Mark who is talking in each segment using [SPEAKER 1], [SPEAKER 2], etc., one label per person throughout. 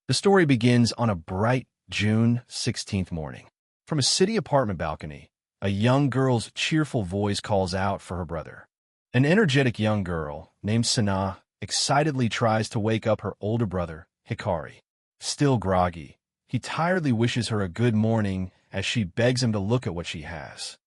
[SPEAKER 1] The story begins on a bright June 16th morning. From a city apartment balcony, a young girl's cheerful voice calls out for her brother. An energetic young girl named Sana excitedly tries to wake up her older brother, Hikari. Still groggy, he tiredly wishes her a good morning as she begs him to look at what she has.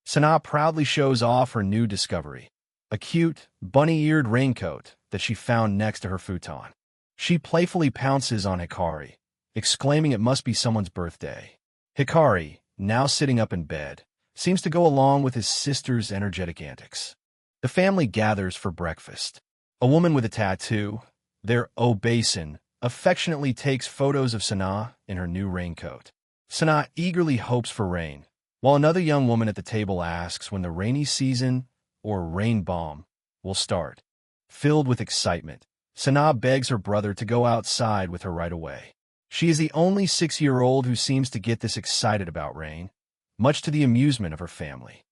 [SPEAKER 1] Sana proudly shows off her new discovery, a cute, bunny-eared raincoat that she found next to her futon. She playfully pounces on Hikari, exclaiming it must be someone's birthday. Hikari, now sitting up in bed, seems to go along with his sister's energetic antics. The family gathers for breakfast. A woman with a tattoo, their obesan, affectionately takes photos of Sana in her new raincoat. Sana eagerly hopes for rain, while another young woman at the table asks when the rainy season, or rain bomb, will start. Filled with excitement, Sana begs her brother to go outside with her right away. She is the only 6-year-old who seems to get this excited about rain, much to the amusement of her family.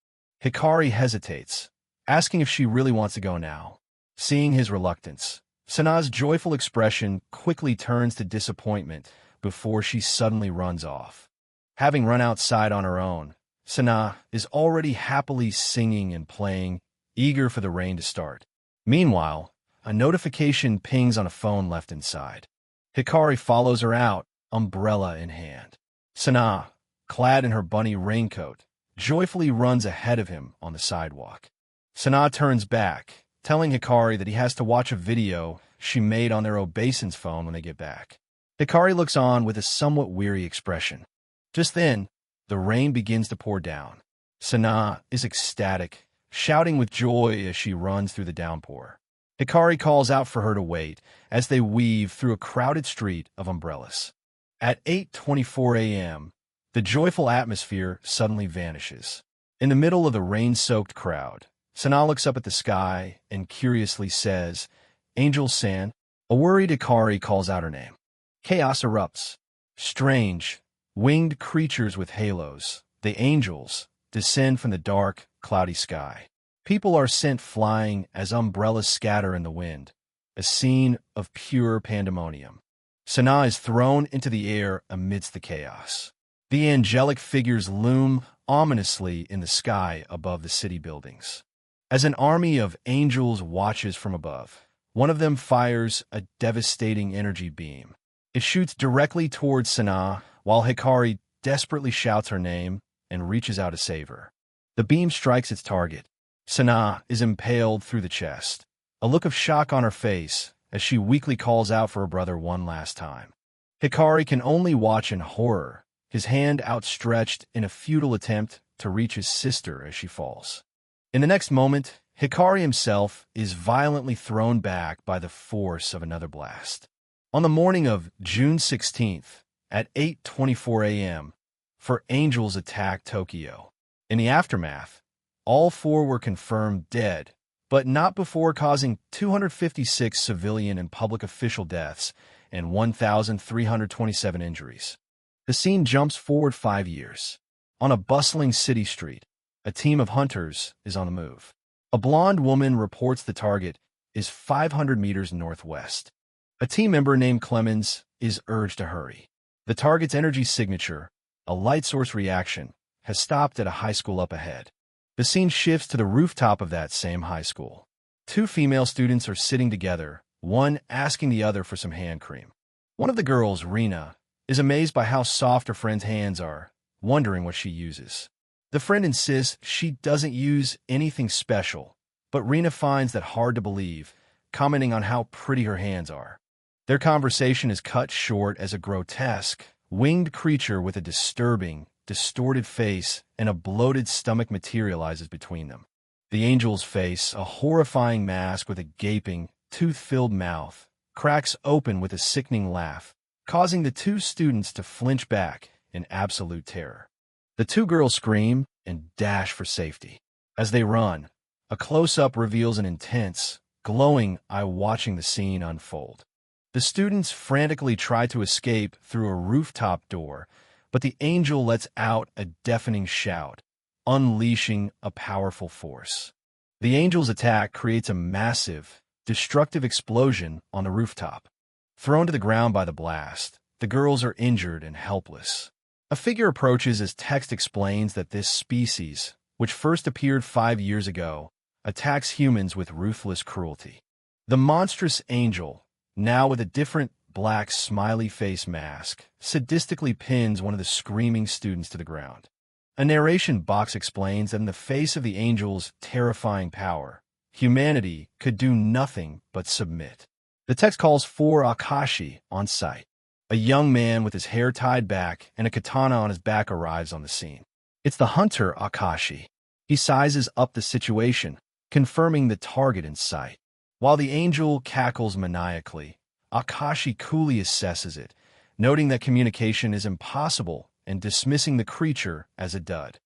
[SPEAKER 1] Hikari hesitates, asking if she really wants to go now. Seeing his reluctance, Sana's joyful expression quickly turns to disappointment before she suddenly runs off. Having run outside on her own, Sana is already happily singing and playing, eager for the rain to start. Meanwhile, a notification pings on a phone left inside. Hikari follows her out, umbrella in hand. Sana, clad in her bunny raincoat, joyfully runs ahead of him on the sidewalk. Sana turns back, telling Hikari that he has to watch a video she made on their obeisan's phone when they get back. Hikari looks on with a somewhat weary expression. Just then, the rain begins to pour down. Sana is ecstatic, shouting with joy as she runs through the downpour. Hikari calls out for her to wait as they weave through a crowded street of umbrellas. At 8:24 a.m., the joyful atmosphere suddenly vanishes. In the middle of the rain-soaked crowd, Sana looks up at the sky and curiously says, "Angel-san." A worried Hikari calls out her name. Chaos erupts. Strange, winged creatures with halos, the angels, descend from the dark, cloudy sky. People are sent flying as umbrellas scatter in the wind, a scene of pure pandemonium. Sana is thrown into the air amidst the chaos. The angelic figures loom ominously in the sky above the city buildings. As an army of angels watches from above, one of them fires a devastating energy beam. It shoots directly towards Sana, while Hikari desperately shouts her name and reaches out to save her. The beam strikes its target. Sana is impaled through the chest, a look of shock on her face as she weakly calls out for her brother one last time. Hikari can only watch in horror, his hand outstretched in a futile attempt to reach his sister as she falls. In the next moment, Hikari himself is violently thrown back by the force of another blast. On the morning of June 16th, at 8:24 a.m., four angels attacked Tokyo. In the aftermath, all four were confirmed dead, but not before causing 256 civilian and public official deaths and 1,327 injuries. The scene jumps forward 5 years. On a bustling city street, a team of hunters is on the move. A blonde woman reports the target is 500 meters northwest. A team member named Clemens is urged to hurry. The target's energy signature, a light source reaction, has stopped at a high school up ahead. The scene shifts to the rooftop of that same high school. Two female students are sitting together, one asking the other for some hand cream. One of the girls, Rena, is amazed by how soft her friend's hands are, wondering what she uses. The friend insists she doesn't use anything special, but Rena finds that hard to believe, commenting on how pretty her hands are. Their conversation is cut short as a grotesque, winged creature with a disturbing, distorted face and a bloated stomach materializes between them. The angel's face, a horrifying mask with a gaping, tooth-filled mouth, cracks open with a sickening laugh, causing the two students to flinch back in absolute terror. The two girls scream and dash for safety. As they run, a close-up reveals an intense, glowing eye watching the scene unfold. The students frantically try to escape through a rooftop door, but the angel lets out a deafening shout, unleashing a powerful force. The angel's attack creates a massive, destructive explosion on the rooftop. Thrown to the ground by the blast, the girls are injured and helpless. A figure approaches as text explains that this species, which first appeared 5 years ago, attacks humans with ruthless cruelty. The monstrous angel, now with a different black smiley face mask, sadistically pins one of the screaming students to the ground. A narration box explains that in the face of the angel's terrifying power, humanity could do nothing but submit. The text calls for Akashi on site. A young man with his hair tied back and a katana on his back arrives on the scene. It's the hunter Akashi. He sizes up the situation, confirming the target in sight. While the angel cackles maniacally, Akashi coolly assesses it, noting that communication is impossible and dismissing the creature as a dud.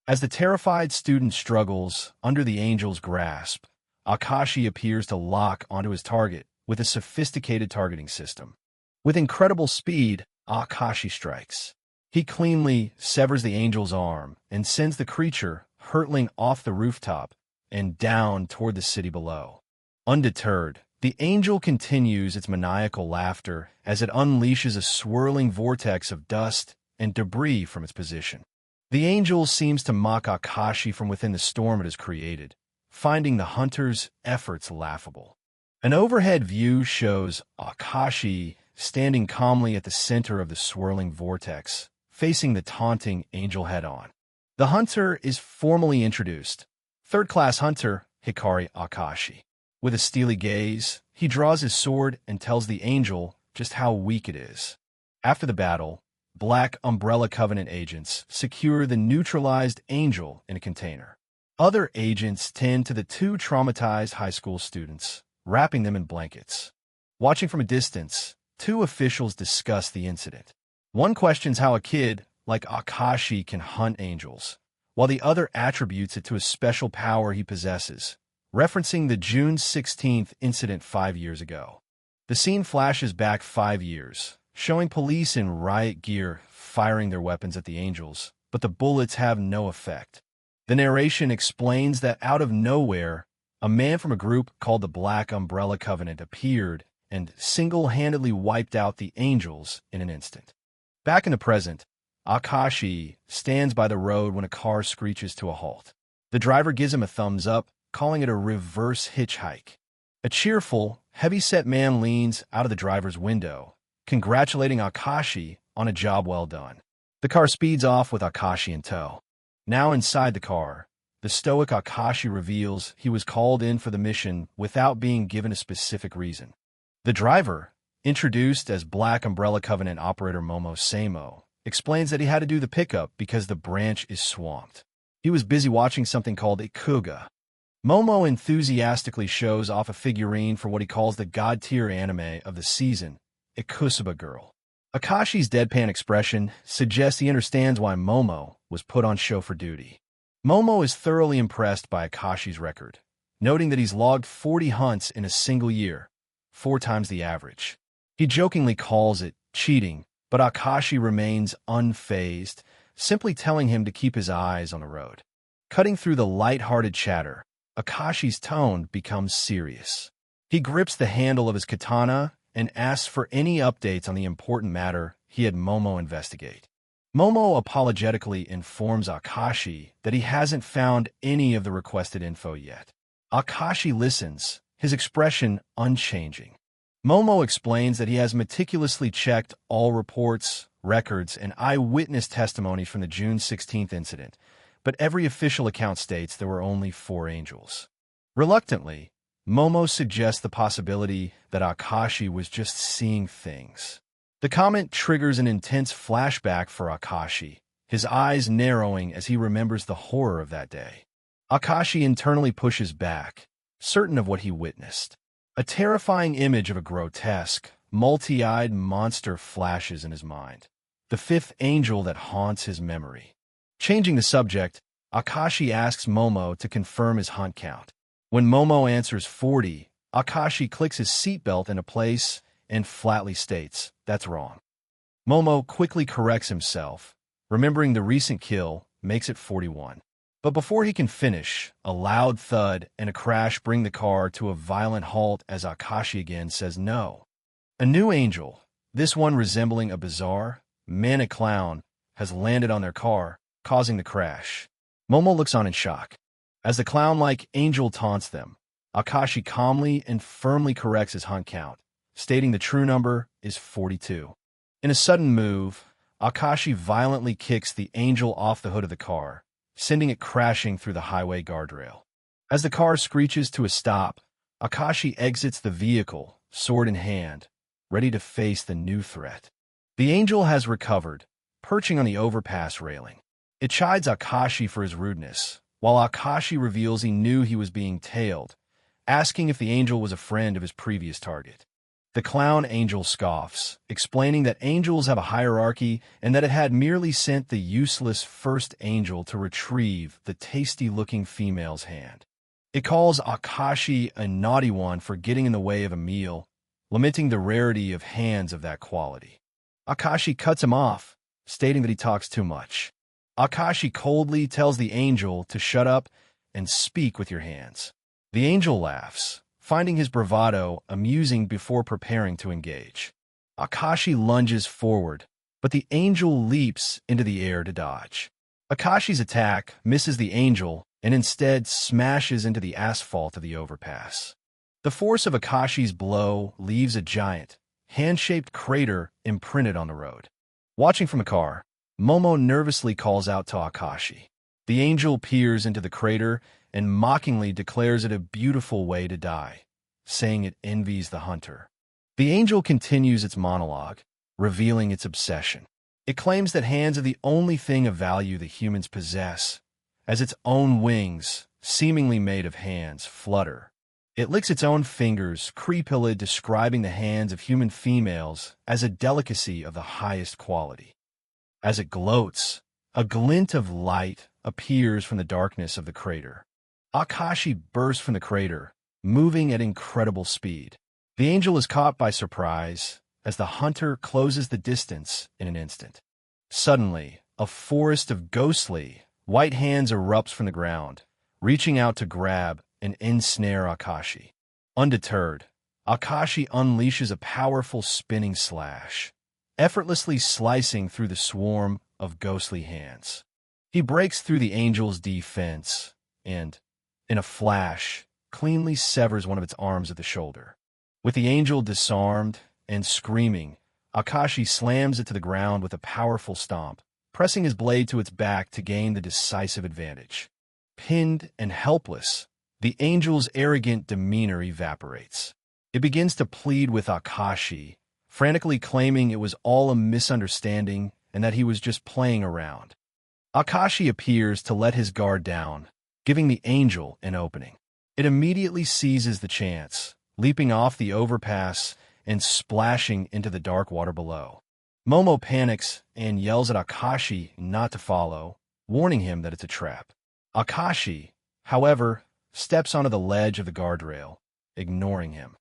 [SPEAKER 1] As the terrified student struggles under the angel's grasp, Akashi appears to lock onto his target with a sophisticated targeting system. With incredible speed, Akashi strikes. He cleanly severs the angel's arm and sends the creature hurtling off the rooftop and down toward the city below. Undeterred, the angel continues its maniacal laughter as it unleashes a swirling vortex of dust and debris from its position. The angel seems to mock Akashi from within the storm it has created, finding the hunter's efforts laughable. An overhead view shows Akashi standing calmly at the center of the swirling vortex, facing the taunting angel head-on. The hunter is formally introduced. Third-class hunter Hikari Akashi. With a steely gaze, he draws his sword and tells the angel just how weak it is. After the battle, Black Umbrella Covenant agents secure the neutralized angel in a container. Other agents tend to the two traumatized high school students, wrapping them in blankets. Watching from a distance, two officials discuss the incident. One questions how a kid like Akashi can hunt angels, while the other attributes it to a special power he possesses, referencing the June 16th incident 5 years ago. The scene flashes back 5 years, showing police in riot gear firing their weapons at the angels, but the bullets have no effect. The narration explains that out of nowhere, a man from a group called the Black Umbrella Covenant appeared and single-handedly wiped out the angels in an instant. Back in the present, Akashi stands by the road when a car screeches to a halt. The driver gives him a thumbs up, calling it a reverse hitchhike. A cheerful, heavy-set man leans out of the driver's window, congratulating Akashi on a job well done. The car speeds off with Akashi in tow. Now inside the car, the stoic Akashi reveals he was called in for the mission without being given a specific reason. The driver, introduced as Black Umbrella Covenant operator Momo Samo, explains that he had to do the pickup because the branch is swamped. He was busy watching something called Ikuga. Momo enthusiastically shows off a figurine for what he calls the god-tier anime of the season, Ikusuba Girl. Akashi's deadpan expression suggests he understands why Momo was put on show for duty. Momo is thoroughly impressed by Akashi's record, noting that he's logged 40 hunts in a single year, 4 times the average. He jokingly calls it cheating, but Akashi remains unfazed, simply telling him to keep his eyes on the road. Cutting through the light-hearted chatter, Akashi's tone becomes serious. He grips the handle of his katana and asks for any updates on the important matter he had Momo investigate. Momo apologetically informs Akashi that he hasn't found any of the requested info yet. Akashi listens, his expression unchanging. Momo explains that he has meticulously checked all reports, records, and eyewitness testimony from the June 16th incident, but every official account states there were only 4 angels. Reluctantly, Momo suggests the possibility that Akashi was just seeing things. The comment triggers an intense flashback for Akashi, his eyes narrowing as he remembers the horror of that day. Akashi internally pushes back, certain of what he witnessed. A terrifying image of a grotesque, multi-eyed monster flashes in his mind, the 5th angel that haunts his memory. Changing the subject, Akashi asks Momo to confirm his hunt count. When Momo answers 40, Akashi clicks his seatbelt into place and flatly states, "That's wrong." Momo quickly corrects himself, remembering the recent kill makes it 41. But before he can finish, a loud thud and a crash bring the car to a violent halt as Akashi again says no. A new angel, This one resembling a bizarre, manic clown has landed on their car, causing the crash. Momo looks on in shock. As the clown-like angel taunts them, Akashi calmly and firmly corrects his hunt count, stating the true number is 42. In a sudden move, Akashi violently kicks the angel off the hood of the car, sending it crashing through the highway guardrail. As the car screeches to a stop, Akashi exits the vehicle, sword in hand, ready to face the new threat. The angel has recovered, perching on the overpass railing. It chides Akashi for his rudeness, while Akashi reveals he knew he was being tailed, asking if the angel was a friend of his previous target. The clown angel scoffs, explaining that angels have a hierarchy and that it had merely sent the useless first angel to retrieve the tasty-looking female's hand. It calls Akashi a naughty one for getting in the way of a meal, lamenting the rarity of hands of that quality. Akashi cuts him off, stating that he talks too much. Akashi coldly tells the angel to shut up and speak with your hands. The angel laughs, finding his bravado amusing before preparing to engage. Akashi lunges forward, but the angel leaps into the air to dodge. Akashi's attack misses the angel and instead smashes into the asphalt of the overpass. The force of Akashi's blow leaves a giant, hand-shaped crater imprinted on the road. Watching from a car, Momo nervously calls out to Akashi. The angel peers into the crater and mockingly declares it a beautiful way to die, saying it envies the hunter. The angel continues its monologue, revealing its obsession. It claims that hands are the only thing of value that humans possess, as its own wings, seemingly made of hands, flutter. It licks its own fingers, creepily describing the hands of human females as a delicacy of the highest quality. As it gloats, a glint of light appears from the darkness of the crater. Akashi bursts from the crater, moving at incredible speed. The angel is caught by surprise as the hunter closes the distance in an instant. Suddenly, a forest of ghostly, white hands erupts from the ground, reaching out to grab and ensnare Akashi. Undeterred, Akashi unleashes a powerful spinning slash, effortlessly slicing through the swarm of ghostly hands. He breaks through the angel's defense and, in a flash, cleanly severs one of its arms at the shoulder. With the angel disarmed and screaming, Akashi slams it to the ground with a powerful stomp, pressing his blade to its back to gain the decisive advantage. Pinned and helpless, the angel's arrogant demeanor evaporates. It begins to plead with Akashi, frantically claiming it was all a misunderstanding and that he was just playing around. Akashi appears to let his guard down, giving the angel an opening. It immediately seizes the chance, leaping off the overpass and splashing into the dark water below. Momo panics and yells at Akashi not to follow, warning him that it's a trap. Akashi, however, steps onto the ledge of the guardrail, ignoring him.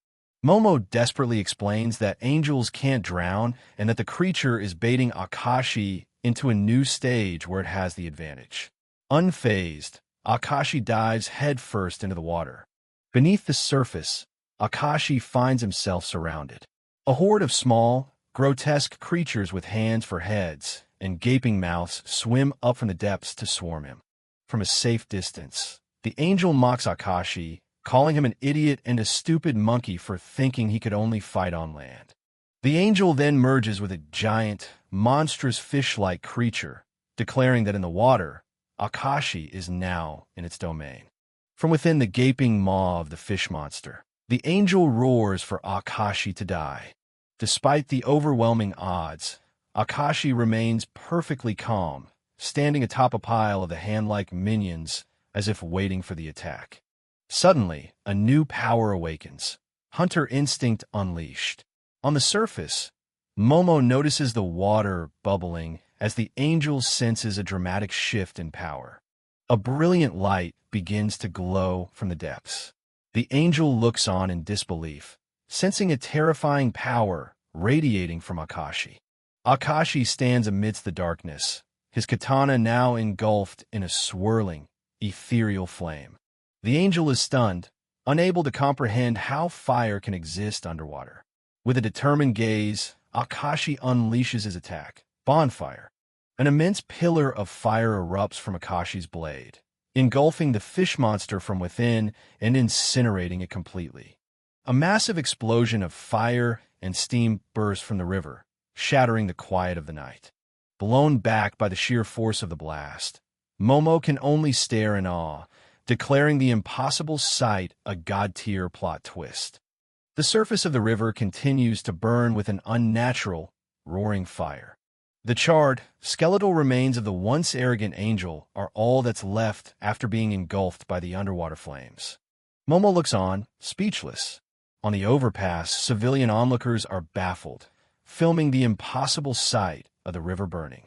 [SPEAKER 1] Momo desperately explains that angels can't drown and that the creature is baiting Akashi into a new stage where it has the advantage. Unfazed, Akashi dives headfirst into the water. Beneath the surface, Akashi finds himself surrounded. A horde of small, grotesque creatures with hands for heads and gaping mouths swim up from the depths to swarm him. From a safe distance, the angel mocks Akashi, calling him an idiot and a stupid monkey for thinking he could only fight on land. The angel then merges with a giant, monstrous fish-like creature, declaring that in the water, Akashi is now in its domain. From within the gaping maw of the fish monster, the angel roars for Akashi to die. Despite the overwhelming odds, Akashi remains perfectly calm, standing atop a pile of the hand-like minions as if waiting for the attack. Suddenly, a new power awakens, hunter instinct unleashed. On the surface, Momo notices the water bubbling as the angel senses a dramatic shift in power. A brilliant light begins to glow from the depths. The angel looks on in disbelief, sensing a terrifying power radiating from Akashi. Akashi stands amidst the darkness, his katana now engulfed in a swirling, ethereal flame. The angel is stunned, unable to comprehend how fire can exist underwater. With a determined gaze, Akashi unleashes his attack, Bonfire. An immense pillar of fire erupts from Akashi's blade, engulfing the fish monster from within and incinerating it completely. A massive explosion of fire and steam bursts from the river, shattering the quiet of the night. Blown back by the sheer force of the blast, Momo can only stare in awe, declaring the impossible sight a god-tier plot twist. The surface of the river continues to burn with an unnatural, roaring fire. The charred, skeletal remains of the once arrogant angel are all that's left after being engulfed by the underwater flames. Momo looks on, speechless. On the overpass, civilian onlookers are baffled, filming the impossible sight of the river burning.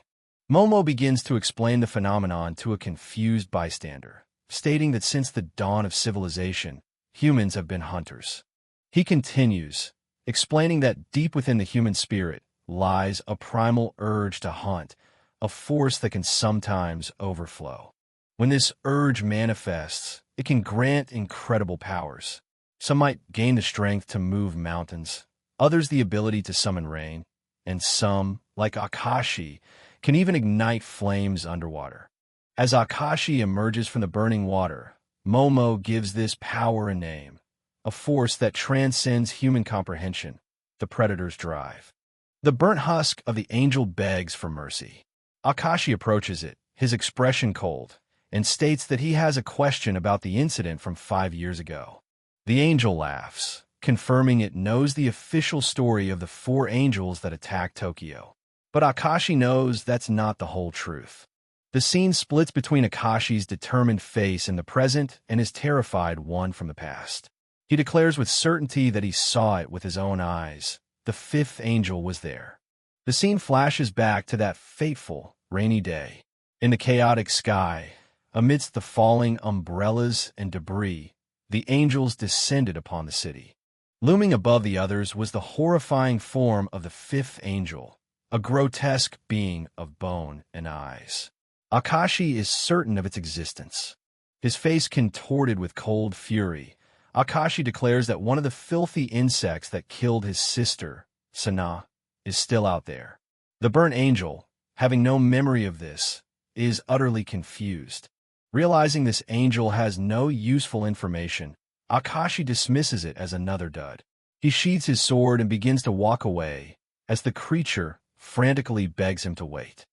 [SPEAKER 1] Momo begins to explain the phenomenon to a confused bystander, stating that since the dawn of civilization, humans have been hunters. He continues, explaining that deep within the human spirit lies a primal urge to hunt, a force that can sometimes overflow. When this urge manifests, it can grant incredible powers. Some might gain the strength to move mountains, others the ability to summon rain, and some, like Akashi, can even ignite flames underwater. As Akashi emerges from the burning water, Momo gives this power a name, a force that transcends human comprehension, the predator's drive. The burnt husk of the angel begs for mercy. Akashi approaches it, his expression cold, and states that he has a question about the incident from 5 years ago. The angel laughs, confirming it knows the official story of the 4 angels that attacked Tokyo. But Akashi knows that's not the whole truth. The scene splits between Akashi's determined face in the present and his terrified one from the past. He declares with certainty that he saw it with his own eyes. The 5th angel was there. The scene flashes back to that fateful, rainy day. In the chaotic sky, amidst the falling umbrellas and debris, the angels descended upon the city. Looming above the others was the horrifying form of the 5th angel, a grotesque being of bone and eyes. Akashi is certain of its existence. His face contorted with cold fury, Akashi declares that one of the filthy insects that killed his sister, Sana, is still out there. The burnt angel, having no memory of this, is utterly confused. Realizing this angel has no useful information, Akashi dismisses it as another dud. He sheathes his sword and begins to walk away, as the creature frantically begs him to wait.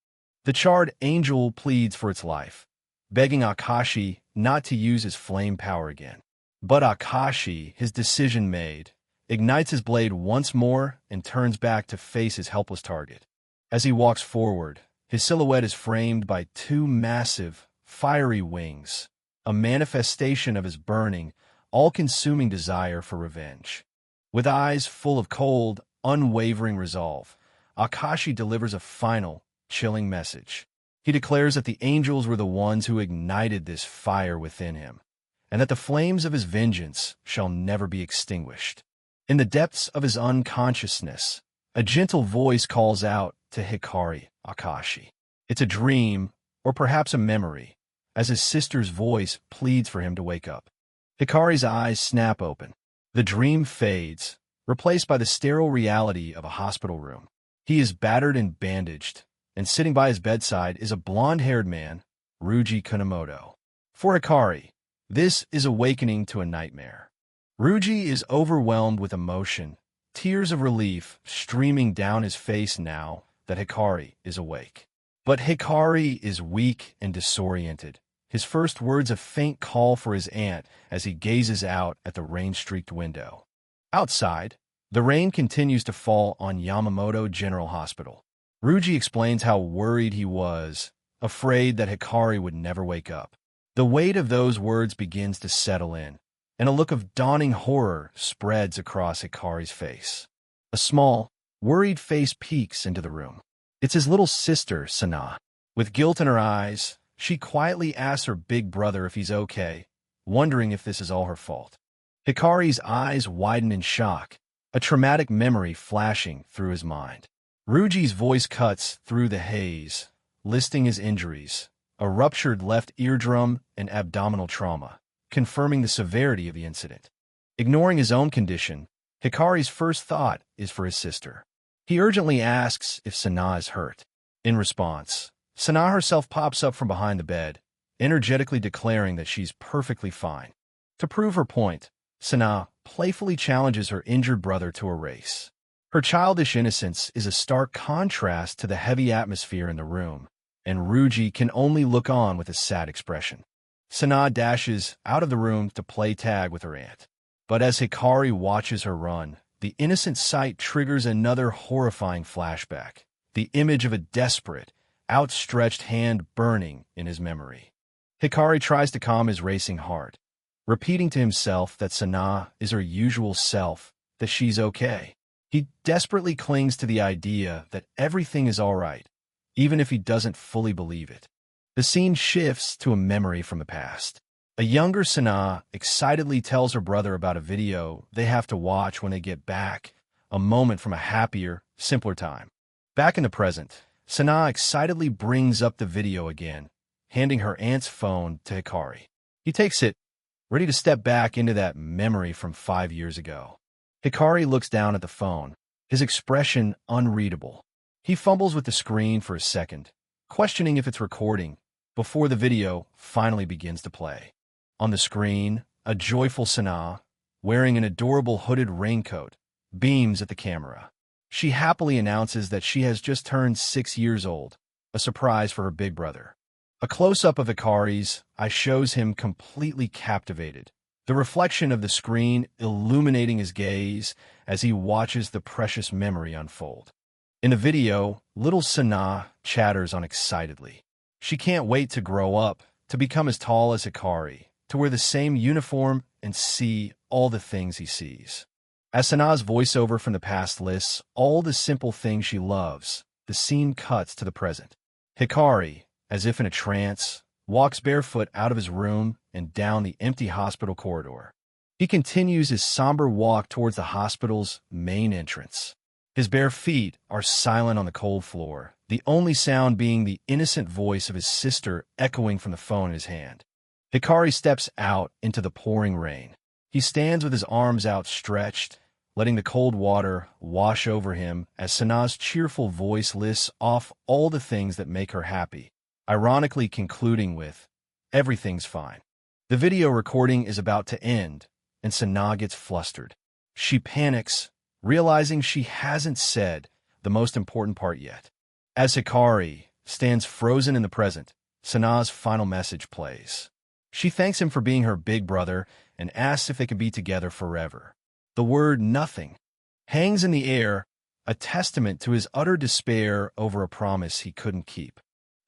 [SPEAKER 1] The charred angel pleads for its life, begging Akashi not to use his flame power again. But Akashi, his decision made, ignites his blade once more and turns back to face his helpless target. As he walks forward, his silhouette is framed by 2 massive, fiery wings, a manifestation of his burning, all-consuming desire for revenge. With eyes full of cold, unwavering resolve, Akashi delivers a final, chilling message. He declares that the angels were the ones who ignited this fire within him, and that the flames of his vengeance shall never be extinguished. In the depths of his unconsciousness, a gentle voice calls out to Hikari Akashi. It's a dream, or perhaps a memory, as his sister's voice pleads for him to wake up. Hikari's eyes snap open. The dream fades, replaced by the sterile reality of a hospital room. He is battered and bandaged, and sitting by his bedside is a blonde-haired man, Ryuji Kunamoto. For Hikari, this is awakening to a nightmare. Ryuji is overwhelmed with emotion, tears of relief streaming down his face now that Hikari is awake. But Hikari is weak and disoriented, his first words a faint call for his aunt as he gazes out at the rain-streaked window. Outside, the rain continues to fall on Yamamoto General Hospital. Ryuji explains how worried he was, afraid that Hikari would never wake up. The weight of those words begins to settle in, and a look of dawning horror spreads across Hikari's face. A small, worried face peeks into the room. It's his little sister, Sana. With guilt in her eyes, she quietly asks her big brother if he's okay, wondering if this is all her fault. Hikari's eyes widen in shock, a traumatic memory flashing through his mind. Ryuji's voice cuts through the haze, listing his injuries, a ruptured left eardrum and abdominal trauma, confirming the severity of the incident. Ignoring his own condition, Hikari's first thought is for his sister. He urgently asks if Sana is hurt. In response, Sana herself pops up from behind the bed, energetically declaring that she's perfectly fine. To prove her point, Sana playfully challenges her injured brother to a race. Her childish innocence is a stark contrast to the heavy atmosphere in the room, and Ruji can only look on with a sad expression. Sana dashes out of the room to play tag with her aunt. But as Hikari watches her run, the innocent sight triggers another horrifying flashback, the image of a desperate, outstretched hand burning in his memory. Hikari tries to calm his racing heart, repeating to himself that Sana is her usual self, that she's okay. He desperately clings to the idea that everything is all right, even if he doesn't fully believe it. The scene shifts to a memory from the past. A younger Sana excitedly tells her brother about a video they have to watch when they get back, a moment from a happier, simpler time. Back in the present, Sana excitedly brings up the video again, handing her aunt's phone to Hikari. He takes it, ready to step back into that memory from 5 years ago. Hikari looks down at the phone, his expression unreadable. He fumbles with the screen for a second, questioning if it's recording, before the video finally begins to play. On the screen, a joyful Sana, wearing an adorable hooded raincoat, beams at the camera. She happily announces that she has just turned 6 years old, a surprise for her big brother. A close-up of Hikari's eye shows him completely captivated, the reflection of the screen illuminating his gaze as he watches the precious memory unfold. In the video, little Sana chatters unexcitedly. She can't wait to grow up, to become as tall as Hikari, to wear the same uniform and see all the things he sees. As Sana's voiceover from the past lists all the simple things she loves, the scene cuts to the present. Hikari, as if in a trance, walks barefoot out of his room and down the empty hospital corridor. He continues his somber walk towards the hospital's main entrance. His bare feet are silent on the cold floor, the only sound being the innocent voice of his sister echoing from the phone in his hand. Hikari steps out into the pouring rain. He stands with his arms outstretched, letting the cold water wash over him as Sana's cheerful voice lists off all the things that make her happy, ironically concluding with, "Everything's fine." The video recording is about to end, and Sana gets flustered. She panics, realizing she hasn't said the most important part yet. As Hikari stands frozen in the present, Sana's final message plays. She thanks him for being her big brother and asks if they can be together forever. The word "nothing" hangs in the air, a testament to his utter despair over a promise he couldn't keep.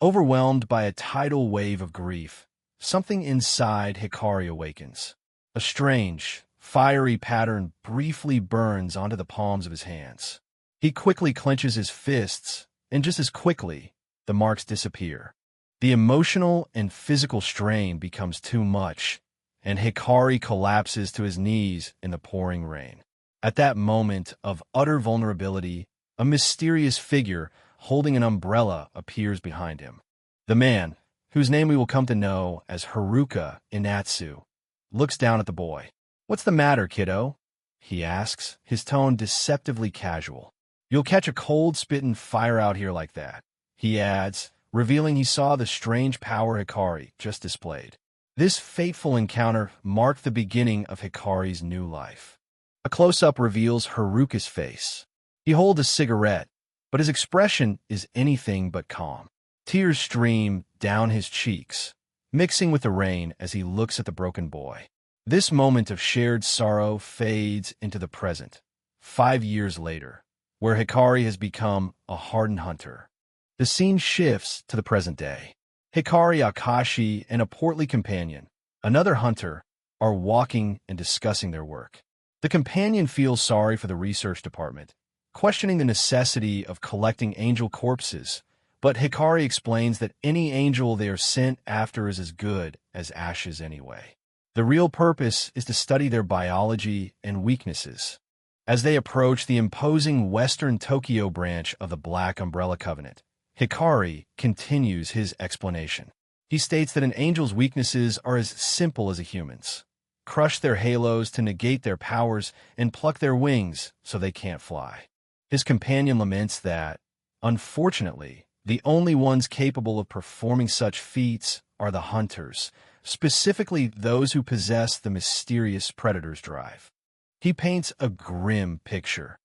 [SPEAKER 1] Overwhelmed by a tidal wave of grief, something inside Hikari awakens. A strange, fiery pattern briefly burns onto the palms of his hands. He quickly clenches his fists, and just as quickly, the marks disappear. The emotional and physical strain becomes too much, and Hikari collapses to his knees in the pouring rain. At that moment of utter vulnerability, a mysterious figure holding an umbrella appears behind him. The man, whose name we will come to know as Haruka Inatsu, looks down at the boy. "What's the matter, kiddo?" he asks, his tone deceptively casual. "You'll catch a cold spittin' fire out here like that," he adds, revealing he saw the strange power Hikari just displayed. This fateful encounter marked the beginning of Hikari's new life. A close-up reveals Haruka's face. He holds a cigarette, but his expression is anything but calm. Tears stream down his cheeks, mixing with the rain as he looks at the broken boy. This moment of shared sorrow fades into the present, 5 years later, where Hikari has become a hardened hunter. The scene shifts to the present day. Hikari, Akashi, and a portly companion, another hunter, are walking and discussing their work. The companion feels sorry for the research department, questioning the necessity of collecting angel corpses, but Hikari explains that any angel they are sent after is as good as ashes anyway. The real purpose is to study their biology and weaknesses. As they approach the imposing Western Tokyo branch of the Black Umbrella Covenant, Hikari continues his explanation. He states that an angel's weaknesses are as simple as a human's. Crush their halos to negate their powers and pluck their wings so they can't fly. His companion laments that, unfortunately, the only ones capable of performing such feats are the hunters, specifically those who possess the mysterious predator's drive. He paints a grim picture.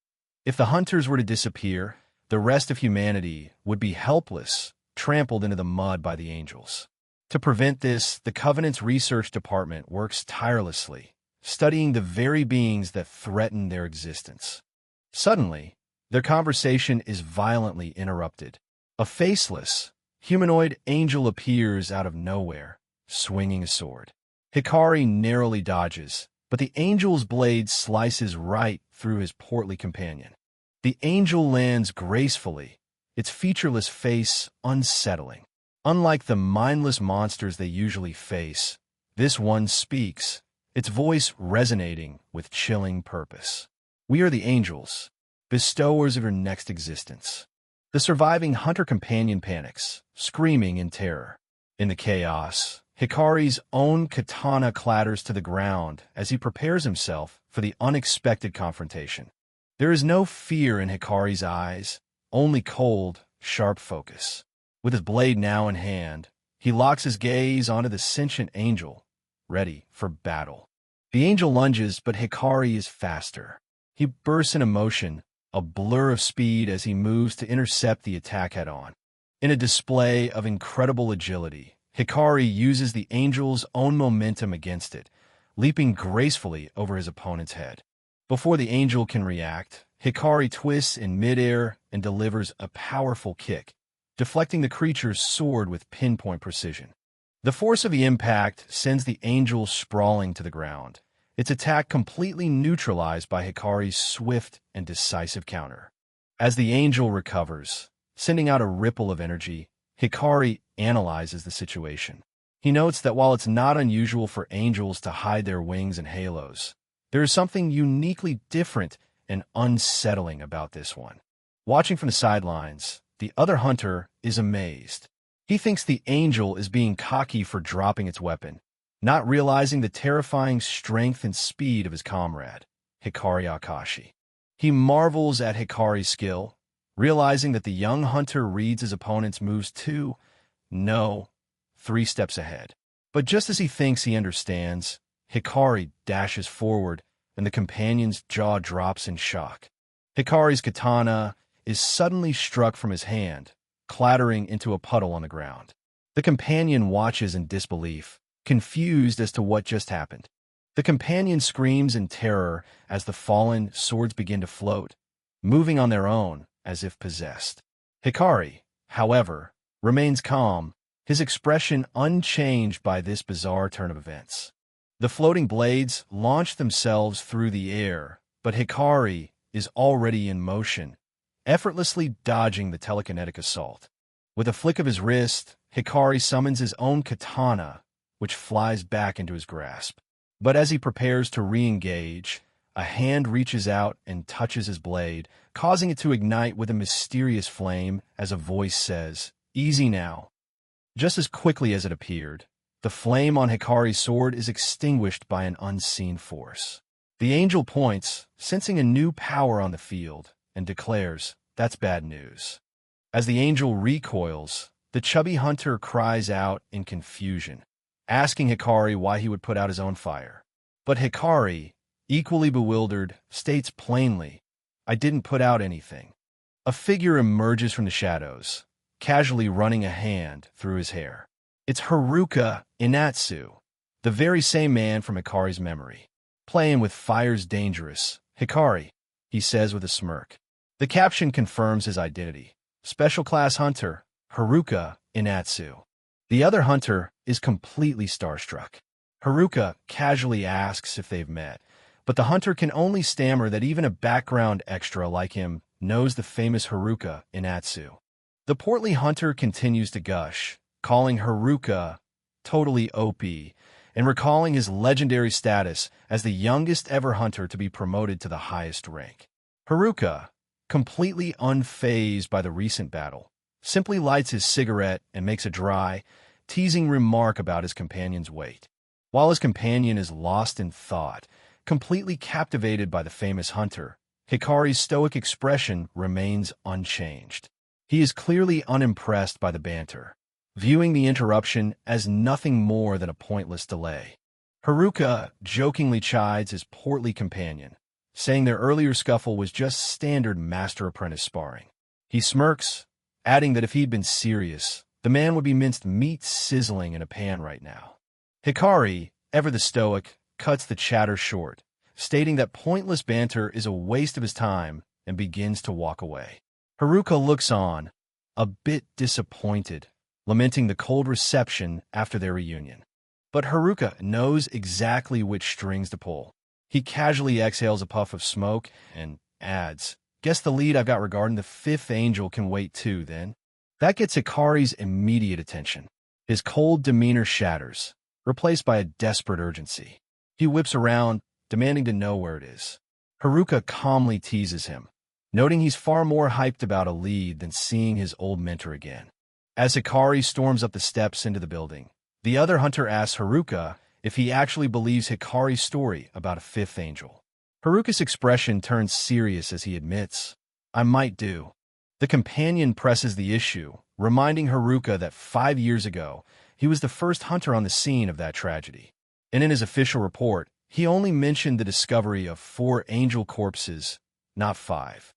[SPEAKER 1] If the hunters were to disappear, the rest of humanity would be helpless, trampled into the mud by the angels. To prevent this, the Covenant's research department works tirelessly, studying the very beings that threaten their existence. Suddenly, their conversation is violently interrupted. A faceless, humanoid angel appears out of nowhere, swinging a sword. Hikari narrowly dodges, but the angel's blade slices right through his portly companion. The angel lands gracefully, its featureless face unsettling. Unlike the mindless monsters they usually face, this one speaks, its voice resonating with chilling purpose. We are the angels, bestowers of your next existence. The surviving hunter companion panics, screaming in terror. In the chaos, Hikari's own katana clatters to the ground as he prepares himself for the unexpected confrontation. There is no fear in Hikari's eyes, only cold, sharp focus. With his blade now in hand, he locks his gaze onto the sentient angel, ready for battle. The angel lunges, but Hikari is faster. He bursts into motion, a blur of speed as he moves to intercept the attack head-on. In a display of incredible agility, Hikari uses the angel's own momentum against it, leaping gracefully over his opponent's head. Before the angel can react, Hikari twists in midair and delivers a powerful kick, deflecting the creature's sword with pinpoint precision. The force of the impact sends the angel sprawling to the ground, its attack completely neutralized by Hikari's swift and decisive counter. As the angel recovers, sending out a ripple of energy, Hikari analyzes the situation. He notes that while it's not unusual for angels to hide their wings and halos, there is something uniquely different and unsettling about this one. Watching from the sidelines, the other hunter is amazed. He thinks the angel is being cocky for dropping its weapon, not realizing the terrifying strength and speed of his comrade, Hikari Akashi. He marvels at Hikari's skill, realizing that the young hunter reads his opponent's moves 3 steps ahead. But just as he thinks he understands, Hikari dashes forward, and the companion's jaw drops in shock. Hikari's katana is suddenly struck from his hand, clattering into a puddle on the ground. The companion watches in disbelief, confused as to what just happened. The companion screams in terror as the fallen swords begin to float, moving on their own as if possessed. Hikari, however, remains calm, his expression unchanged by this bizarre turn of events. The floating blades launch themselves through the air, but Hikari is already in motion, effortlessly dodging the telekinetic assault. With a flick of his wrist, Hikari summons his own katana, which flies back into his grasp. But as he prepares to re-engage, a hand reaches out and touches his blade, causing it to ignite with a mysterious flame as a voice says, "Easy now." Just as quickly as it appeared, the flame on Hikari's sword is extinguished by an unseen force. The angel points, sensing a new power on the field, and declares, "That's bad news." As the angel recoils, the chubby hunter cries out in confusion, asking Hikari why he would put out his own fire. But Hikari, equally bewildered, states plainly, "I didn't put out anything." A figure emerges from the shadows, casually running a hand through his hair. It's Haruka Inatsu, the very same man from Hikari's memory. "Playing with fire's dangerous, Hikari," he says with a smirk. The caption confirms his identity. Special Class Hunter, Haruka Inatsu. The other hunter is completely starstruck. Haruka casually asks if they've met, but the hunter can only stammer that even a background extra like him knows the famous Haruka Inatsu. The portly hunter continues to gush, calling Haruka totally OP, and recalling his legendary status as the youngest ever hunter to be promoted to the highest rank. Haruka, completely unfazed by the recent battle, simply lights his cigarette and makes a dry, teasing remark about his companion's weight. While his companion is lost in thought, completely captivated by the famous hunter, Hikari's stoic expression remains unchanged. He is clearly unimpressed by the banter, viewing the interruption as nothing more than a pointless delay. Haruka jokingly chides his portly companion, saying their earlier scuffle was just standard master-apprentice sparring. He smirks, adding that if he'd been serious, the man would be minced meat sizzling in a pan right now. Hikari, ever the stoic, cuts the chatter short, stating that pointless banter is a waste of his time and begins to walk away. Haruka looks on, a bit disappointed, lamenting the cold reception after their reunion. But Haruka knows exactly which strings to pull. He casually exhales a puff of smoke and adds, "Guess the lead I've got regarding the fifth angel can wait too, then." That gets Hikari's immediate attention. His cold demeanor shatters, replaced by a desperate urgency. He whips around, demanding to know where it is. Haruka calmly teases him, noting he's far more hyped about a lead than seeing his old mentor again. As Hikari storms up the steps into the building, the other hunter asks Haruka if he actually believes Hikari's story about a fifth angel. Haruka's expression turns serious as he admits, "I might do." The companion presses the issue, reminding Haruka that 5 years ago, he was the first hunter on the scene of that tragedy. And in his official report, he only mentioned the discovery of 4 angel corpses, not 5.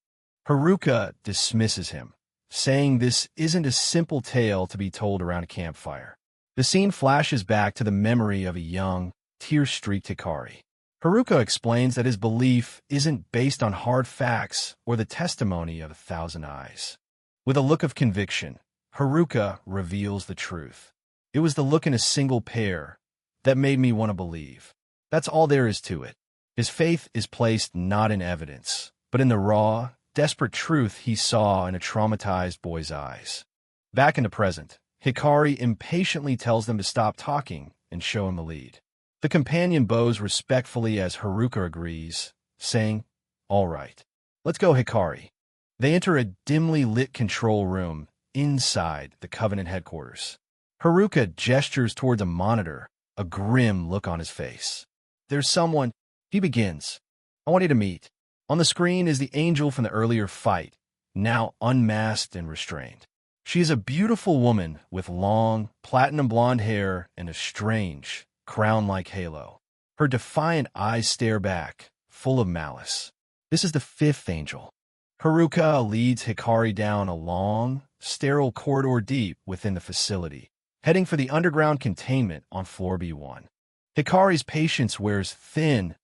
[SPEAKER 1] Haruka dismisses him, saying this isn't a simple tale to be told around a campfire. The scene flashes back to the memory of a young, tear-streaked Hikari. Haruka explains that his belief isn't based on hard facts or the testimony of 1,000 eyes. With a look of conviction, Haruka reveals the truth. "It was the look in a single pair that made me want to believe. That's all there is to it." His faith is placed not in evidence, but in the raw, desperate truth he saw in a traumatized boy's eyes. Back in the present, Hikari impatiently tells them to stop talking and show him the lead. The companion bows respectfully as Haruka agrees, saying, "All right, let's go, Hikari." They enter a dimly lit control room inside the Covenant headquarters. Haruka gestures towards a monitor, a grim look on his face. "There's someone," he begins. "I want you to meet." On the screen is the angel from the earlier fight, now unmasked and restrained. She is a beautiful woman with long, platinum blonde hair and a strange, crown-like halo. Her defiant eyes stare back, full of malice. This is the fifth angel. Haruka leads Hikari down a long, sterile corridor deep within the facility, heading for the underground containment on floor B1. Hikari's patience wears thin,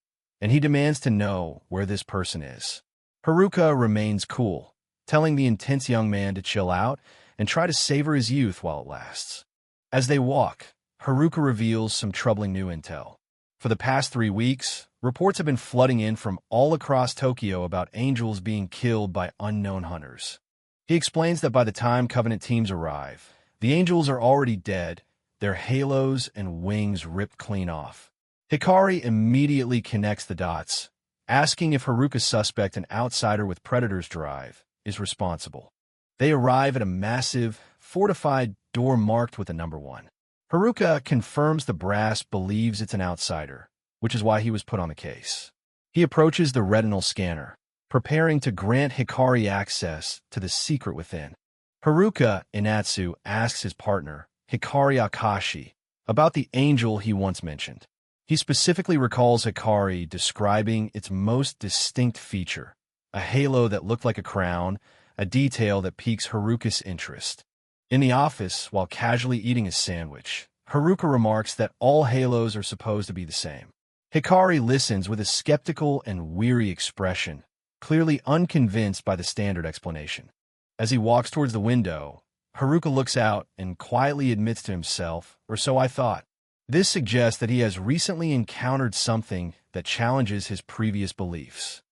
[SPEAKER 1] and he demands to know where this person is. Haruka remains cool, telling the intense young man to chill out and try to savor his youth while it lasts. As they walk, Haruka reveals some troubling new intel. For the past 3 weeks, reports have been flooding in from all across Tokyo about angels being killed by unknown hunters. He explains that by the time Covenant teams arrive, the angels are already dead, their halos and wings ripped clean off. Hikari immediately connects the dots, asking if Haruka's suspect, an outsider with Predator's drive, is responsible. They arrive at a massive, fortified door marked with the number 1. Haruka confirms the brass believes it's an outsider, which is why he was put on the case. He approaches the retinal scanner, preparing to grant Hikari access to the secret within. Haruka Inatsu asks his partner, Hikari Akashi, about the angel he once mentioned. He specifically recalls Hikari describing its most distinct feature, a halo that looked like a crown, a detail that piques Haruka's interest. In the office, while casually eating a sandwich, Haruka remarks that all halos are supposed to be the same. Hikari listens with a skeptical and weary expression, clearly unconvinced by the standard explanation. As he walks towards the window, Haruka looks out and quietly admits to himself, "Or so I thought." This suggests that he has recently encountered something that challenges his previous beliefs.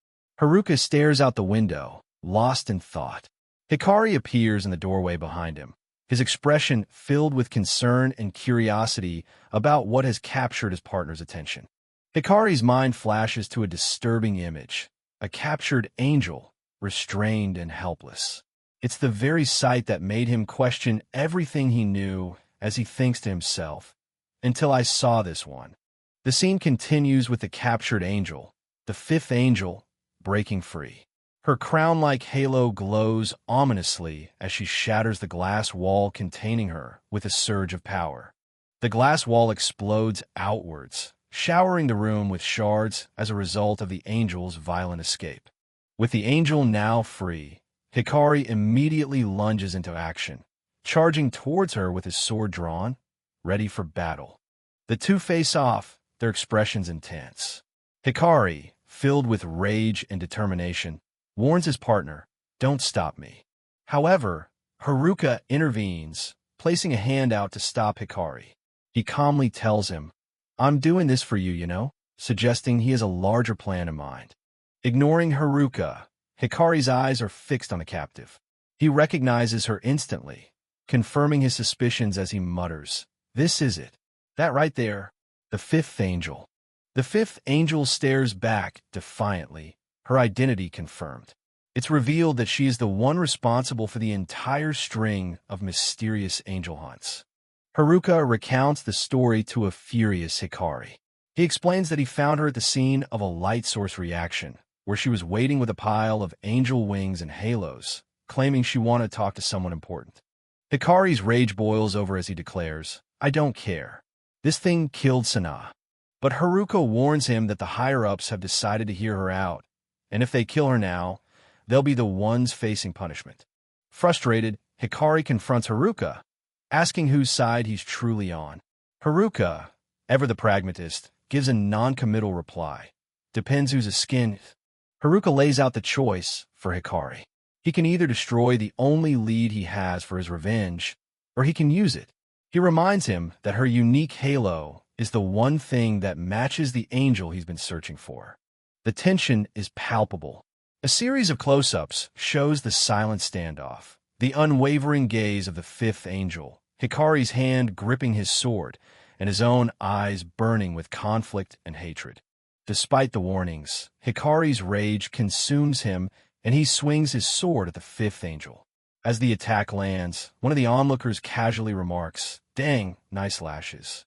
[SPEAKER 1] Haruka stares out the window, lost in thought. Hikari appears in the doorway behind him, his expression filled with concern and curiosity about what has captured his partner's attention. Hikari's mind flashes to a disturbing image, a captured angel, restrained and helpless. It's the very sight that made him question everything he knew, as he thinks to himself, "Until I saw this one." The scene continues with the captured angel, the fifth angel, breaking free. Her crown-like halo glows ominously as she shatters the glass wall containing her with a surge of power. The glass wall explodes outwards, showering the room with shards as a result of the angel's violent escape. With the angel now free, Hikari immediately lunges into action, charging towards her with his sword drawn, ready for battle. The two face off, their expressions intense. Hikari, filled with rage and determination, warns his partner, "Don't stop me." However, Haruka intervenes, placing a hand out to stop Hikari. He calmly tells him, "I'm doing this for you, you know," suggesting he has a larger plan in mind. Ignoring Haruka, Hikari's eyes are fixed on the captive. He recognizes her instantly, confirming his suspicions as he mutters, "This is it. That right there. The fifth angel." The fifth angel stares back defiantly, her identity confirmed. It's revealed that she is the one responsible for the entire string of mysterious angel hunts. Haruka recounts the story to a furious Hikari. He explains that he found her at the scene of a light source reaction, where she was waiting with a pile of angel wings and halos, claiming she wanted to talk to someone important. Hikari's rage boils over as he declares, "I don't care. This thing killed Sana." But Haruka warns him that the higher-ups have decided to hear her out, and if they kill her now, they'll be the ones facing punishment. Frustrated, Hikari confronts Haruka, asking whose side he's truly on. Haruka, ever the pragmatist, gives a non-committal reply. Depends who's skin. Haruka lays out the choice for Hikari. He can either destroy the only lead he has for his revenge, or he can use it. He reminds him that her unique halo is the one thing that matches the angel he's been searching for. The tension is palpable. A series of close-ups shows the silent standoff, the unwavering gaze of the fifth angel, Hikari's hand gripping his sword, and his own eyes burning with conflict and hatred. Despite the warnings, Hikari's rage consumes him, and he swings his sword at the fifth angel. As the attack lands, one of the onlookers casually remarks, "Dang, nice lashes."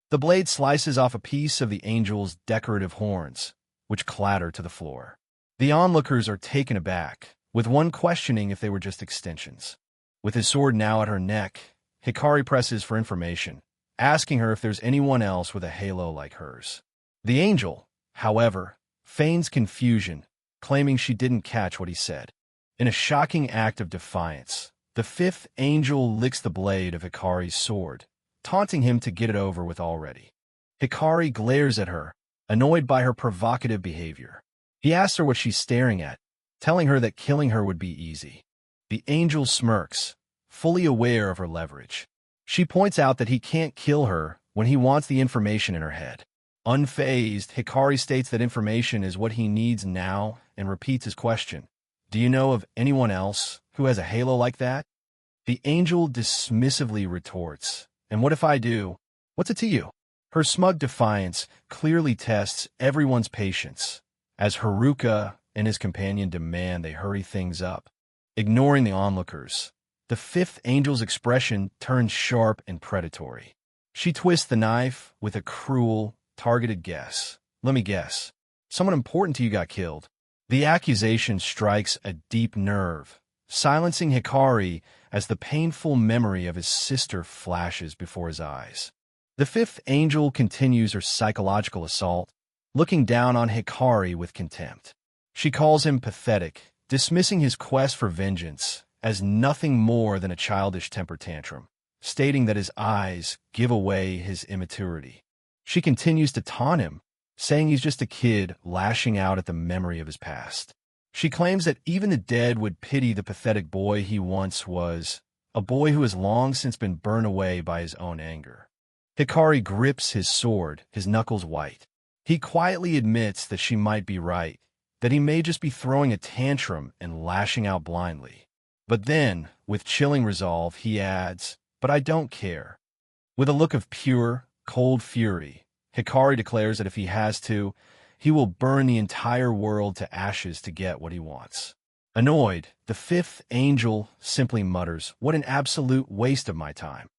[SPEAKER 1] The blade slices off a piece of the angel's decorative horns, which clatter to the floor. The onlookers are taken aback, with one questioning if they were just extensions. With his sword now at her neck, Hikari presses for information, asking her if there's anyone else with a halo like hers. The angel, however, feigns confusion, claiming she didn't catch what he said. In a shocking act of defiance, the fifth angel licks the blade of Hikari's sword, taunting him to get it over with already. Hikari glares at her, annoyed by her provocative behavior. He asks her what she's staring at, telling her that killing her would be easy. The angel smirks, fully aware of her leverage. She points out that he can't kill her when he wants the information in her head. Unfazed, Hikari states that information is what he needs now and repeats his question. "Do you know of anyone else who has a halo like that?" The angel dismissively retorts, "And what if I do? What's it to you?" Her smug defiance clearly tests everyone's patience, as Haruka and his companion demand they hurry things up. Ignoring the onlookers, the fifth angel's expression turns sharp and predatory. She twists the knife with a cruel, targeted guess. "Let me guess. Someone important to you got killed." The accusation strikes a deep nerve, silencing Hikari as the painful memory of his sister flashes before his eyes. The fifth angel continues her psychological assault, looking down on Hikari with contempt. She calls him pathetic, dismissing his quest for vengeance as nothing more than a childish temper tantrum, stating that his eyes give away his immaturity. She continues to taunt him, saying he's just a kid lashing out at the memory of his past. She claims that even the dead would pity the pathetic boy he once was, a boy who has long since been burned away by his own anger. Hikari grips his sword, his knuckles white. He quietly admits that she might be right, that he may just be throwing a tantrum and lashing out blindly. But then, with chilling resolve, he adds, "But I don't care." With a look of pure, cold fury, Hikari declares that if he has to, he will burn the entire world to ashes to get what he wants. Annoyed, the fifth angel simply mutters, "What an absolute waste of my time."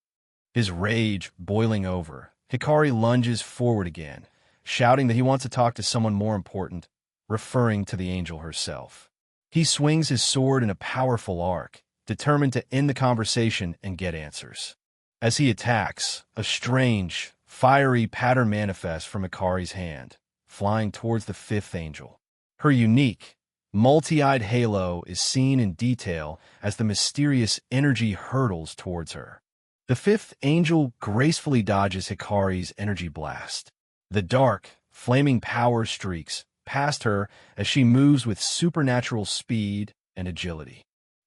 [SPEAKER 1] His rage boiling over, Hikari lunges forward again, shouting that he wants to talk to someone more important, referring to the angel herself. He swings his sword in a powerful arc, determined to end the conversation and get answers. As he attacks, a strange, fiery pattern manifests from Hikari's hand, flying towards the fifth angel. Her unique, multi-eyed halo is seen in detail as the mysterious energy hurtles towards her. The fifth angel gracefully dodges Hikari's energy blast. The dark, flaming power streaks past her as she moves with supernatural speed and agility.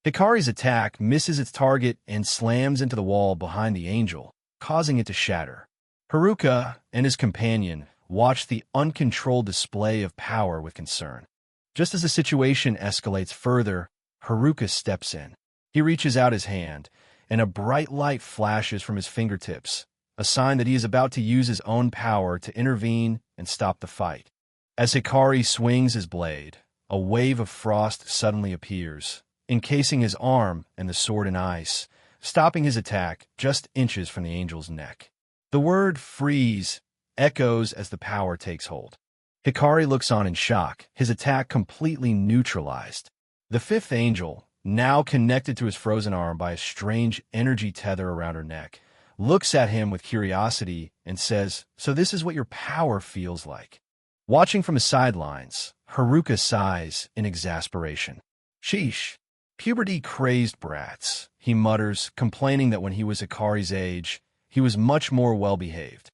[SPEAKER 1] Hikari's attack misses its target and slams into the wall behind the angel, causing it to shatter. Haruka and his companion watch the uncontrolled display of power with concern. Just as the situation escalates further, Haruka steps in. He reaches out his hand, and a bright light flashes from his fingertips, a sign that he is about to use his own power to intervene and stop the fight. As Hikari swings his blade, a wave of frost suddenly appears, encasing his arm and the sword in ice, stopping his attack just inches from the angel's neck. The word freeze echoes as the power takes hold. Hikari looks on in shock, his attack completely neutralized. The fifth angel, now connected to his frozen arm by a strange energy tether around her neck, looks at him with curiosity and says, "So this is what your power feels like." Watching from the sidelines, Haruka sighs in exasperation. "Sheesh. Puberty-crazed brats," he mutters, complaining that when he was Hikari's age, he was much more well-behaved.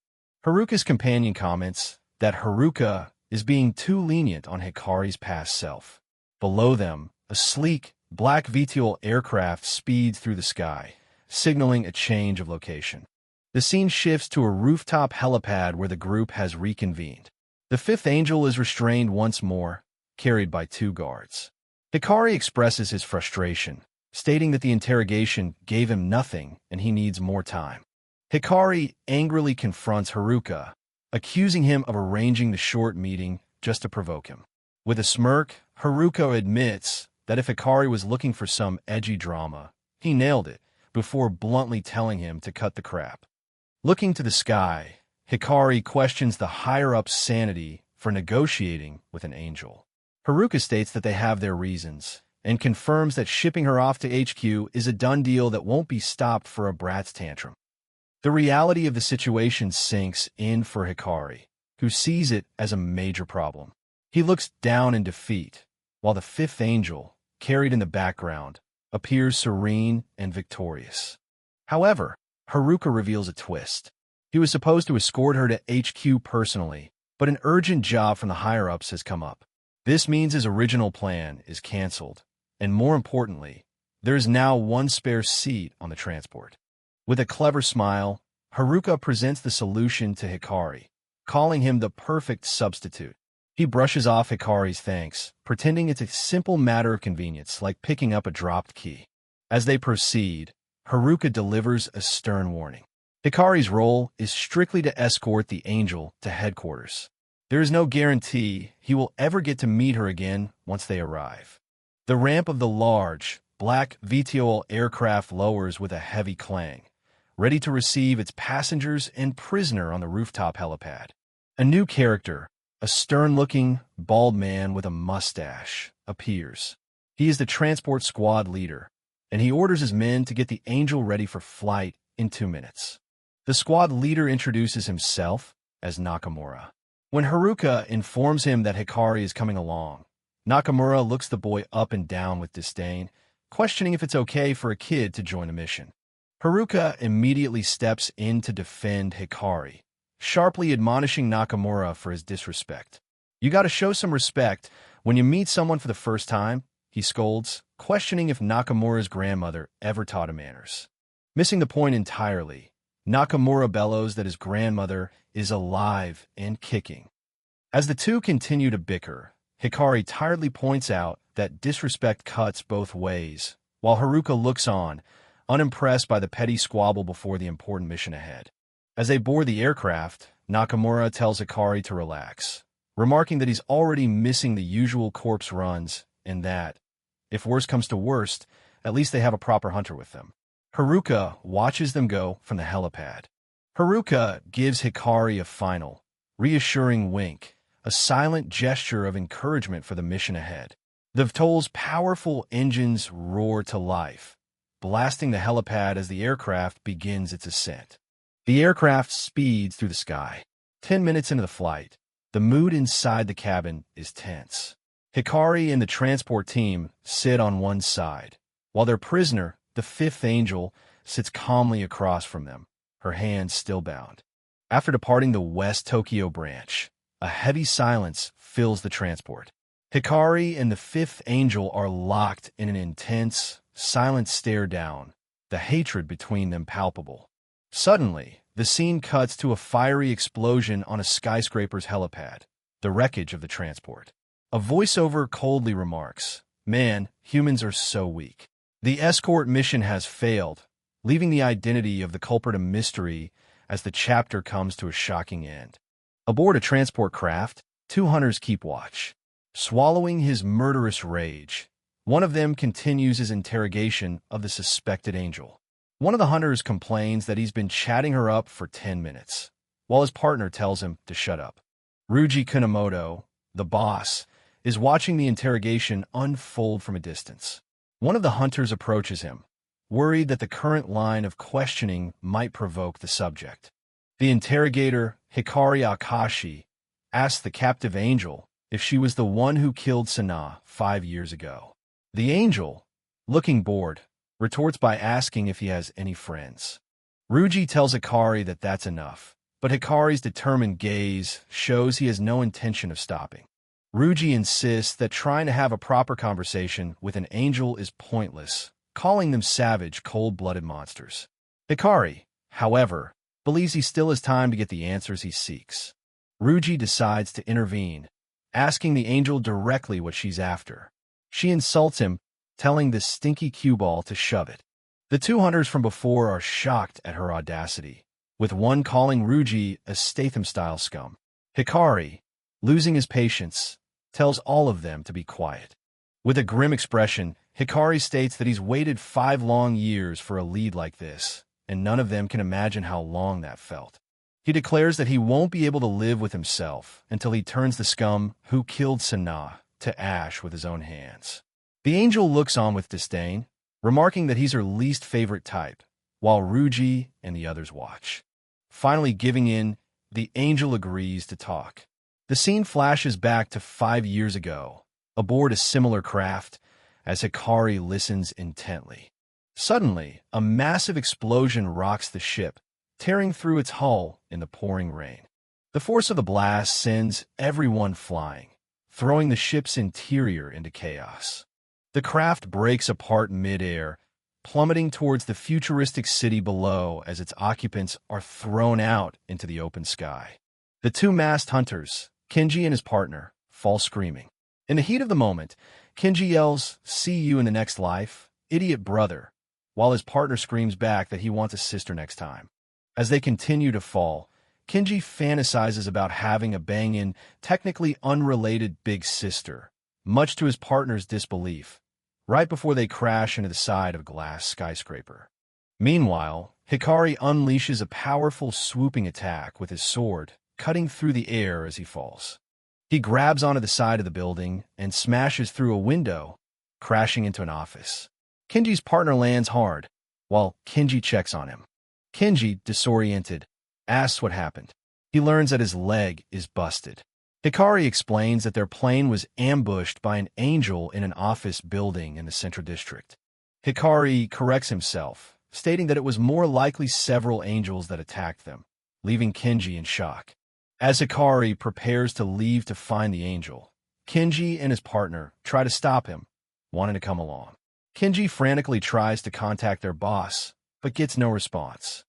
[SPEAKER 1] Haruka's companion comments that Haruka is being too lenient on Hikari's past self. Below them, a sleek, black VTOL aircraft speeds through the sky, signaling a change of location. The scene shifts to a rooftop helipad where the group has reconvened. The fifth angel is restrained once more, carried by two guards. Hikari expresses his frustration, stating that the interrogation gave him nothing and he needs more time. Hikari angrily confronts Haruka, accusing him of arranging the short meeting just to provoke him. With a smirk, Haruka admits that if Hikari was looking for some edgy drama, he nailed it, before bluntly telling him to cut the crap. Looking to the sky, Hikari questions the higher-up's sanity for negotiating with an angel. Haruka states that they have their reasons, and confirms that shipping her off to HQ is a done deal that won't be stopped for a brat's tantrum. The reality of the situation sinks in for Hikari, who sees it as a major problem. He looks down in defeat, while the fifth angel, carried in the background, appears serene and victorious. However, Haruka reveals a twist. He was supposed to escort her to HQ personally, but an urgent job from the higher-ups has come up. This means his original plan is canceled, and more importantly, there is now one spare seat on the transport. With a clever smile, Haruka presents the solution to Hikari, calling him the perfect substitute. He brushes off Hikari's thanks, pretending it's a simple matter of convenience, like picking up a dropped key. As they proceed, Haruka delivers a stern warning. Hikari's role is strictly to escort the angel to headquarters. There is no guarantee he will ever get to meet her again once they arrive. The ramp of the large, black VTOL aircraft lowers with a heavy clang, ready to receive its passengers and prisoner on the rooftop helipad. A new character, a stern-looking, bald man with a mustache, appears. He is the transport squad leader, and he orders his men to get the angel ready for flight in 2 minutes. The squad leader introduces himself as Nakamura. When Haruka informs him that Hikari is coming along, Nakamura looks the boy up and down with disdain, questioning if it's okay for a kid to join a mission. Haruka immediately steps in to defend Hikari, sharply admonishing Nakamura for his disrespect. "You gotta show some respect when you meet someone for the first time," he scolds, questioning if Nakamura's grandmother ever taught him manners. Missing the point entirely, Nakamura bellows that his grandmother is alive and kicking. As the two continue to bicker, Hikari tiredly points out that disrespect cuts both ways, while Haruka looks on, unimpressed by the petty squabble before the important mission ahead. As they board the aircraft, Nakamura tells Hikari to relax, remarking that he's already missing the usual corpse runs and that, if worst comes to worst, at least they have a proper hunter with them. Haruka watches them go from the helipad. Haruka gives Hikari a final, reassuring wink, a silent gesture of encouragement for the mission ahead. The VTOL's powerful engines roar to life, blasting the helipad as the aircraft begins its ascent. The aircraft speeds through the sky. 10 minutes into the flight, the mood inside the cabin is tense. Hikari and the transport team sit on one side, while their prisoner, the fifth angel, sits calmly across from them, her hands still bound. After departing the West Tokyo branch, a heavy silence fills the transport. Hikari and the fifth angel are locked in an intense, silent stare down, the hatred between them palpable. Suddenly, the scene cuts to a fiery explosion on a skyscraper's helipad, the wreckage of the transport. A voiceover coldly remarks, "Man, humans are so weak." The escort mission has failed, leaving the identity of the culprit a mystery as the chapter comes to a shocking end. Aboard a transport craft, two hunters keep watch. Swallowing his murderous rage, one of them continues his interrogation of the suspected angel. One of the hunters complains that he's been chatting her up for 10 minutes, while his partner tells him to shut up. Ryuji Kunamoto, the boss, is watching the interrogation unfold from a distance. One of the hunters approaches him, worried that the current line of questioning might provoke the subject. The interrogator, Hikari Akashi, asks the captive angel if she was the one who killed Sana 5 years ago. The angel, looking bored, retorts by asking if he has any friends. Ryuji tells Hikari that that's enough, but Hikari's determined gaze shows he has no intention of stopping. Ryuji insists that trying to have a proper conversation with an angel is pointless, calling them savage, cold-blooded monsters. Hikari, however, believes he still has time to get the answers he seeks. Ryuji decides to intervene, asking the angel directly what she's after. She insults him, telling this stinky cue ball to shove it. The two hunters from before are shocked at her audacity, with one calling Ryuji a Statham-style scum. Hikari, losing his patience, tells all of them to be quiet. With a grim expression, Hikari states that he's waited 5 long years for a lead like this, and none of them can imagine how long that felt. He declares that he won't be able to live with himself until he turns the scum who killed Sana to ash with his own hands. The angel looks on with disdain, remarking that he's her least favorite type, while Ryuji and the others watch. Finally giving in, the angel agrees to talk. The scene flashes back to 5 years ago, aboard a similar craft, as Hikari listens intently. Suddenly, a massive explosion rocks the ship, tearing through its hull in the pouring rain. The force of the blast sends everyone flying, throwing the ship's interior into chaos. The craft breaks apart mid-air, plummeting towards the futuristic city below as its occupants are thrown out into the open sky. The two masked hunters, Kenji and his partner, fall screaming. In the heat of the moment, Kenji yells, "See you in the next life, idiot brother," while his partner screams back that he wants a sister next time. As they continue to fall, Kenji fantasizes about having a bangin', technically unrelated big sister, much to his partner's disbelief, right before they crash into the side of a glass skyscraper. Meanwhile, Hikari unleashes a powerful swooping attack with his sword, cutting through the air as he falls. He grabs onto the side of the building and smashes through a window, crashing into an office. Kenji's partner lands hard, while Kenji checks on him. Kenji, disoriented, asks what happened. He learns that his leg is busted. Hikari explains that their plane was ambushed by an angel in an office building in the Central District. Hikari corrects himself, stating that it was more likely several angels that attacked them, leaving Kenji in shock. As Hikari prepares to leave to find the angel, Kenji and his partner try to stop him, wanting to come along. Kenji frantically tries to contact their boss, but gets no response.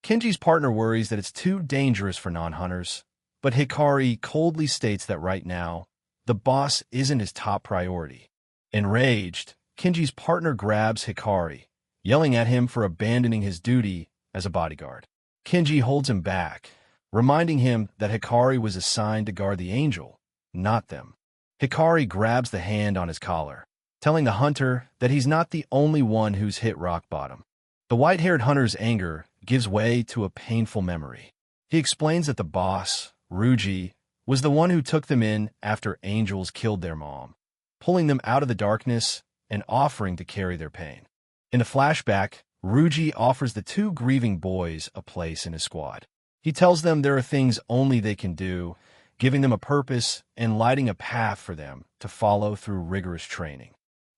[SPEAKER 1] Kenji's partner worries that it's too dangerous for non-hunters, but Hikari coldly states that right now, the boss isn't his top priority. Enraged, Kenji's partner grabs Hikari, yelling at him for abandoning his duty as a bodyguard. Kenji holds him back, reminding him that Hikari was assigned to guard the angel, not them. Hikari grabs the hand on his collar, telling the hunter that he's not the only one who's hit rock bottom. The white-haired hunter's anger gives way to a painful memory. He explains that the boss, Ryuji, was the one who took them in after angels killed their mom, pulling them out of the darkness and offering to carry their pain. In the flashback, Ruji offers the two grieving boys a place in his squad. He tells them there are things only they can do, giving them a purpose and lighting a path for them to follow through rigorous training.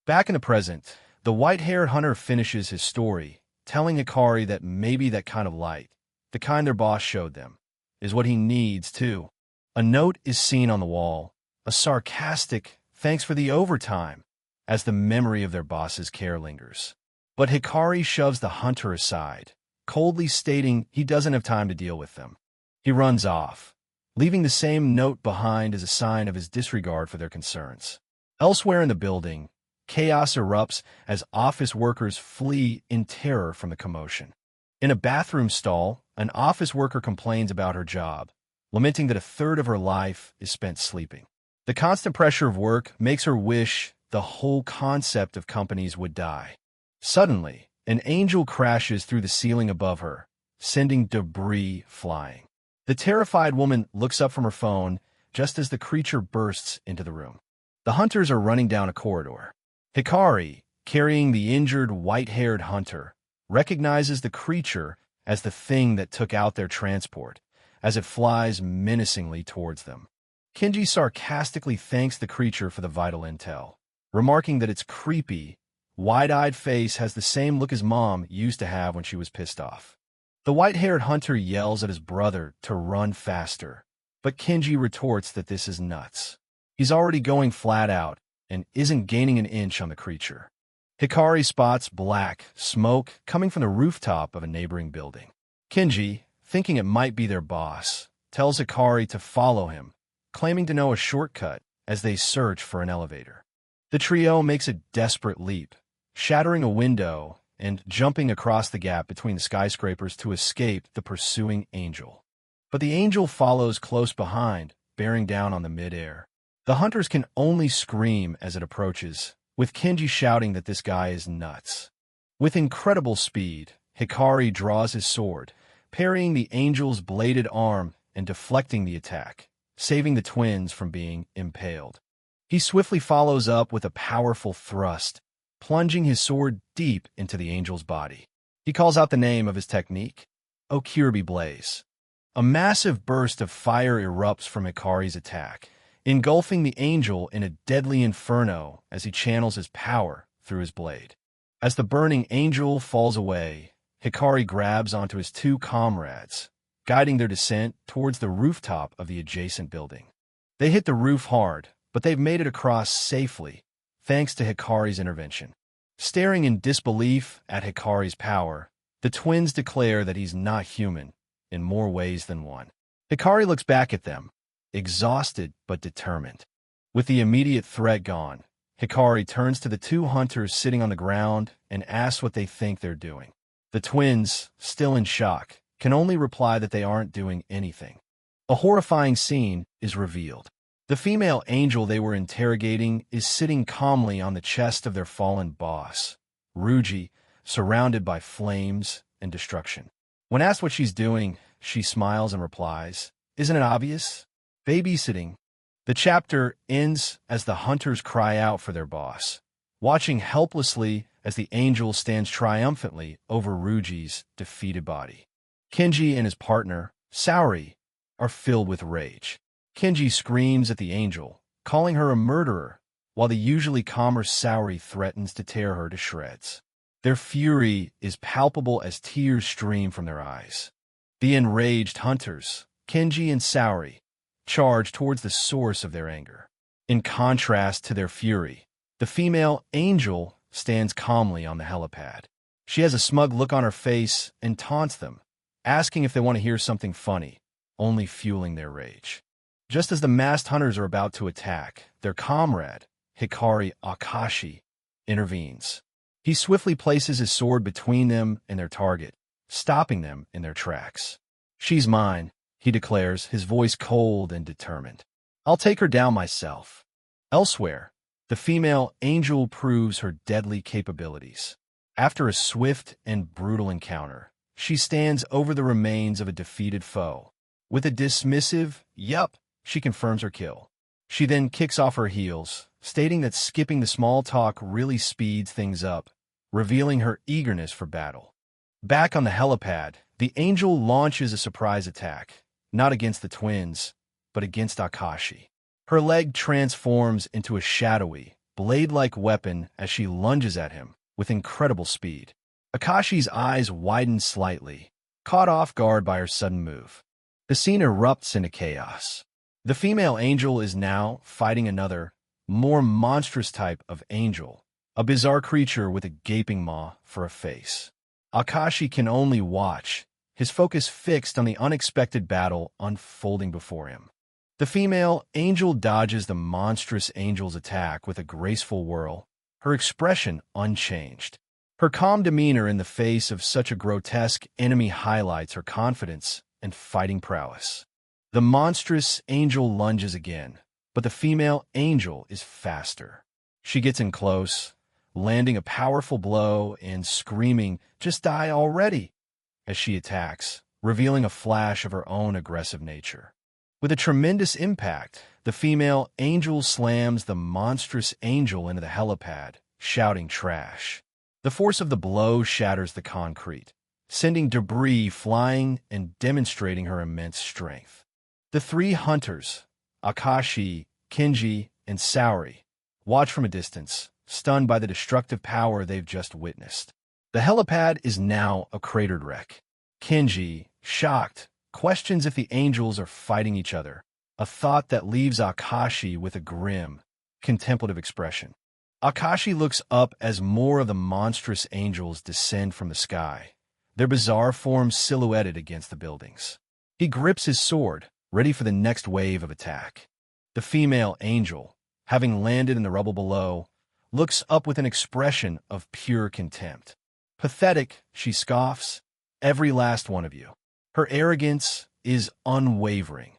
[SPEAKER 1] Back in the present, the white-haired hunter finishes his story, telling Hikari that maybe that kind of light, the kind their boss showed them, is what he needs too. A note is seen on the wall, a sarcastic "thanks for the overtime," as the memory of their boss's care lingers. But Hikari shoves the hunter aside, coldly stating he doesn't have time to deal with them. He runs off, leaving the same note behind as a sign of his disregard for their concerns. Elsewhere in the building, chaos erupts as office workers flee in terror from the commotion. In a bathroom stall, an office worker complains about her job, lamenting that a third of her life is spent sleeping. The constant pressure of work makes her wish the whole concept of companies would die. Suddenly, an angel crashes through the ceiling above her, sending debris flying. The terrified woman looks up from her phone just as the creature bursts into the room. The hunters are running down a corridor. Hikari, carrying the injured white-haired hunter, recognizes the creature as the thing that took out their transport, as it flies menacingly towards them. Kenji sarcastically thanks the creature for the vital intel, remarking that its creepy, wide-eyed face has the same look his mom used to have when she was pissed off. The white-haired hunter yells at his brother to run faster, but Kenji retorts that this is nuts. He's already going flat out and isn't gaining an inch on the creature. Hikari spots black smoke coming from the rooftop of a neighboring building. Kenji, thinking it might be their boss, tells Hikari to follow him, claiming to know a shortcut as they search for an elevator. The trio makes a desperate leap, shattering a window and jumping across the gap between the skyscrapers to escape the pursuing angel. But the angel follows close behind, bearing down on the midair. The hunters can only scream as it approaches, with Kenji shouting that this guy is nuts. With incredible speed, Hikari draws his sword, parrying the angel's bladed arm and deflecting the attack, saving the twins from being impaled. He swiftly follows up with a powerful thrust, plunging his sword deep into the angel's body. He calls out the name of his technique, Okirby Blaze. A massive burst of fire erupts from Hikari's attack, engulfing the angel in a deadly inferno as he channels his power through his blade. As the burning angel falls away, Hikari grabs onto his two comrades, guiding their descent towards the rooftop of the adjacent building. They hit the roof hard, but they've made it across safely, thanks to Hikari's intervention. Staring in disbelief at Hikari's power, the twins declare that he's not human in more ways than one. Hikari looks back at them, exhausted but determined. With the immediate threat gone, Hikari turns to the two hunters sitting on the ground and asks what they think they're doing. The twins, still in shock, can only reply that they aren't doing anything. A horrifying scene is revealed. The female angel they were interrogating is sitting calmly on the chest of their fallen boss, Ruji, surrounded by flames and destruction. When asked what she's doing, she smiles and replies, "Isn't it obvious? Babysitting." The chapter ends as the hunters cry out for their boss, watching helplessly as the angel stands triumphantly over Ruji's defeated body. Kenji and his partner, Saori, are filled with rage. Kenji screams at the angel, calling her a murderer, while the usually calmer Saori threatens to tear her to shreds. Their fury is palpable as tears stream from their eyes. The enraged hunters, Kenji and Saori, charge towards the source of their anger. In contrast to their fury, the female angel stands calmly on the helipad. She has a smug look on her face and taunts them, asking if they want to hear something funny, only fueling their rage. Just as the masked hunters are about to attack, their comrade, Hikari Akashi, intervenes. He swiftly places his sword between them and their target, stopping them in their tracks. "She's mine," he declares, his voice cold and determined. "I'll take her down myself." Elsewhere, the female angel proves her deadly capabilities. After a swift and brutal encounter, she stands over the remains of a defeated foe. With a dismissive, "Yup," she confirms her kill. She then kicks off her heels, stating that skipping the small talk really speeds things up, revealing her eagerness for battle. Back on the helipad, the angel launches a surprise attack, not against the twins, but against Akashi. Her leg transforms into a shadowy, blade-like weapon as she lunges at him with incredible speed. Akashi's eyes widen slightly, caught off guard by her sudden move. The scene erupts into chaos. The female angel is now fighting another, more monstrous type of angel, a bizarre creature with a gaping maw for a face. Akashi can only watch, his focus fixed on the unexpected battle unfolding before him. The female angel dodges the monstrous angel's attack with a graceful whirl, her expression unchanged. Her calm demeanor in the face of such a grotesque enemy highlights her confidence and fighting prowess. The monstrous angel lunges again, but the female angel is faster. She gets in close, landing a powerful blow and screaming, "Just die already!" as she attacks, revealing a flash of her own aggressive nature. With a tremendous impact, the female angel slams the monstrous angel into the helipad, shouting trash. The force of the blow shatters the concrete, sending debris flying and demonstrating her immense strength. The three hunters, Akashi, Kenji, and Saori, watch from a distance, stunned by the destructive power they've just witnessed. The helipad is now a cratered wreck. Kenji, shocked, questions if the angels are fighting each other, a thought that leaves Akashi with a grim, contemplative expression. Akashi looks up as more of the monstrous angels descend from the sky, their bizarre forms silhouetted against the buildings. He grips his sword, ready for the next wave of attack. The female angel, having landed in the rubble below, looks up with an expression of pure contempt. "Pathetic," she scoffs, "every last one of you." Her arrogance is unwavering,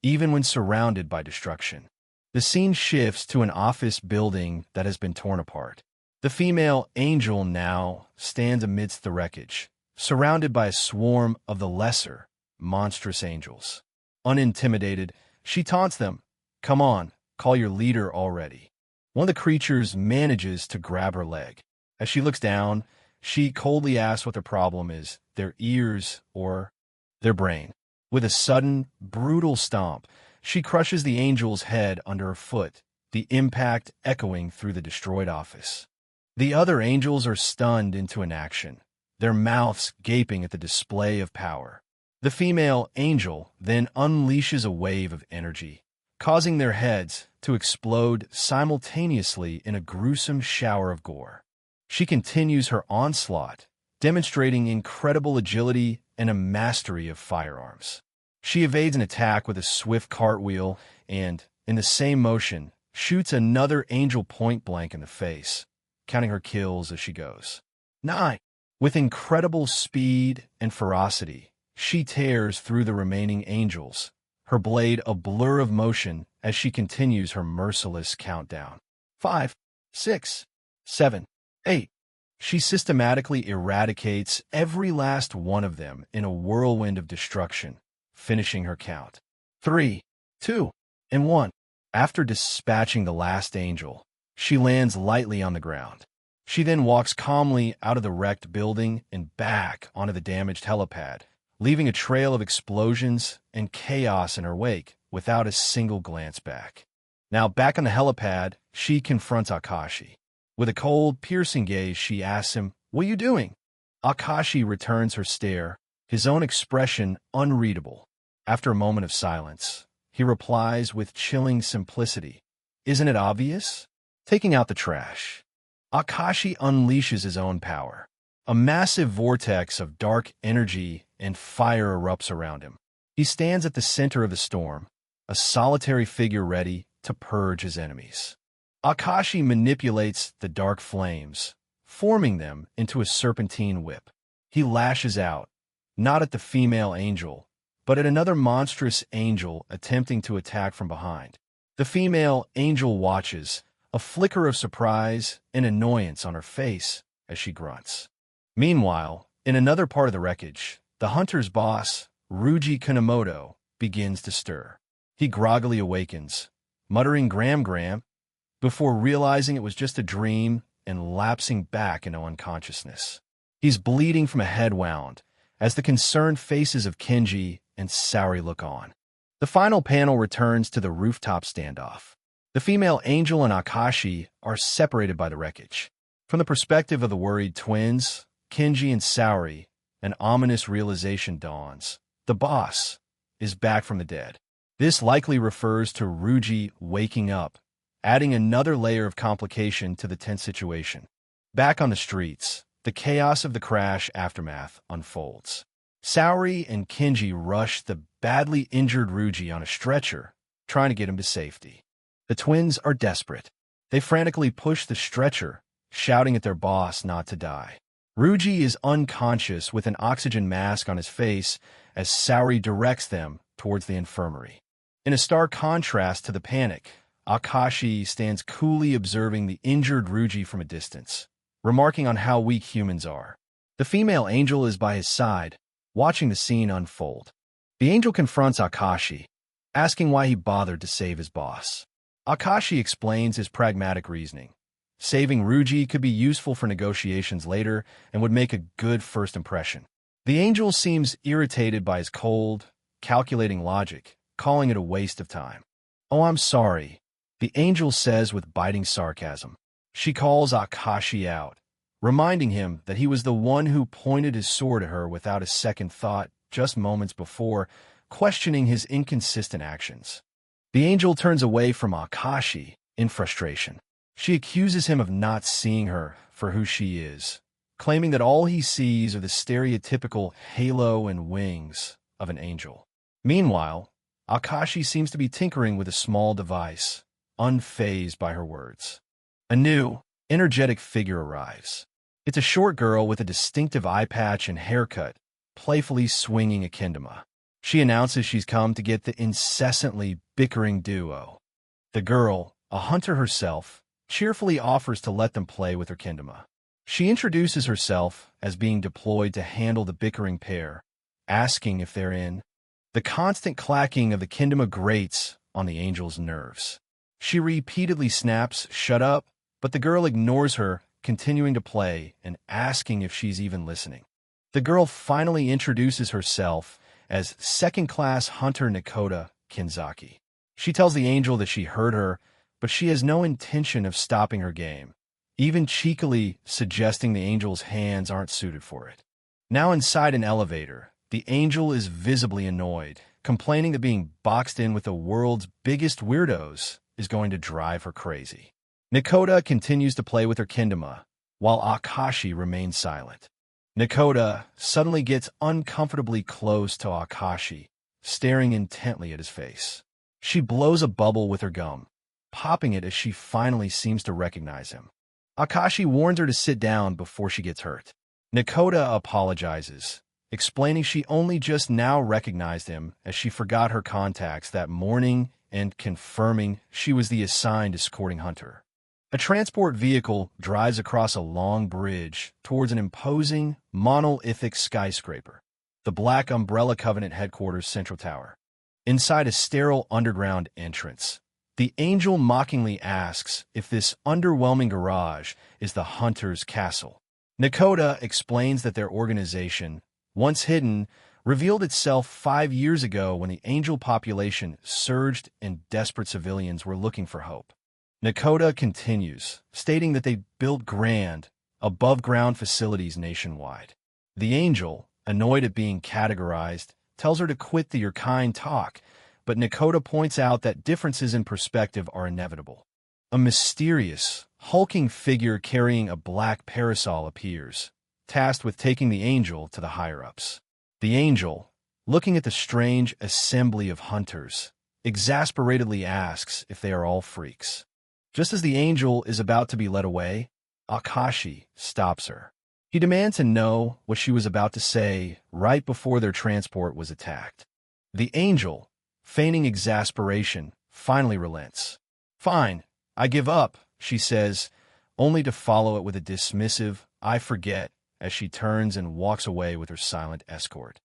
[SPEAKER 1] even when surrounded by destruction. The scene shifts to an office building that has been torn apart. The female angel now stands amidst the wreckage, surrounded by a swarm of the lesser, monstrous angels. Unintimidated, she taunts them, "Come on, call your leader already." One of the creatures manages to grab her leg. As she looks down, she coldly asks what their problem is, their ears or their brain. With a sudden, brutal stomp, she crushes the angel's head under her foot, the impact echoing through the destroyed office. The other angels are stunned into inaction, their mouths gaping at the display of power. The female angel then unleashes a wave of energy, causing their heads to explode simultaneously in a gruesome shower of gore. She continues her onslaught, demonstrating incredible agility and a mastery of firearms. She evades an attack with a swift cartwheel and, in the same motion, shoots another angel point-blank in the face, counting her kills as she goes. 9. With incredible speed and ferocity, she tears through the remaining angels, her blade a blur of motion as she continues her merciless countdown. 5, 6, 7, 8. She systematically eradicates every last one of them in a whirlwind of destruction, finishing her count. 3, 2, and 1. After dispatching the last angel, she lands lightly on the ground. She then walks calmly out of the wrecked building and back onto the damaged helipad, leaving a trail of explosions and chaos in her wake without a single glance back. Now back on the helipad, she confronts Akashi. With a cold, piercing gaze, she asks him, "What are you doing?" Akashi returns her stare, his own expression unreadable. After a moment of silence, he replies with chilling simplicity, "Isn't it obvious? Taking out the trash." Akashi unleashes his own power. A massive vortex of dark energy and fire erupts around him. He stands at the center of the storm, a solitary figure ready to purge his enemies. Akashi manipulates the dark flames, forming them into a serpentine whip. He lashes out, not at the female angel, but at another monstrous angel attempting to attack from behind. The female angel watches, a flicker of surprise and annoyance on her face as she grunts. Meanwhile, in another part of the wreckage, the hunter's boss, Ruji Kunamoto, begins to stir. He groggily awakens, muttering "gram gram," before realizing it was just a dream and lapsing back into unconsciousness. He's bleeding from a head wound, as the concerned faces of Kenji and Saori look on. The final panel returns to the rooftop standoff. The female angel and Akashi are separated by the wreckage. From the perspective of the worried twins, Kenji and Saori, an ominous realization dawns. The boss is back from the dead. This likely refers to Ryuji waking up, adding another layer of complication to the tense situation. Back on the streets, the chaos of the crash aftermath unfolds. Saori and Kenji rush the badly injured Ryuji on a stretcher, trying to get him to safety. The twins are desperate. They frantically push the stretcher, shouting at their boss not to die. Ryuji is unconscious with an oxygen mask on his face as Saori directs them towards the infirmary. In a stark contrast to the panic, Akashi stands coolly observing the injured Ryuji from a distance, remarking on how weak humans are. The female angel is by his side, watching the scene unfold. The angel confronts Akashi, asking why he bothered to save his boss. Akashi explains his pragmatic reasoning. Saving Ryuji could be useful for negotiations later and would make a good first impression. The angel seems irritated by his cold, calculating logic, calling it a waste of time. "Oh, I'm sorry," the angel says with biting sarcasm. She calls Akashi out, reminding him that he was the one who pointed his sword at her without a second thought just moments before, questioning his inconsistent actions. The angel turns away from Akashi in frustration. She accuses him of not seeing her for who she is, claiming that all he sees are the stereotypical halo and wings of an angel. Meanwhile, Akashi seems to be tinkering with a small device, unfazed by her words. A new, energetic figure arrives. It's a short girl with a distinctive eye patch and haircut, playfully swinging a kendama. She announces she's come to get the incessantly bickering duo. The girl, a hunter herself, cheerfully offers to let them play with her kendama. She introduces herself as being deployed to handle the bickering pair, asking if they're in. The constant clacking of the kendama grates on the angel's nerves. She repeatedly snaps, "Shut up," but the girl ignores her, continuing to play and asking if she's even listening. The girl finally introduces herself as second-class hunter Nakota Kinzaki. She tells the angel that she heard her, but she has no intention of stopping her game, even cheekily suggesting the angel's hands aren't suited for it. Now inside an elevator, the angel is visibly annoyed, complaining that being boxed in with the world's biggest weirdos is going to drive her crazy. Nakota continues to play with her kendama, while Akashi remains silent. Nakota suddenly gets uncomfortably close to Akashi, staring intently at his face. She blows a bubble with her gum, popping it as she finally seems to recognize him. Akashi warns her to sit down before she gets hurt. Nakota apologizes, explaining she only just now recognized him as she forgot her contacts that morning and confirming she was the assigned escorting hunter. A transport vehicle drives across a long bridge towards an imposing, monolithic skyscraper, the Black Umbrella Covenant headquarters central tower. Inside a sterile underground entrance, the angel mockingly asks if this underwhelming garage is the hunter's castle. Nakota explains that their organization, once hidden, revealed itself 5 years ago when the angel population surged and desperate civilians were looking for hope. Nakota continues, stating that they built grand, above-ground facilities nationwide. The angel, annoyed at being categorized, tells her to quit the "your kind" talk, but Nakota points out that differences in perspective are inevitable. A mysterious, hulking figure carrying a black parasol appears, tasked with taking the angel to the higher-ups. The angel, looking at the strange assembly of hunters, exasperatedly asks if they are all freaks. Just as the angel is about to be led away, Akashi stops her. He demands to know what she was about to say right before their transport was attacked. The angel, feigning exasperation, finally relents. "Fine, I give up," she says, only to follow it with a dismissive "I forget" as she turns and walks away with her silent escort.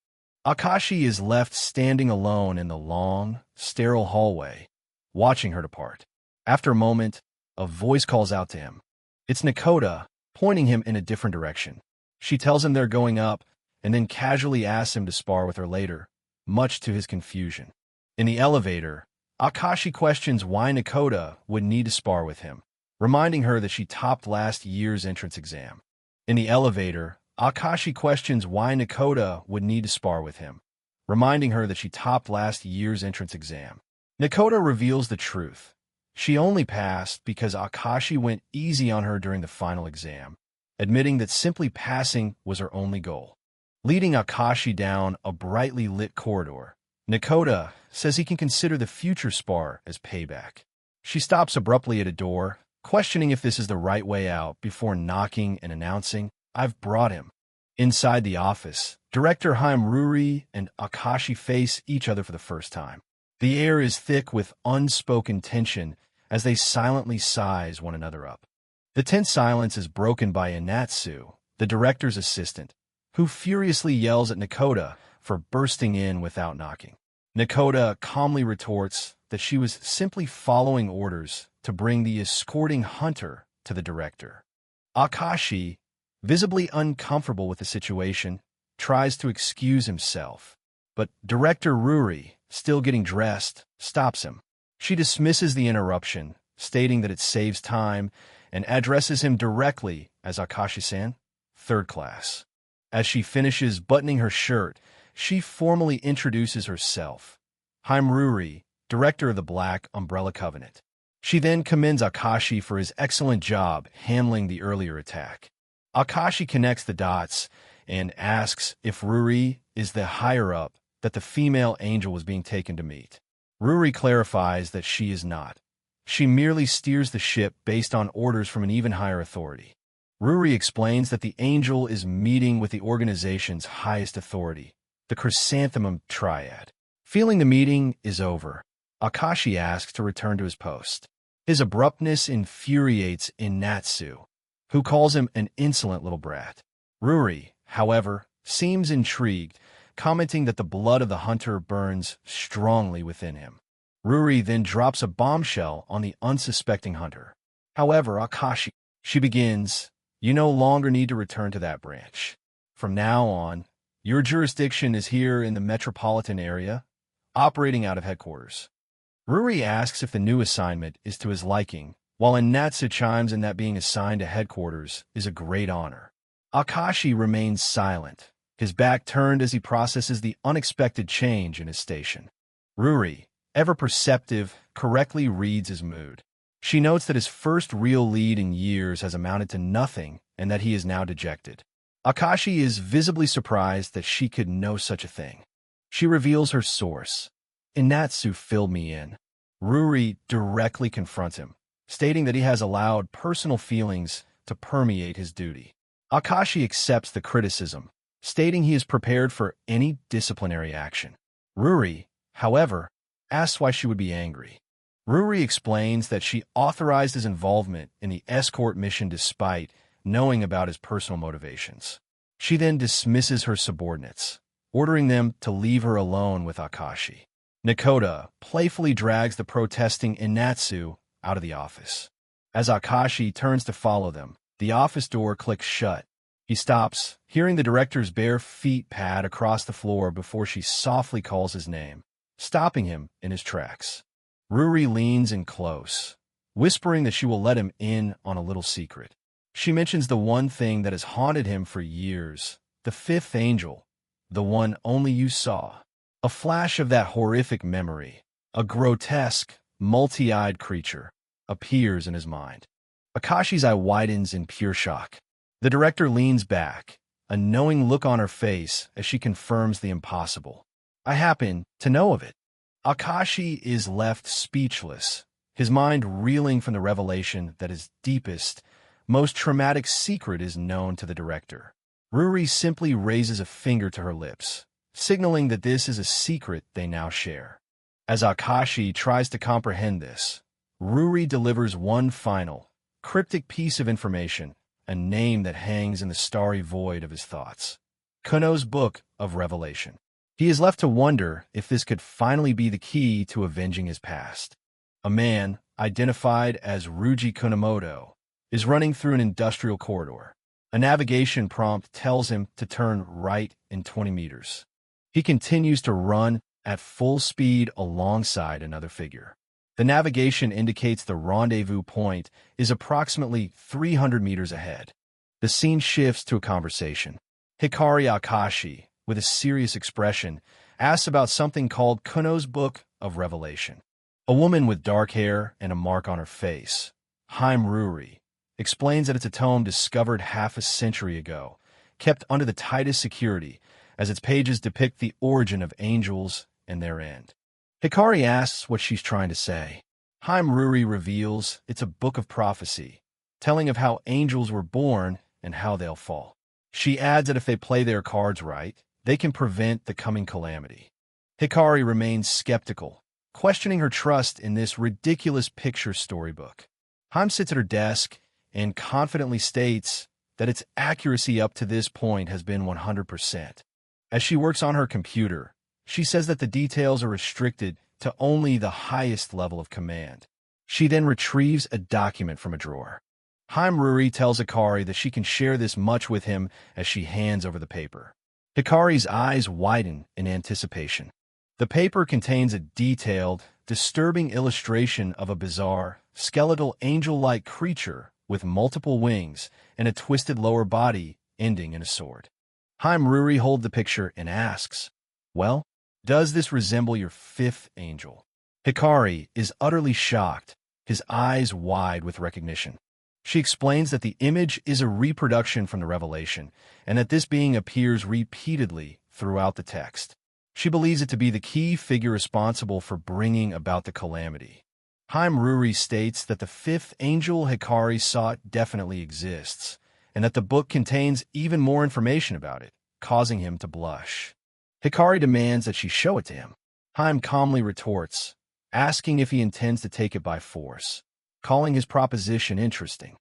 [SPEAKER 1] Akashi is left standing alone in the long, sterile hallway, watching her depart. After a moment, a voice calls out to him. It's Nakoda, pointing him in a different direction. She tells him they're going up, and then casually asks him to spar with her later, much to his confusion. In the elevator, Akashi questions why Nakoda would need to spar with him, reminding her that she topped last year's entrance exam. In the elevator, Akashi questions why Nakoda would need to spar with him, reminding her that she topped last year's entrance exam. Nakoda reveals the truth. She only passed because Akashi went easy on her during the final exam, admitting that simply passing was her only goal. Leading Akashi down a brightly lit corridor, Nakoda says he can consider the future spar as payback. She stops abruptly at a door, questioning if this is the right way out before knocking and announcing, "I've brought him." Inside the office, Director Haim Ruri and Akashi face each other for the first time. The air is thick with unspoken tension as they silently size one another up. The tense silence is broken by Inatsu, the director's assistant, who furiously yells at Nakoda for bursting in without knocking. Nakoda calmly retorts that she was simply following orders to bring the escorting hunter to the director. Akashi, visibly uncomfortable with the situation, tries to excuse himself, but Director Ruri, still getting dressed, stops him. She dismisses the interruption, stating that it saves time, and addresses him directly as Akashi-san, third class. As she finishes buttoning her shirt, she formally introduces herself. Haim Ruri, director of the Black Umbrella Covenant. She then commends Akashi for his excellent job handling the earlier attack. Akashi connects the dots and asks if Ruri is the higher-up that the female angel was being taken to meet. Ruri clarifies that she is not. She merely steers the ship based on orders from an even higher authority. Ruri explains that the angel is meeting with the organization's highest authority, the Chrysanthemum Triad. Feeling the meeting is over, Akashi asks to return to his post. His abruptness infuriates Inatsu, who calls him an insolent little brat. Ruri, however, seems intrigued, commenting that the blood of the hunter burns strongly within him. Ruri then drops a bombshell on the unsuspecting hunter. However, Akashi, she begins, "You no longer need to return to that branch. From now on, your jurisdiction is here in the metropolitan area, operating out of headquarters." Ruri asks if the new assignment is to his liking, while Inatsu chimes in that being assigned to headquarters is a great honor. Akashi remains silent, his back turned as he processes the unexpected change in his station. Ruri, ever perceptive, correctly reads his mood. She notes that his first real lead in years has amounted to nothing and that he is now dejected. Akashi is visibly surprised that she could know such a thing. She reveals her source. "Inatsu filled me in." Ruri directly confronts him, stating that he has allowed personal feelings to permeate his duty. Akashi accepts the criticism, stating he is prepared for any disciplinary action. Ruri, however, asks why she would be angry. Ruri explains that she authorized his involvement in the escort mission despite knowing about his personal motivations. She then dismisses her subordinates, ordering them to leave her alone with Akashi. Nakoda playfully drags the protesting Inatsu out of the office. As Akashi turns to follow them, the office door clicks shut. He stops, hearing the director's bare feet pad across the floor before she softly calls his name, stopping him in his tracks. Ruri leans in close, whispering that she will let him in on a little secret. She mentions the one thing that has haunted him for years, the fifth angel, the one only you saw. A flash of that horrific memory, a grotesque, multi-eyed creature, appears in his mind. Akashi's eye widens in pure shock. The director leans back, a knowing look on her face as she confirms the impossible. "I happen to know of it." Akashi is left speechless, his mind reeling from the revelation that his deepest, most traumatic secret is known to the director. Ruri simply raises a finger to her lips, signaling that this is a secret they now share. As Akashi tries to comprehend this, Ruri delivers one final, cryptic piece of information, a name that hangs in the starry void of his thoughts. Kuno's Book of Revelation. He is left to wonder if this could finally be the key to avenging his past. A man, identified as Ruji Kunamoto, is running through an industrial corridor. A navigation prompt tells him to turn right in 20 meters. He continues to run at full speed alongside another figure. The navigation indicates the rendezvous point is approximately 300 meters ahead. The scene shifts to a conversation. Hikari Akashi, with a serious expression, asks about something called Kuno's Book of Revelation. A woman with dark hair and a mark on her face, Haim Ruri, explains that it's a tome discovered half a century ago, kept under the tightest security, as its pages depict the origin of angels and their end. Hikari asks what she's trying to say. Haim Ruri reveals it's a book of prophecy, telling of how angels were born and how they'll fall. She adds that if they play their cards right, they can prevent the coming calamity. Hikari remains skeptical, questioning her trust in this ridiculous picture storybook. Haim sits at her desk and confidently states that its accuracy up to this point has been 100%. As she works on her computer, she says that the details are restricted to only the highest level of command. She then retrieves a document from a drawer. Haim Ruri tells Hikari that she can share this much with him as she hands over the paper. Hikari's eyes widen in anticipation. The paper contains a detailed, disturbing illustration of a bizarre, skeletal angel-like creature with multiple wings and a twisted lower body ending in a sword. Haim Ruri holds the picture and asks, "Well, does this resemble your fifth angel?" Hikari is utterly shocked, his eyes wide with recognition. She explains that the image is a reproduction from the Revelation, and that this being appears repeatedly throughout the text. She believes it to be the key figure responsible for bringing about the calamity. Haim Ruri states that the fifth angel Hikari sought definitely exists, and that the book contains even more information about it, causing him to blush. Hikari demands that she show it to him. Haim calmly retorts, asking if he intends to take it by force, calling his proposition interesting.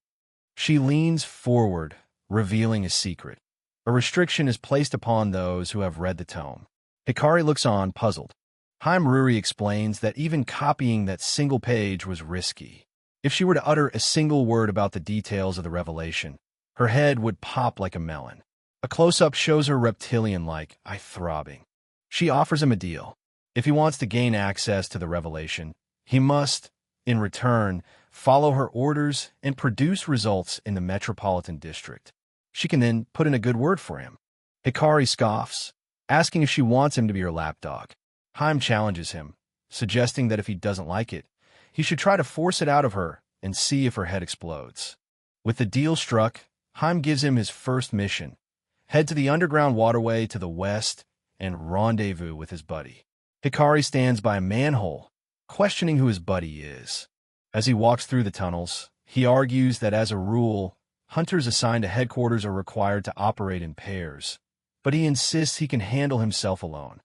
[SPEAKER 1] She leans forward, revealing a secret. A restriction is placed upon those who have read the tome. Hikari looks on, puzzled. Haim Ruri explains that even copying that single page was risky. If she were to utter a single word about the details of the revelation, her head would pop like a melon. A close-up shows her reptilian-like, eye throbbing. She offers him a deal. If he wants to gain access to the revelation, he must, in return, follow her orders and produce results in the Metropolitan District. She can then put in a good word for him. Hikari scoffs, asking if she wants him to be her lapdog. Haim challenges him, suggesting that if he doesn't like it, he should try to force it out of her and see if her head explodes. With the deal struck, Haim gives him his first mission: head to the underground waterway to the west and rendezvous with his buddy. Hikari stands by a manhole, questioning who his buddy is. As he walks through the tunnels, he argues that as a rule, hunters assigned to headquarters are required to operate in pairs, but he insists he can handle himself alone.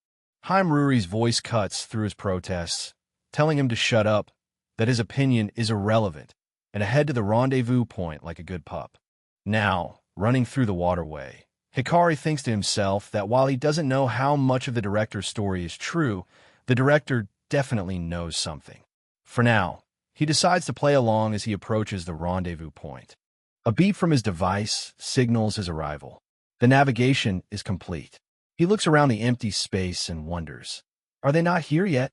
[SPEAKER 1] Haim Ruri's voice cuts through his protests, telling him to shut up, that his opinion is irrelevant, and to head to the rendezvous point like a good pup. Now, running through the waterway, Hikari thinks to himself that while he doesn't know how much of the director's story is true, the director definitely knows something. For now, he decides to play along as he approaches the rendezvous point. A beep from his device signals his arrival. The navigation is complete. He looks around the empty space and wonders, are they not here yet?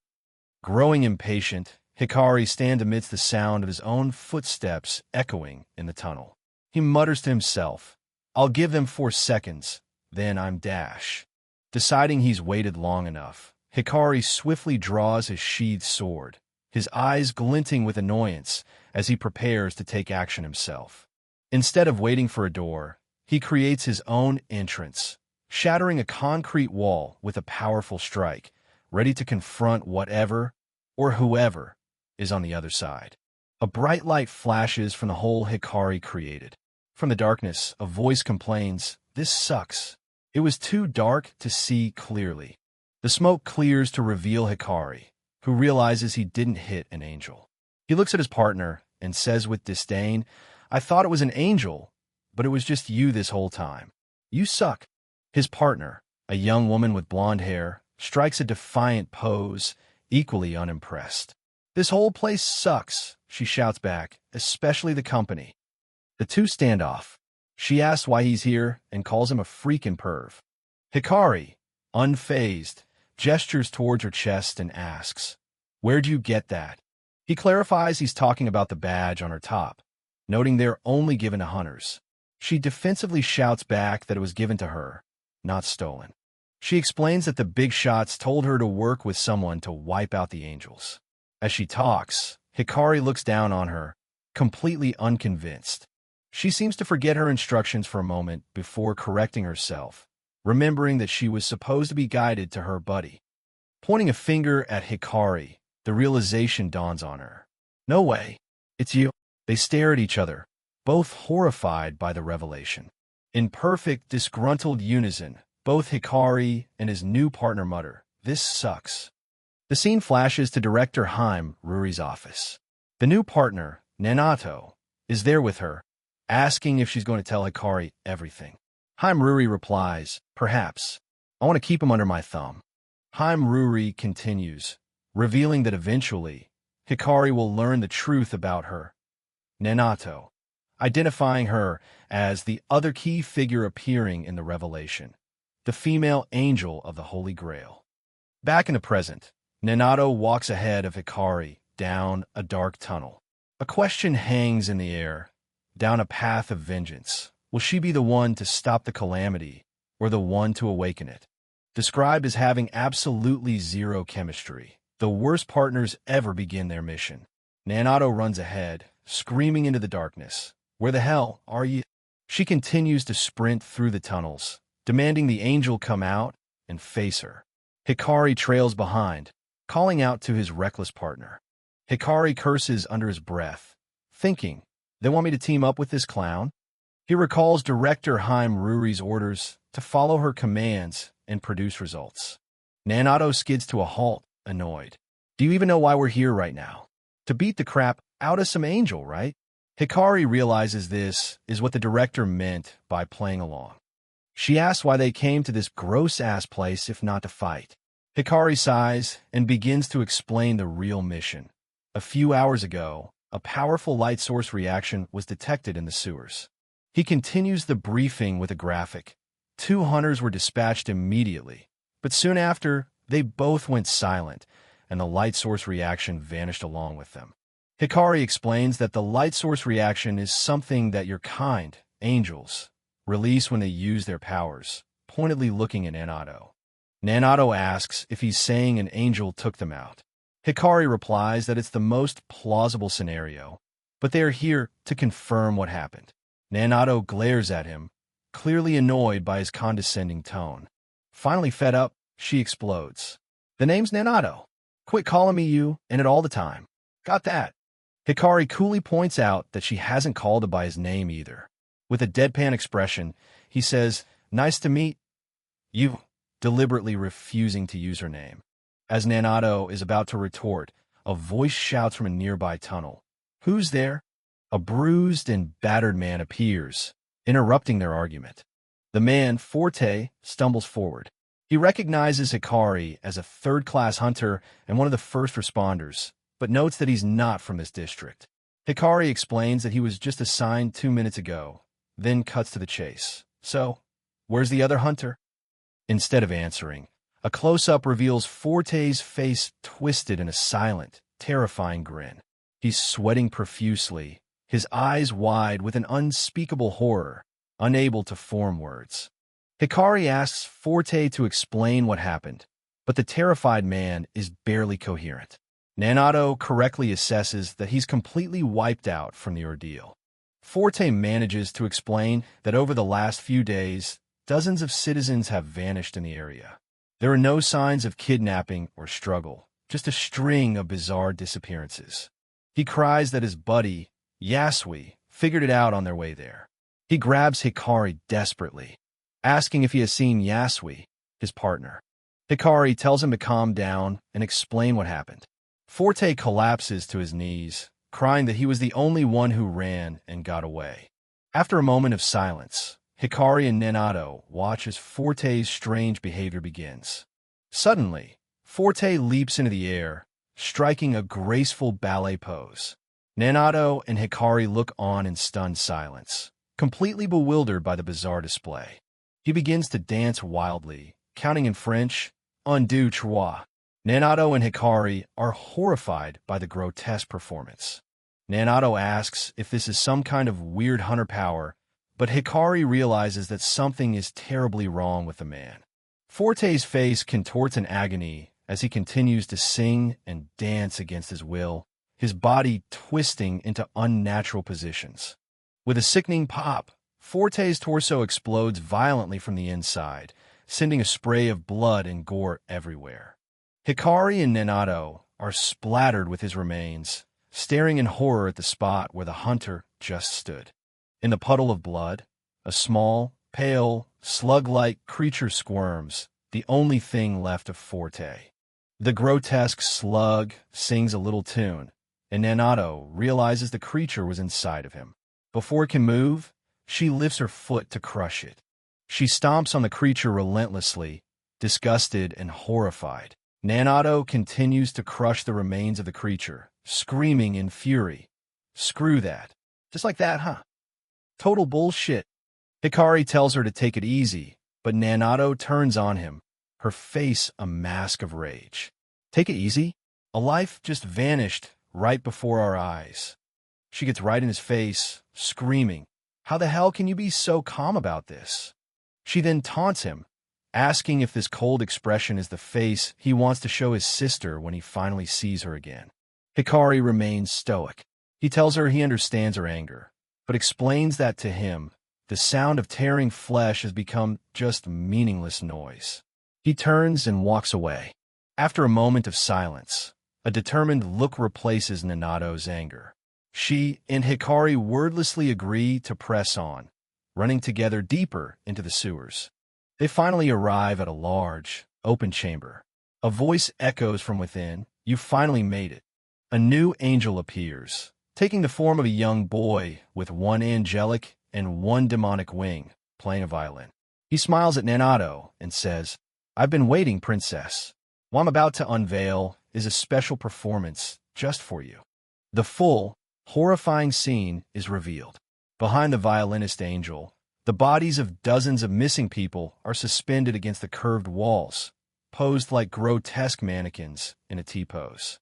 [SPEAKER 1] Growing impatient, Hikari stands amidst the sound of his own footsteps echoing in the tunnel. He mutters to himself, "I'll give them 4 seconds, then I'm dash." Deciding he's waited long enough, Hikari swiftly draws his sheathed sword, his eyes glinting with annoyance as he prepares to take action himself. Instead of waiting for a door, he creates his own entrance, shattering a concrete wall with a powerful strike, ready to confront whatever or whoever is on the other side. A bright light flashes from the hole Hikari created. From the darkness, a voice complains, "This sucks. It was too dark to see clearly." The smoke clears to reveal Hikari, who realizes he didn't hit an angel. He looks at his partner and says with disdain, "I thought it was an angel, but it was just you this whole time. You suck." His partner, a young woman with blonde hair, strikes a defiant pose, equally unimpressed. "This whole place sucks," she shouts back, "especially the company." The two stand off. She asks why he's here and calls him a freaking perv. Hikari, unfazed, gestures towards her chest and asks, "Where'd you get that?" He clarifies he's talking about the badge on her top, noting they're only given to hunters. She defensively shouts back that it was given to her, not stolen. She explains that the big shots told her to work with someone to wipe out the angels. As she talks, Hikari looks down on her, completely unconvinced. She seems to forget her instructions for a moment before correcting herself, remembering that she was supposed to be guided to her buddy. Pointing a finger at Hikari, the realization dawns on her. "No way. It's you." They stare at each other, both horrified by the revelation. In perfect, disgruntled unison, both Hikari and his new partner mutter, "This sucks." The scene flashes to director Haim Ruri's office. The new partner, Nanato, is there with her, asking if she's going to tell Hikari everything. Haim Ruri replies, "Perhaps. I want to keep him under my thumb." Haim Ruri continues, revealing that eventually, Hikari will learn the truth about her, Nanato, identifying her as the other key figure appearing in the revelation, the female angel of the Holy Grail. Back in the present, Nanato walks ahead of Hikari down a dark tunnel. A question hangs in the air. Down a path of vengeance, will she be the one to stop the calamity or the one to awaken it? Described as having absolutely zero chemistry, the worst partners ever begin their mission. Nanato runs ahead, screaming into the darkness. "Where the hell are you?" She continues to sprint through the tunnels, demanding the angel come out and face her. Hikari trails behind, calling out to his reckless partner. Hikari curses under his breath, thinking, "They want me to team up with this clown?" He recalls director Haim Ruri's orders to follow her commands and produce results. Nanato skids to a halt, annoyed. "Do you even know why we're here right now? To beat the crap out of some angel, right?" Hikari realizes this is what the director meant by playing along. She asks why they came to this gross-ass place if not to fight. Hikari sighs and begins to explain the real mission. A few hours ago, a powerful light source reaction was detected in the sewers. He continues the briefing with a graphic. 2 hunters were dispatched immediately, but soon after, they both went silent, and the light source reaction vanished along with them. Hikari explains that the light source reaction is something that your kind, angels, release when they use their powers, pointedly looking at Nanato. Nanato asks if he's saying an angel took them out. Hikari replies that it's the most plausible scenario, but they are here to confirm what happened. Nanato glares at him, clearly annoyed by his condescending tone. Finally fed up, she explodes. "The name's Nanato. Quit calling me you and it all the time. Got that?" Hikari coolly points out that she hasn't called him by his name either. With a deadpan expression, he says, "Nice to meet you," deliberately refusing to use her name. As Nanato is about to retort, a voice shouts from a nearby tunnel, "Who's there?" A bruised and battered man appears, interrupting their argument. The man, Forte, stumbles forward. He recognizes Hikari as a third-class hunter and one of the first responders, but notes that he's not from this district. Hikari explains that he was just assigned 2 minutes ago, then cuts to the chase. "So, where's the other hunter?" Instead of answering, a close-up reveals Forte's face twisted in a silent, terrifying grin. He's sweating profusely, his eyes wide with an unspeakable horror, unable to form words. Hikari asks Forte to explain what happened, but the terrified man is barely coherent. Nanato correctly assesses that he's completely wiped out from the ordeal. Forte manages to explain that over the last few days, dozens of citizens have vanished in the area. There are no signs of kidnapping or struggle, just a string of bizarre disappearances. He cries that his buddy, Yasui, figured it out on their way there. He grabs Hikari desperately, asking if he has seen Yasui, his partner. Hikari tells him to calm down and explain what happened. Forte collapses to his knees, crying that he was the only one who ran and got away. After a moment of silence, Hikari and Nanato watch as Forte's strange behavior begins. Suddenly, Forte leaps into the air, striking a graceful ballet pose. Nanato and Hikari look on in stunned silence, completely bewildered by the bizarre display. He begins to dance wildly, counting in French, un, deux, trois. Nanato and Hikari are horrified by the grotesque performance. Nanato asks if this is some kind of weird hunter power, but Hikari realizes that something is terribly wrong with the man. Forte's face contorts in agony as he continues to sing and dance against his will, his body twisting into unnatural positions. With a sickening pop, Forte's torso explodes violently from the inside, sending a spray of blood and gore everywhere. Hikari and Nanato are splattered with his remains, staring in horror at the spot where the hunter just stood. In the puddle of blood, a small, pale, slug-like creature squirms, the only thing left of Forte. The grotesque slug sings a little tune, and Nanato realizes the creature was inside of him. Before it can move, she lifts her foot to crush it. She stomps on the creature relentlessly, disgusted and horrified. Nanato continues to crush the remains of the creature, screaming in fury. Screw that. Just like that, huh? Total bullshit. Hikari tells her to take it easy, but Nanato turns on him, her face a mask of rage. Take it easy? A life just vanished right before our eyes. She gets right in his face, screaming, "How the hell can you be so calm about this?" She then taunts him, asking if this cold expression is the face he wants to show his sister when he finally sees her again. Hikari remains stoic. He tells her he understands her anger, but explains that to him, the sound of tearing flesh has become just meaningless noise. He turns and walks away. After a moment of silence, a determined look replaces Nanato's anger. She and Hikari wordlessly agree to press on, running together deeper into the sewers. They finally arrive at a large, open chamber. A voice echoes from within, "You finally made it." A new angel appears, taking the form of a young boy with one angelic and one demonic wing, playing a violin. He smiles at Nanato and says, "I've been waiting, princess. What I'm about to unveil is a special performance just for you." The full, horrifying scene is revealed. Behind the violinist angel, the bodies of dozens of missing people are suspended against the curved walls, posed like grotesque mannequins in a T-pose.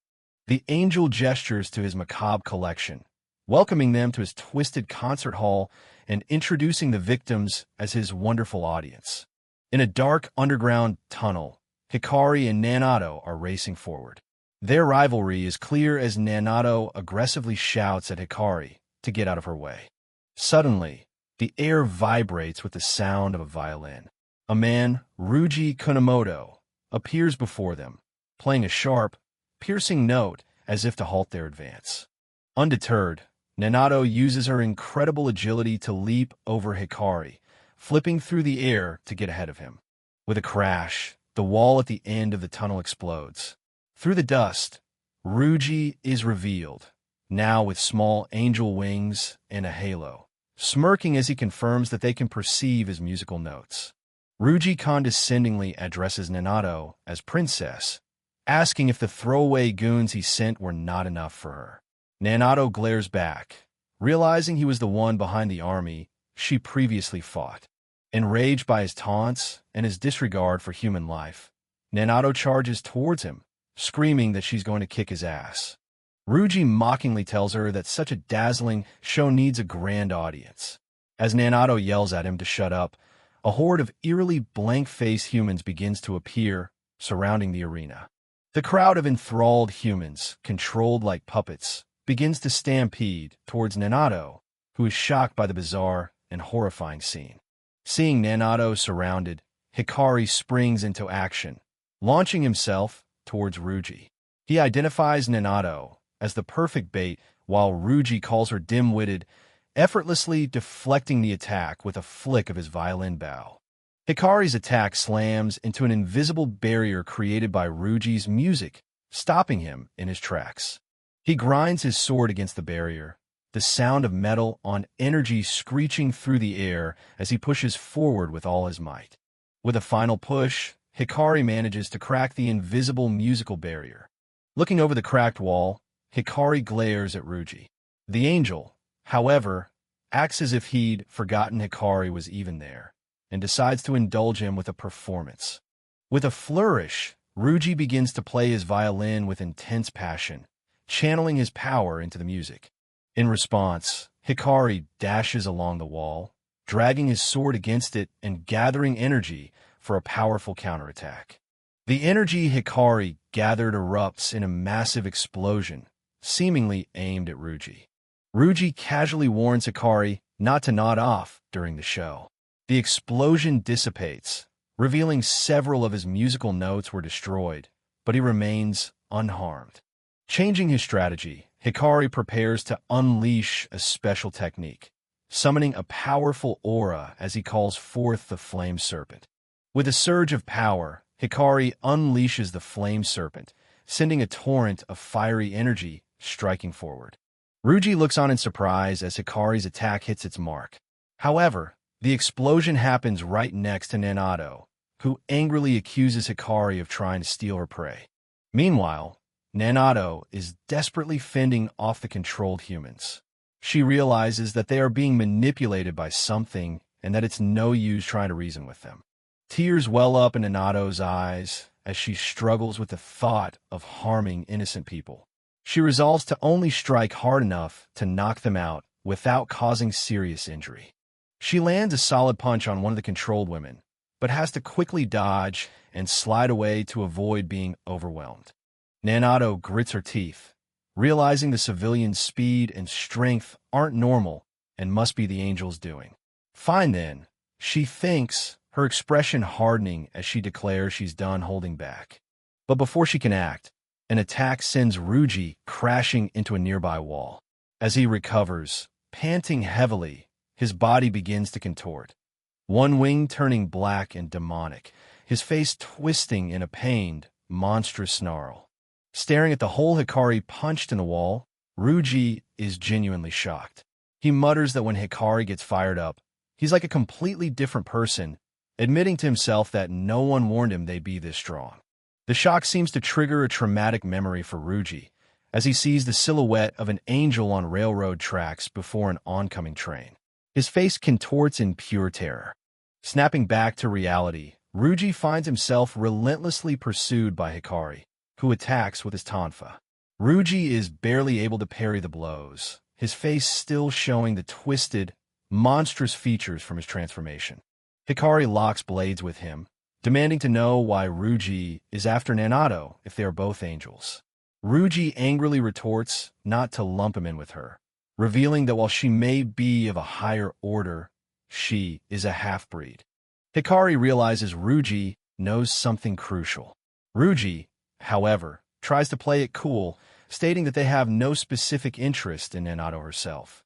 [SPEAKER 1] The angel gestures to his macabre collection, welcoming them to his twisted concert hall and introducing the victims as his wonderful audience. In a dark underground tunnel, Hikari and Nanato are racing forward. Their rivalry is clear as Nanato aggressively shouts at Hikari to get out of her way. Suddenly, the air vibrates with the sound of a violin. A man, Ryuji Kunamoto, appears before them, playing a sharp, piercing note as if to halt their advance. Undeterred, Nanato uses her incredible agility to leap over Hikari, flipping through the air to get ahead of him. With a crash, the wall at the end of the tunnel explodes. Through the dust, Ryuji is revealed, now with small angel wings and a halo, smirking as he confirms that they can perceive his musical notes. Ryuji condescendingly addresses Nanato as princess, asking if the throwaway goons he sent were not enough for her. Nanato glares back, realizing he was the one behind the army she previously fought. Enraged by his taunts and his disregard for human life, Nanato charges towards him, screaming that she's going to kick his ass. Ryuji mockingly tells her that such a dazzling show needs a grand audience. As Nanato yells at him to shut up, a horde of eerily blank-faced humans begins to appear, surrounding the arena. The crowd of enthralled humans, controlled like puppets, begins to stampede towards Nanato, who is shocked by the bizarre and horrifying scene. Seeing Nanato surrounded, Hikari springs into action, launching himself towards Ryuji. He identifies Nanato as the perfect bait, while Ryuji calls her dim-witted, effortlessly deflecting the attack with a flick of his violin bow. Hikari's attack slams into an invisible barrier created by Ryuji's music, stopping him in his tracks. He grinds his sword against the barrier, the sound of metal on energy screeching through the air as he pushes forward with all his might. With a final push, Hikari manages to crack the invisible musical barrier. Looking over the cracked wall, Hikari glares at Ruji. The angel, however, acts as if he'd forgotten Hikari was even there, and decides to indulge him with a performance. With a flourish, Ruji begins to play his violin with intense passion, channeling his power into the music. In response, Hikari dashes along the wall, dragging his sword against it and gathering energy for a powerful counterattack. The energy Hikari gathered erupts in a massive explosion, seemingly aimed at Ruji. Ruji casually warns Hikari not to nod off during the show. The explosion dissipates, revealing several of his musical notes were destroyed, but he remains unharmed. Changing his strategy, Hikari prepares to unleash a special technique, summoning a powerful aura as he calls forth the Flame Serpent. With a surge of power, Hikari unleashes the Flame Serpent, sending a torrent of fiery energy striking forward. Ruji looks on in surprise as Hikari's attack hits its mark. However, the explosion happens right next to Nanado, who angrily accuses Hikari of trying to steal her prey. Meanwhile, Nanado is desperately fending off the controlled humans. She realizes that they are being manipulated by something and that it's no use trying to reason with them. Tears well up in Nanado's eyes as she struggles with the thought of harming innocent people. She resolves to only strike hard enough to knock them out without causing serious injury. She lands a solid punch on one of the controlled women, but has to quickly dodge and slide away to avoid being overwhelmed. Nanado grits her teeth, realizing the civilian's speed and strength aren't normal and must be the angel's doing. Fine then, she thinks, her expression hardening as she declares she's done holding back. But before she can act, an attack sends Ruji crashing into a nearby wall. As he recovers, panting heavily, his body begins to contort. One wing turning black and demonic, his face twisting in a pained, monstrous snarl. Staring at the hole Hikari punched in the wall, Ruji is genuinely shocked. He mutters that when Hikari gets fired up, he's like a completely different person, admitting to himself that no one warned him they'd be this strong. The shock seems to trigger a traumatic memory for Ruji, as he sees the silhouette of an angel on railroad tracks before an oncoming train. His face contorts in pure terror. Snapping back to reality, Ruji finds himself relentlessly pursued by Hikari, who attacks with his tonfa. Ruji is barely able to parry the blows, his face still showing the twisted, monstrous features from his transformation. Hikari locks blades with him, demanding to know why Ruji is after Nanado if they are both angels. Ruji angrily retorts not to lump him in with her, revealing that while she may be of a higher order, she is a half-breed. Hikari realizes Ruji knows something crucial. Ruji, however, tries to play it cool, stating that they have no specific interest in Nanado herself.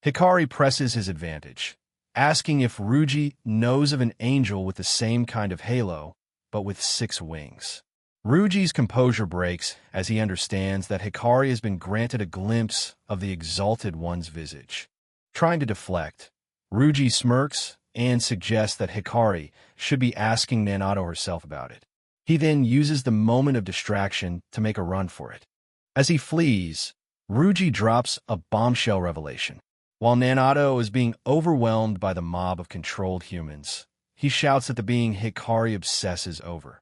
[SPEAKER 1] Hikari presses his advantage, asking if Ruji knows of an angel with the same kind of halo, but with 6 wings. Ruji's composure breaks as he understands that Hikari has been granted a glimpse of the Exalted One's visage. Trying to deflect, Ruji smirks and suggests that Hikari should be asking Nanado herself about it. He then uses the moment of distraction to make a run for it. As he flees, Ruji drops a bombshell revelation. While Nanado is being overwhelmed by the mob of controlled humans, he shouts that the being Hikari obsesses over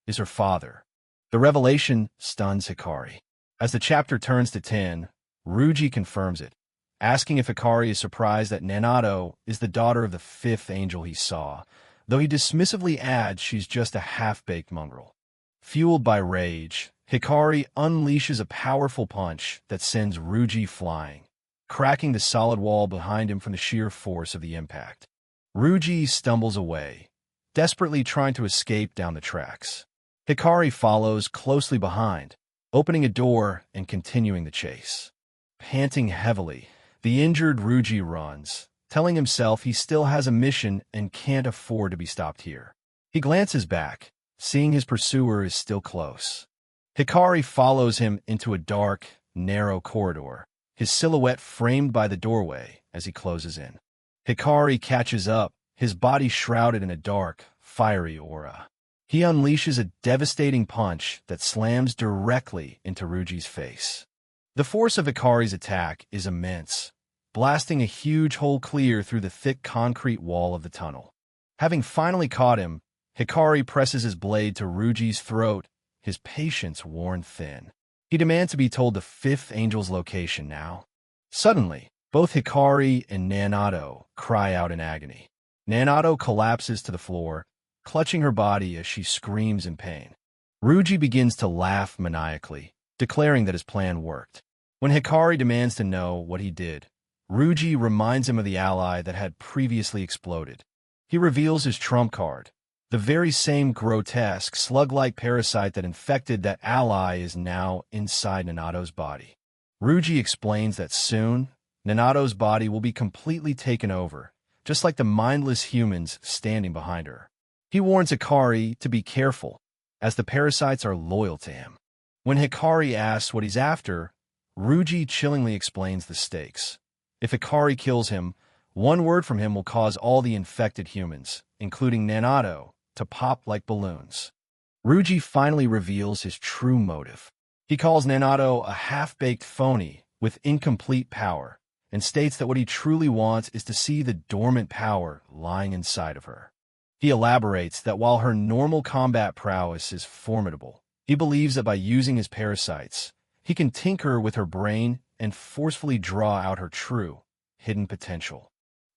[SPEAKER 1] is her father. The revelation stuns Hikari. As the chapter turns to 10, Ruji confirms it, asking if Hikari is surprised that Nanado is the daughter of the 5th angel he saw, though he dismissively adds she's just a half-baked mongrel. Fueled by rage, Hikari unleashes a powerful punch that sends Ruji flying, cracking the solid wall behind him from the sheer force of the impact. Ruji stumbles away, desperately trying to escape down the tracks. Hikari follows closely behind, opening a door and continuing the chase. Panting heavily, the injured Ruji runs, telling himself he still has a mission and can't afford to be stopped here. He glances back, seeing his pursuer is still close. Hikari follows him into a dark, narrow corridor, his silhouette framed by the doorway as he closes in. Hikari catches up, his body shrouded in a dark, fiery aura. He unleashes a devastating punch that slams directly into Ruji's face. The force of Hikari's attack is immense, blasting a huge hole clear through the thick concrete wall of the tunnel. Having finally caught him, Hikari presses his blade to Ruji's throat, his patience worn thin. He demands to be told the fifth angel's location now. Suddenly, both Hikari and Nanato cry out in agony. Nanato collapses to the floor, clutching her body as she screams in pain. Ruji begins to laugh maniacally, declaring that his plan worked. When Hikari demands to know what he did, Ruji reminds him of the ally that had previously exploded. He reveals his trump card. The very same grotesque, slug-like parasite that infected that ally is now inside Nanato's body. Ruji explains that soon, Nanato's body will be completely taken over, just like the mindless humans standing behind her. He warns Hikari to be careful, as the parasites are loyal to him. When Hikari asks what he's after, Ruji chillingly explains the stakes. If Hikari kills him, one word from him will cause all the infected humans, including Nanato, to pop like balloons. Ruji finally reveals his true motive. He calls Nanato a half-baked phony with incomplete power, and states that what he truly wants is to see the dormant power lying inside of her. He elaborates that while her normal combat prowess is formidable, he believes that by using his parasites, he can tinker with her brain and forcefully draw out her true, hidden potential.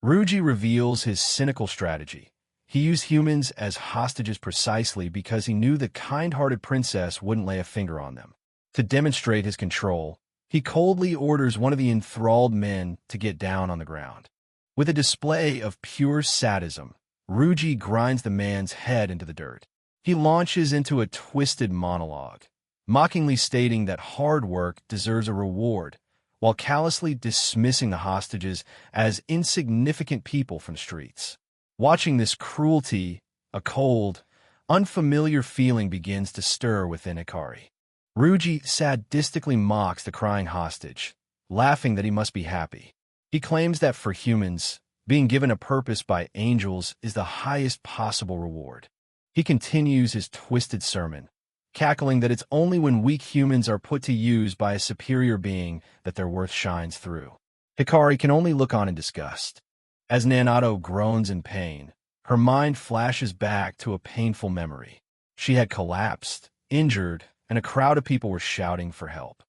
[SPEAKER 1] Ruji reveals his cynical strategy. He used humans as hostages precisely because he knew the kind-hearted princess wouldn't lay a finger on them. To demonstrate his control, he coldly orders one of the enthralled men to get down on the ground. With a display of pure sadism, Ruji grinds the man's head into the dirt. He launches into a twisted monologue, mockingly stating that hard work deserves a reward, while callously dismissing the hostages as insignificant people from streets. Watching this cruelty, a cold, unfamiliar feeling begins to stir within Hikari. Ruji sadistically mocks the crying hostage, laughing that he must be happy. He claims that for humans, being given a purpose by angels is the highest possible reward. He continues his twisted sermon, cackling that it's only when weak humans are put to use by a superior being that their worth shines through. Hikari can only look on in disgust. As Nanato groans in pain, her mind flashes back to a painful memory. She had collapsed, injured, and a crowd of people were shouting for help.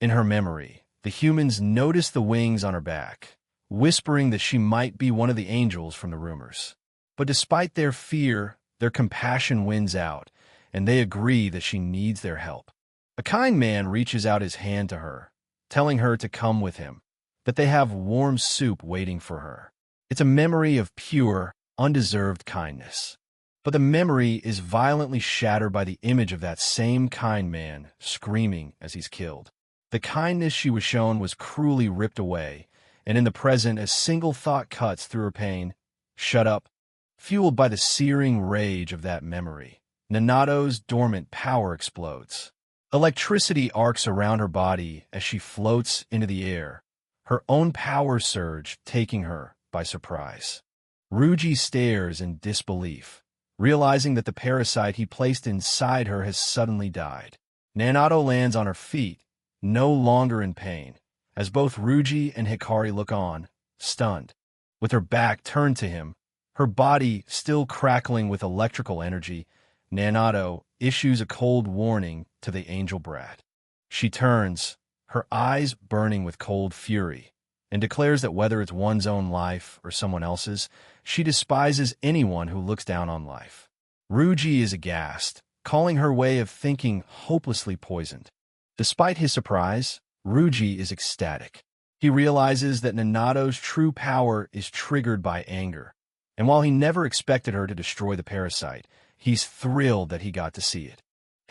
[SPEAKER 1] In her memory, the humans noticed the wings on her back, whispering that she might be one of the angels from the rumors. But despite their fear, their compassion wins out, and they agree that she needs their help. A kind man reaches out his hand to her, telling her to come with him, that they have warm soup waiting for her. It's a memory of pure, undeserved kindness. But the memory is violently shattered by the image of that same kind man screaming as he's killed. The kindness she was shown was cruelly ripped away, and in the present a single thought cuts through her pain. Shut up. Fueled by the searing rage of that memory, Nanato's dormant power explodes. Electricity arcs around her body as she floats into the air, her own power surge taking her by surprise. Ruji stares in disbelief, realizing that the parasite he placed inside her has suddenly died. Nanato lands on her feet, no longer in pain, as both Ruji and Hikari look on, stunned. With her back turned to him, her body still crackling with electrical energy, Nanato issues a cold warning to the angel brat. She turns, her eyes burning with cold fury, and declares that whether it's one's own life or someone else's, she despises anyone who looks down on life. Ruji is aghast, calling her way of thinking hopelessly poisoned. Despite his surprise, Ruji is ecstatic. He realizes that Nanato's true power is triggered by anger, and while he never expected her to destroy the parasite, he's thrilled that he got to see it.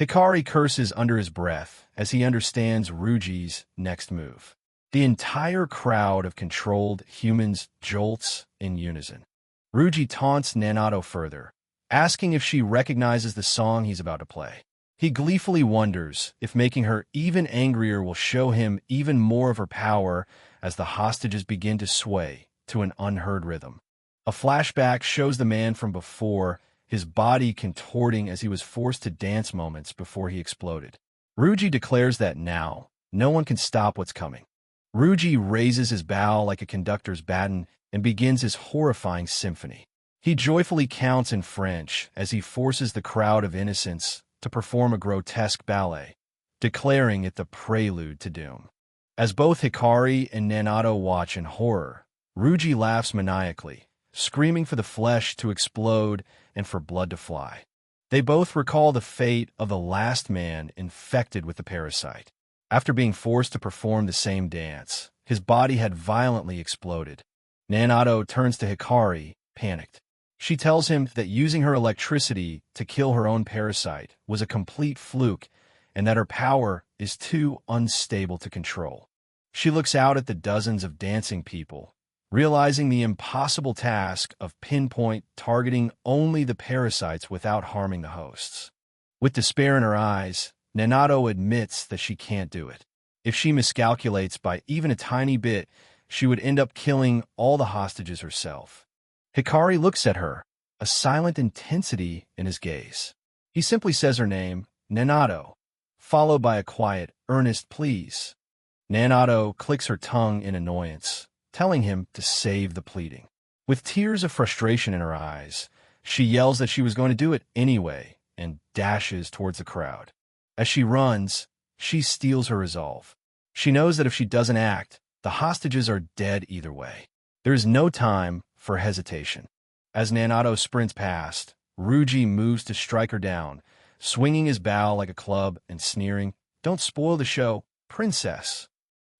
[SPEAKER 1] Hikari curses under his breath as he understands Ruji's next move. The entire crowd of controlled humans jolts in unison. Ruji taunts Nanato further, asking if she recognizes the song he's about to play. He gleefully wonders if making her even angrier will show him even more of her power as the hostages begin to sway to an unheard rhythm. A flashback shows the man from before, his body contorting as he was forced to dance moments before he exploded. Ruji declares that now, no one can stop what's coming. Ruji raises his bow like a conductor's baton and begins his horrifying symphony. He joyfully counts in French as he forces the crowd of innocents to perform a grotesque ballet, declaring it the prelude to doom. As both Hikari and Nanato watch in horror, Ruji laughs maniacally, screaming for the flesh to explode and for blood to fly. They both recall the fate of the last man infected with the parasite. After being forced to perform the same dance, his body had violently exploded. Nanato turns to Hikari, panicked. She tells him that using her electricity to kill her own parasite was a complete fluke and that her power is too unstable to control. She looks out at the dozens of dancing people, realizing the impossible task of pinpoint targeting only the parasites without harming the hosts. With despair in her eyes, Nanato admits that she can't do it. If she miscalculates by even a tiny bit, she would end up killing all the hostages herself. Hikari looks at her, a silent intensity in his gaze. He simply says her name, Nanato, followed by a quiet, earnest please. Nanato clicks her tongue in annoyance, telling him to save the pleading. With tears of frustration in her eyes, she yells that she was going to do it anyway and dashes towards the crowd. As she runs, she steals her resolve. She knows that if she doesn't act, the hostages are dead either way. There is no time for hesitation. As Nanato sprints past, Ruji moves to strike her down, swinging his bow like a club and sneering, "Don't spoil the show, princess."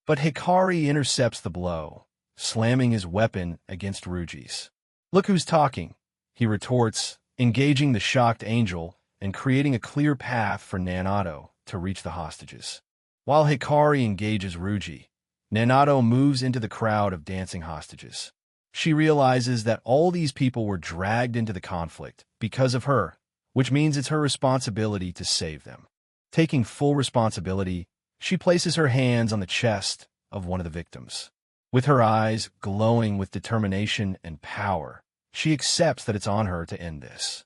[SPEAKER 1] But Hikari intercepts the blow, slamming his weapon against Ruji's. "Look who's talking," he retorts, engaging the shocked angel and creating a clear path for Nanato to reach the hostages. While Hikari engages Ruji, Nanato moves into the crowd of dancing hostages. She realizes that all these people were dragged into the conflict because of her, which means it's her responsibility to save them. Taking full responsibility, she places her hands on the chest of one of the victims. With her eyes glowing with determination and power, she accepts that it's on her to end this.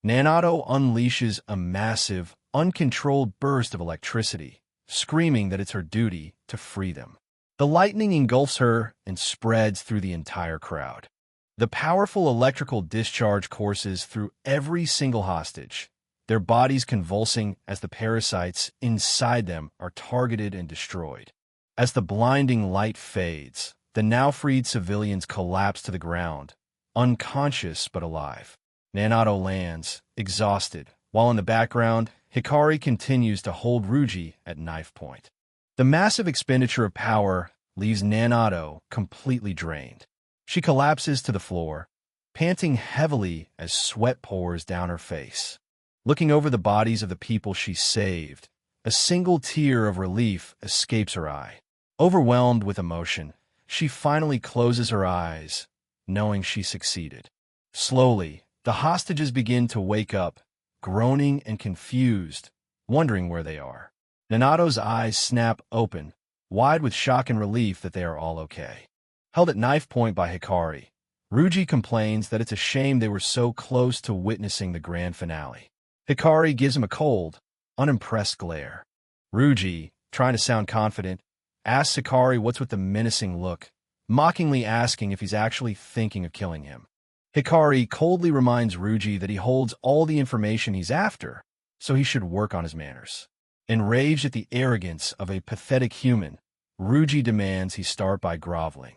[SPEAKER 1] Nanato unleashes a massive, uncontrolled burst of electricity, screaming that it's her duty to free them. The lightning engulfs her and spreads through the entire crowd. The powerful electrical discharge courses through every single hostage, their bodies convulsing as the parasites inside them are targeted and destroyed. As the blinding light fades, the now freed civilians collapse to the ground, unconscious but alive. Nanato lands, exhausted, while in the background, Hikari continues to hold Ruji at knife point. The massive expenditure of power leaves Nanato completely drained. She collapses to the floor, panting heavily as sweat pours down her face. Looking over the bodies of the people she saved, a single tear of relief escapes her eye. Overwhelmed with emotion, she finally closes her eyes, knowing she succeeded. Slowly, the hostages begin to wake up, groaning and confused, wondering where they are. Nanato's eyes snap open, wide with shock and relief that they are all okay. Held at knife point by Hikari, Ruji complains that it's a shame they were so close to witnessing the grand finale. Hikari gives him a cold, unimpressed glare. Ruji, trying to sound confident, asks Hikari what's with the menacing look, mockingly asking if he's actually thinking of killing him. Hikari coldly reminds Ruji that he holds all the information he's after, so he should work on his manners. Enraged at the arrogance of a pathetic human, Ruji demands he start by groveling.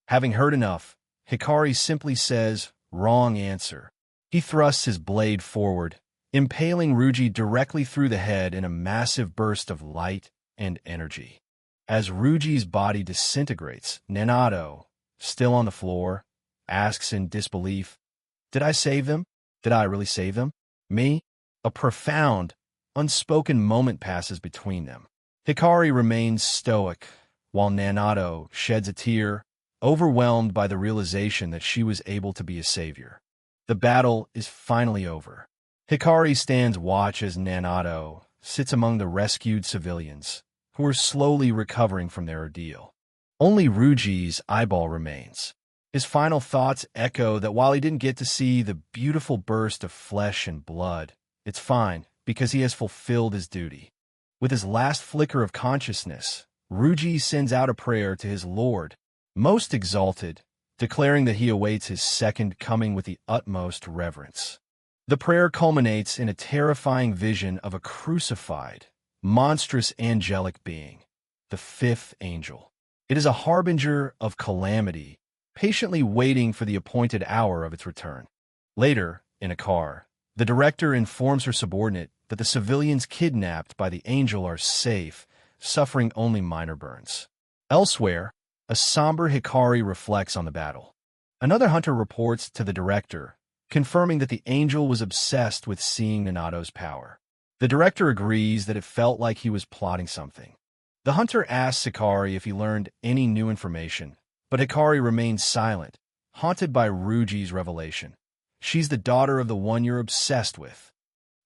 [SPEAKER 1] Having heard enough, Hikari simply says, "Wrong answer." He thrusts his blade forward, impaling Ruji directly through the head in a massive burst of light and energy. As Ruji's body disintegrates, Nanato, still on the floor, asks in disbelief, "Did I save them? Did I really save them? Me?" A profound, unspoken moment passes between them. Hikari remains stoic, while Nanato sheds a tear, overwhelmed by the realization that she was able to be a savior. The battle is finally over. Hikari stands watch as Nanato sits among the rescued civilians, who are slowly recovering from their ordeal. Only Ruji's eyeball remains. His final thoughts echo that while he didn't get to see the beautiful burst of flesh and blood, it's fine because he has fulfilled his duty. With his last flicker of consciousness, Ruji sends out a prayer to his lord, most exalted, declaring that he awaits his second coming with the utmost reverence. The prayer culminates in a terrifying vision of a crucified, monstrous angelic being, the fifth angel. It is a harbinger of calamity, patiently waiting for the appointed hour of its return. Later, in a car, the director informs her subordinate that the civilians kidnapped by the angel are safe, suffering only minor burns. Elsewhere, a somber Hikari reflects on the battle. Another hunter reports to the director, confirming that the angel was obsessed with seeing Nanato's power. The director agrees that it felt like he was plotting something. The hunter asks Hikari if he learned any new information, but Hikari remains silent, haunted by Ruji's revelation. She's the daughter of the one you're obsessed with.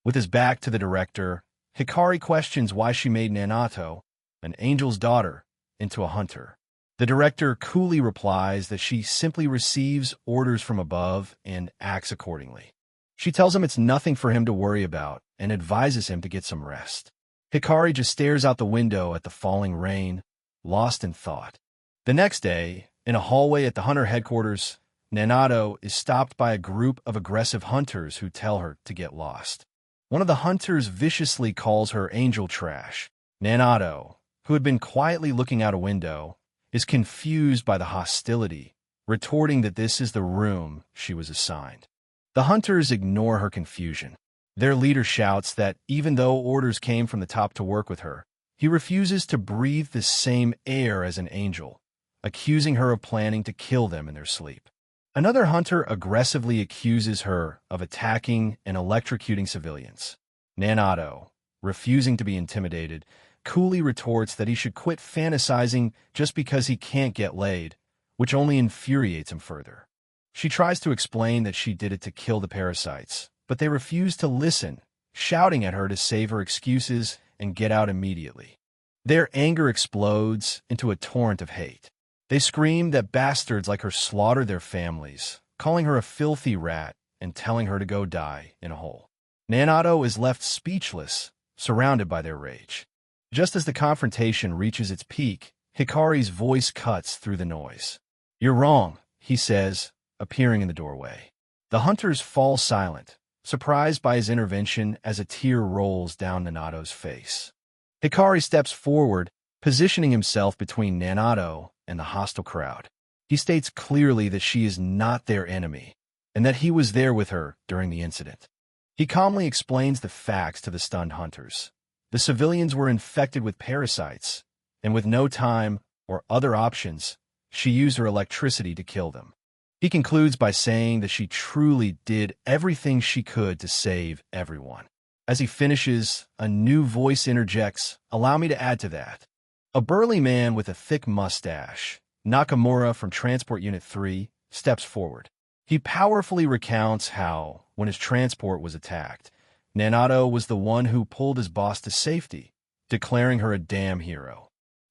[SPEAKER 1] With his back to the director, Hikari questions why she made Nanato, an angel's daughter, into a hunter. The director coolly replies that she simply receives orders from above and acts accordingly. She tells him it's nothing for him to worry about and advises him to get some rest. Hikari just stares out the window at the falling rain, lost in thought. The next day, in a hallway at the hunter headquarters, Nanato is stopped by a group of aggressive hunters who tell her to get lost. One of the hunters viciously calls her angel trash. Nanato, who had been quietly looking out a window, is confused by the hostility, retorting that this is the room she was assigned. The hunters ignore her confusion. Their leader shouts that even though orders came from the top to work with her, he refuses to breathe the same air as an angel, accusing her of planning to kill them in their sleep. Another hunter aggressively accuses her of attacking and electrocuting civilians. Nanato, refusing to be intimidated, coolly retorts that he should quit fantasizing just because he can't get laid, which only infuriates him further. She tries to explain that she did it to kill the parasites, but they refuse to listen, shouting at her to save her excuses and get out immediately. Their anger explodes into a torrent of hate. They scream that bastards like her slaughtered their families, calling her a filthy rat and telling her to go die in a hole. Nanato is left speechless, surrounded by their rage. Just as the confrontation reaches its peak, Hikari's voice cuts through the noise. "You're wrong," he says, appearing in the doorway. The hunters fall silent, surprised by his intervention as a tear rolls down Nanato's face. Hikari steps forward, positioning himself between Nanato and the hostile crowd. He states clearly that she is not their enemy, and that he was there with her during the incident. He calmly explains the facts to the stunned hunters. The civilians were infected with parasites, and with no time or other options, she used her electricity to kill them. He concludes by saying that she truly did everything she could to save everyone. As he finishes, a new voice interjects, "Allow me to add to that." A burly man with a thick mustache, Nakamura from Transport Unit 3, steps forward. He powerfully recounts how, when his transport was attacked, Nanato was the one who pulled his boss to safety, declaring her a damn hero.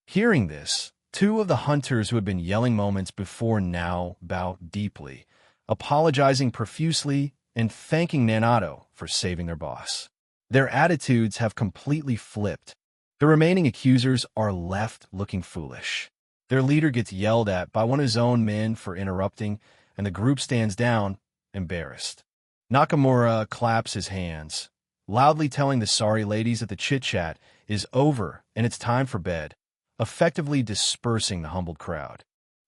[SPEAKER 1] Hearing this, two of the hunters who had been yelling moments before now bow deeply, apologizing profusely and thanking Nanato for saving their boss. Their attitudes have completely flipped. The remaining accusers are left looking foolish. Their leader gets yelled at by one of his own men for interrupting, and the group stands down, embarrassed. Nakamura claps his hands, loudly telling the sorry ladies that the chit-chat is over and it's time for bed, effectively dispersing the humbled crowd.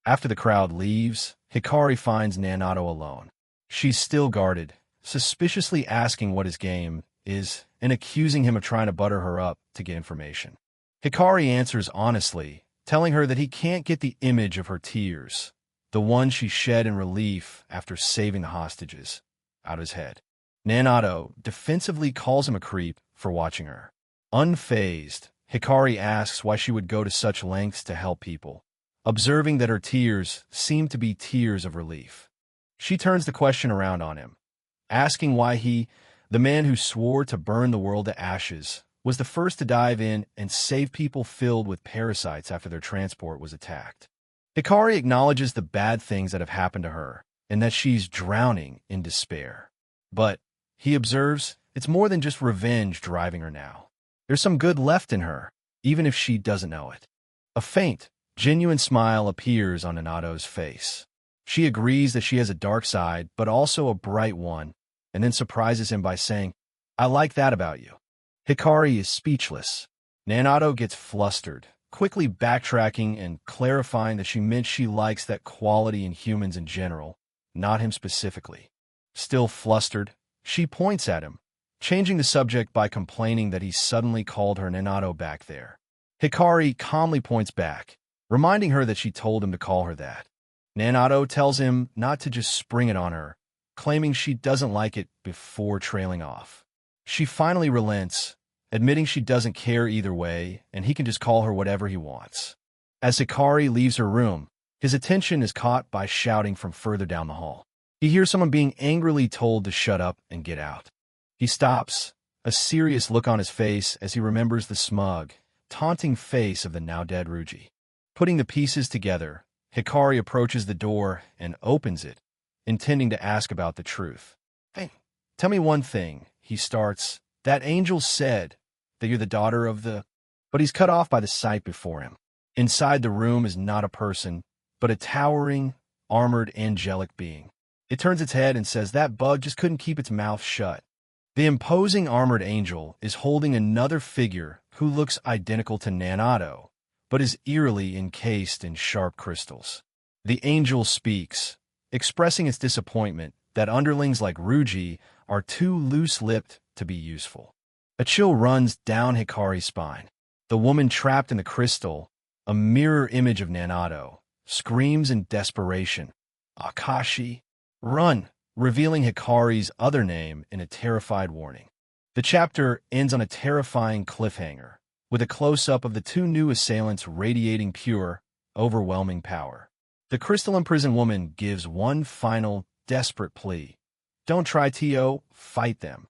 [SPEAKER 1] After the crowd leaves, Hikari finds Nanato alone. She's still guarded, suspiciously asking what his game is and accusing him of trying to butter her up to get information. Hikari answers honestly, telling her that he can't get the image of her tears, the one she shed in relief after saving the hostages, out of his head. Nanato defensively calls him a creep for watching her. Unfazed, Hikari asks why she would go to such lengths to help people, observing that her tears seem to be tears of relief. She turns the question around on him, asking why he, the man who swore to burn the world to ashes, was the first to dive in and save people filled with parasites after their transport was attacked. Hikari acknowledges the bad things that have happened to her and that she's drowning in despair. But, he observes, it's more than just revenge driving her now. There's some good left in her, even if she doesn't know it. A faint, genuine smile appears on Nanato's face. She agrees that she has a dark side, but also a bright one, and then surprises him by saying, "I like that about you." Hikari is speechless. Nanato gets flustered, quickly backtracking and clarifying that she meant she likes that quality in humans in general, not him specifically. Still flustered, she points at him, changing the subject by complaining that he suddenly called her Nanato back there. Hikari calmly points back, reminding her that she told him to call her that. Nanato tells him not to just spring it on her, claiming she doesn't like it before trailing off. She finally relents, admitting she doesn't care either way, and he can just call her whatever he wants. As Hikari leaves her room, his attention is caught by shouting from further down the hall. He hears someone being angrily told to shut up and get out. He stops, a serious look on his face as he remembers the smug, taunting face of the now-dead Ruji. Putting the pieces together, Hikari approaches the door and opens it, intending to ask about the truth. "Hey, tell me one thing," he starts. "That angel said that you're the daughter of the—" But he's cut off by the sight before him. Inside the room is not a person, but a towering, armored, angelic being. It turns its head and says that bug just couldn't keep its mouth shut. The imposing armored angel is holding another figure who looks identical to Nanato, but is eerily encased in sharp crystals. The angel speaks, expressing its disappointment that underlings like Ruji are too loose-lipped to be useful. A chill runs down Hikari's spine. The woman trapped in the crystal, a mirror image of Nanato, screams in desperation, "Akashi, run!" revealing Hikari's other name in a terrified warning. The chapter ends on a terrifying cliffhanger, with a close-up of the two new assailants radiating pure, overwhelming power. The crystal-imprisoned woman gives one final, desperate plea. "Don't try to fight them."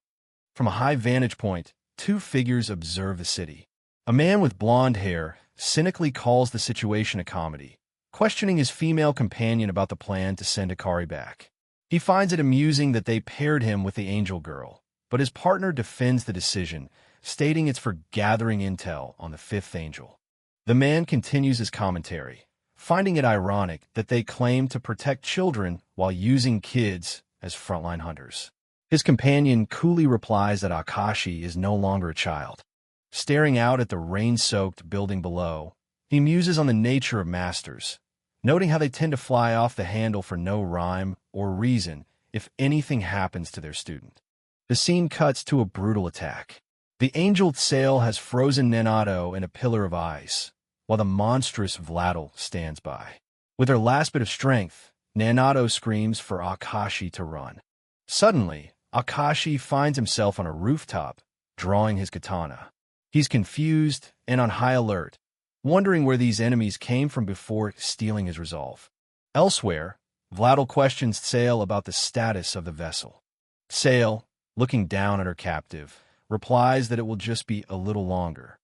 [SPEAKER 1] From a high vantage point, two figures observe the city. A man with blonde hair cynically calls the situation a comedy, questioning his female companion about the plan to send Hikari back. He finds it amusing that they paired him with the angel girl, but his partner defends the decision, stating it's for gathering intel on the fifth angel. The man continues his commentary, finding it ironic that they claim to protect children while using kids as frontline hunters. His companion coolly replies that Akashi is no longer a child. Staring out at the rain-soaked building below, he muses on the nature of masters, noting how they tend to fly off the handle for no rhyme or reason if anything happens to their student. The scene cuts to a brutal attack. The angel Tsail has frozen Nanato in a pillar of ice, while the monstrous Vladal stands by. With her last bit of strength, Nanato screams for Akashi to run. Suddenly, Akashi finds himself on a rooftop, drawing his katana. He's confused and on high alert, wondering where these enemies came from before stealing his resolve. Elsewhere, Vladal questions Tsail about the status of the vessel. Tsail, looking down at her captive, replies that it will just be a little longer.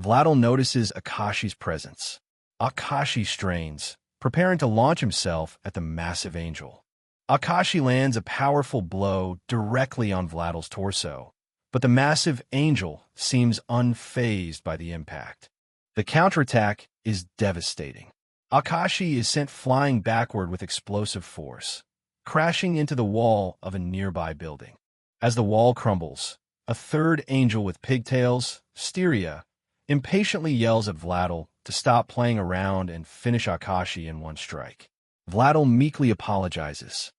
[SPEAKER 1] Vladal notices Akashi's presence. Akashi strains, preparing to launch himself at the massive angel. Akashi lands a powerful blow directly on Vladal's torso, but the massive angel seems unfazed by the impact. The counterattack is devastating. Akashi is sent flying backward with explosive force, crashing into the wall of a nearby building. As the wall crumbles, a third angel with pigtails, Styria, impatiently yells at Vladal to stop playing around and finish Akashi in one strike. Vladal meekly apologizes.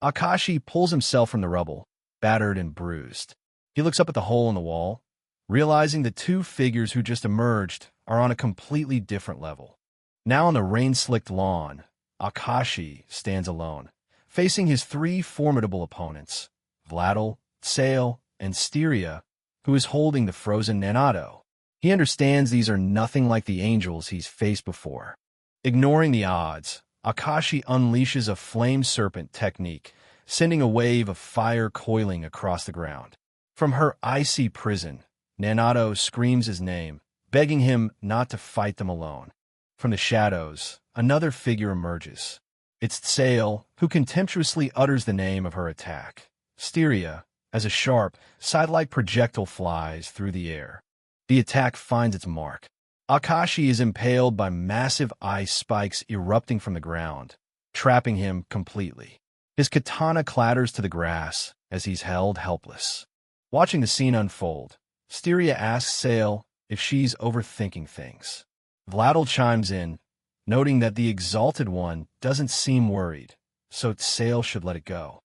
[SPEAKER 1] Akashi pulls himself from the rubble, battered and bruised. He looks up at the hole in the wall, realizing the two figures who just emerged are on a completely different level. Now on the rain-slicked lawn, Akashi stands alone, facing his three formidable opponents, Vladal, Tsail, and Styria, who is holding the frozen Nanato. He understands these are nothing like the angels he's faced before. Ignoring the odds, Akashi unleashes a flame serpent technique, sending a wave of fire coiling across the ground. From her icy prison, Nanato screams his name, begging him not to fight them alone. From the shadows, another figure emerges. It's Tsail, who contemptuously utters the name of her attack, Styria, as a sharp, side-like projectile flies through the air. The attack finds its mark. Akashi is impaled by massive ice spikes erupting from the ground, trapping him completely. His katana clatters to the grass as he's held helpless. Watching the scene unfold, Styria asks Tsail if she's overthinking things. Vladil chimes in, noting that the Exalted One doesn't seem worried, so Tsail should let it go.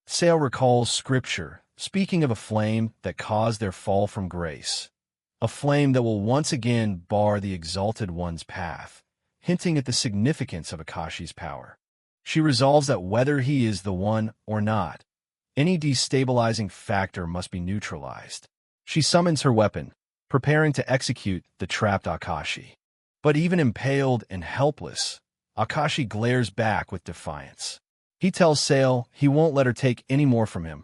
[SPEAKER 1] Tsail recalls scripture, speaking of a flame that caused their fall from grace, a flame that will once again bar the Exalted One's path, hinting at the significance of Akashi's power. She resolves that whether he is the one or not, any destabilizing factor must be neutralized. She summons her weapon, preparing to execute the trapped Akashi. But even impaled and helpless, Akashi glares back with defiance. He tells Tsail he won't let her take any more from him,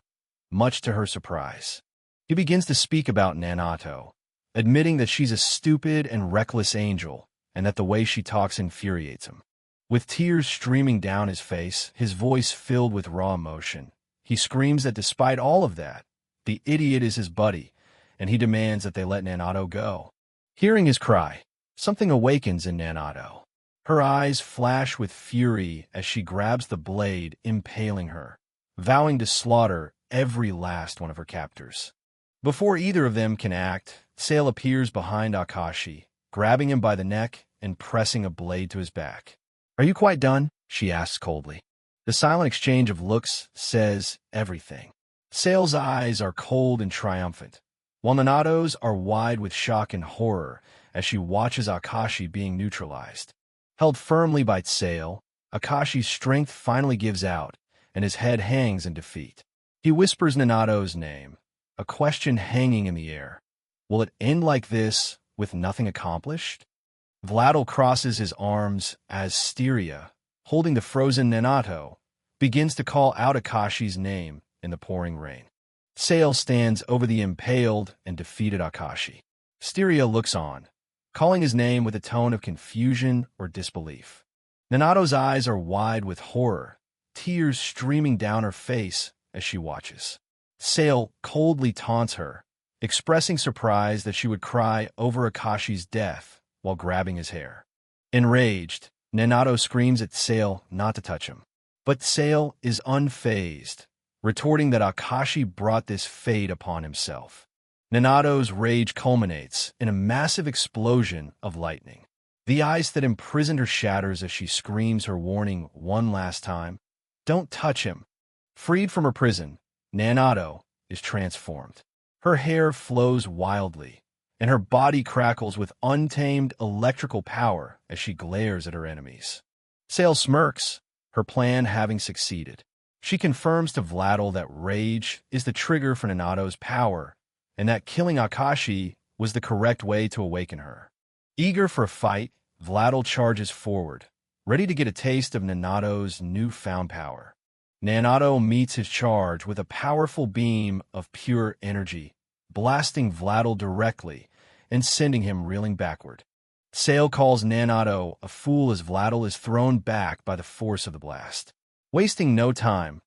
[SPEAKER 1] much to her surprise. He begins to speak about Nanato, admitting that she's a stupid and reckless angel, and that the way she talks infuriates him. With tears streaming down his face, his voice filled with raw emotion, he screams that despite all of that, the idiot is his buddy, and he demands that they let Nanato go. Hearing his cry, something awakens in Nanato. Her eyes flash with fury as she grabs the blade, impaling her, vowing to slaughter every last one of her captors. Before either of them can act, Tsail appears behind Akashi, grabbing him by the neck and pressing a blade to his back. "Are you quite done?" she asks coldly. The silent exchange of looks says everything. Tsail's eyes are cold and triumphant, while Nanato's are wide with shock and horror as she watches Akashi being neutralized. Held firmly by Tsail, Akashi's strength finally gives out, and his head hangs in defeat. He whispers Nanato's name, a question hanging in the air. Will it end like this, with nothing accomplished? Vladil crosses his arms as Styria, holding the frozen Nanato, begins to call out Akashi's name in the pouring rain. Tsail stands over the impaled and defeated Akashi. Styria looks on, calling his name with a tone of confusion or disbelief. Nanato's eyes are wide with horror, tears streaming down her face as she watches. Tsail coldly taunts her, expressing surprise that she would cry over Akashi's death while grabbing his hair. Enraged, Nanato screams at Tsail not to touch him. But Tsail is unfazed, retorting that Akashi brought this fate upon himself. Nanato's rage culminates in a massive explosion of lightning. The ice that imprisoned her shatters as she screams her warning one last time. Don't touch him. Freed from her prison, Nanato is transformed. Her hair flows wildly, and her body crackles with untamed electrical power as she glares at her enemies. Tsail smirks, her plan having succeeded. She confirms to Vladil that rage is the trigger for Nanato's power, and that killing Akashi was the correct way to awaken her. Eager for a fight, Vladil charges forward, ready to get a taste of Nanato's newfound power. Nanato meets his charge with a powerful beam of pure energy, blasting Vladil directly and sending him reeling backward. Tsail calls Nanato a fool as Vladil is thrown back by the force of the blast. Wasting no time,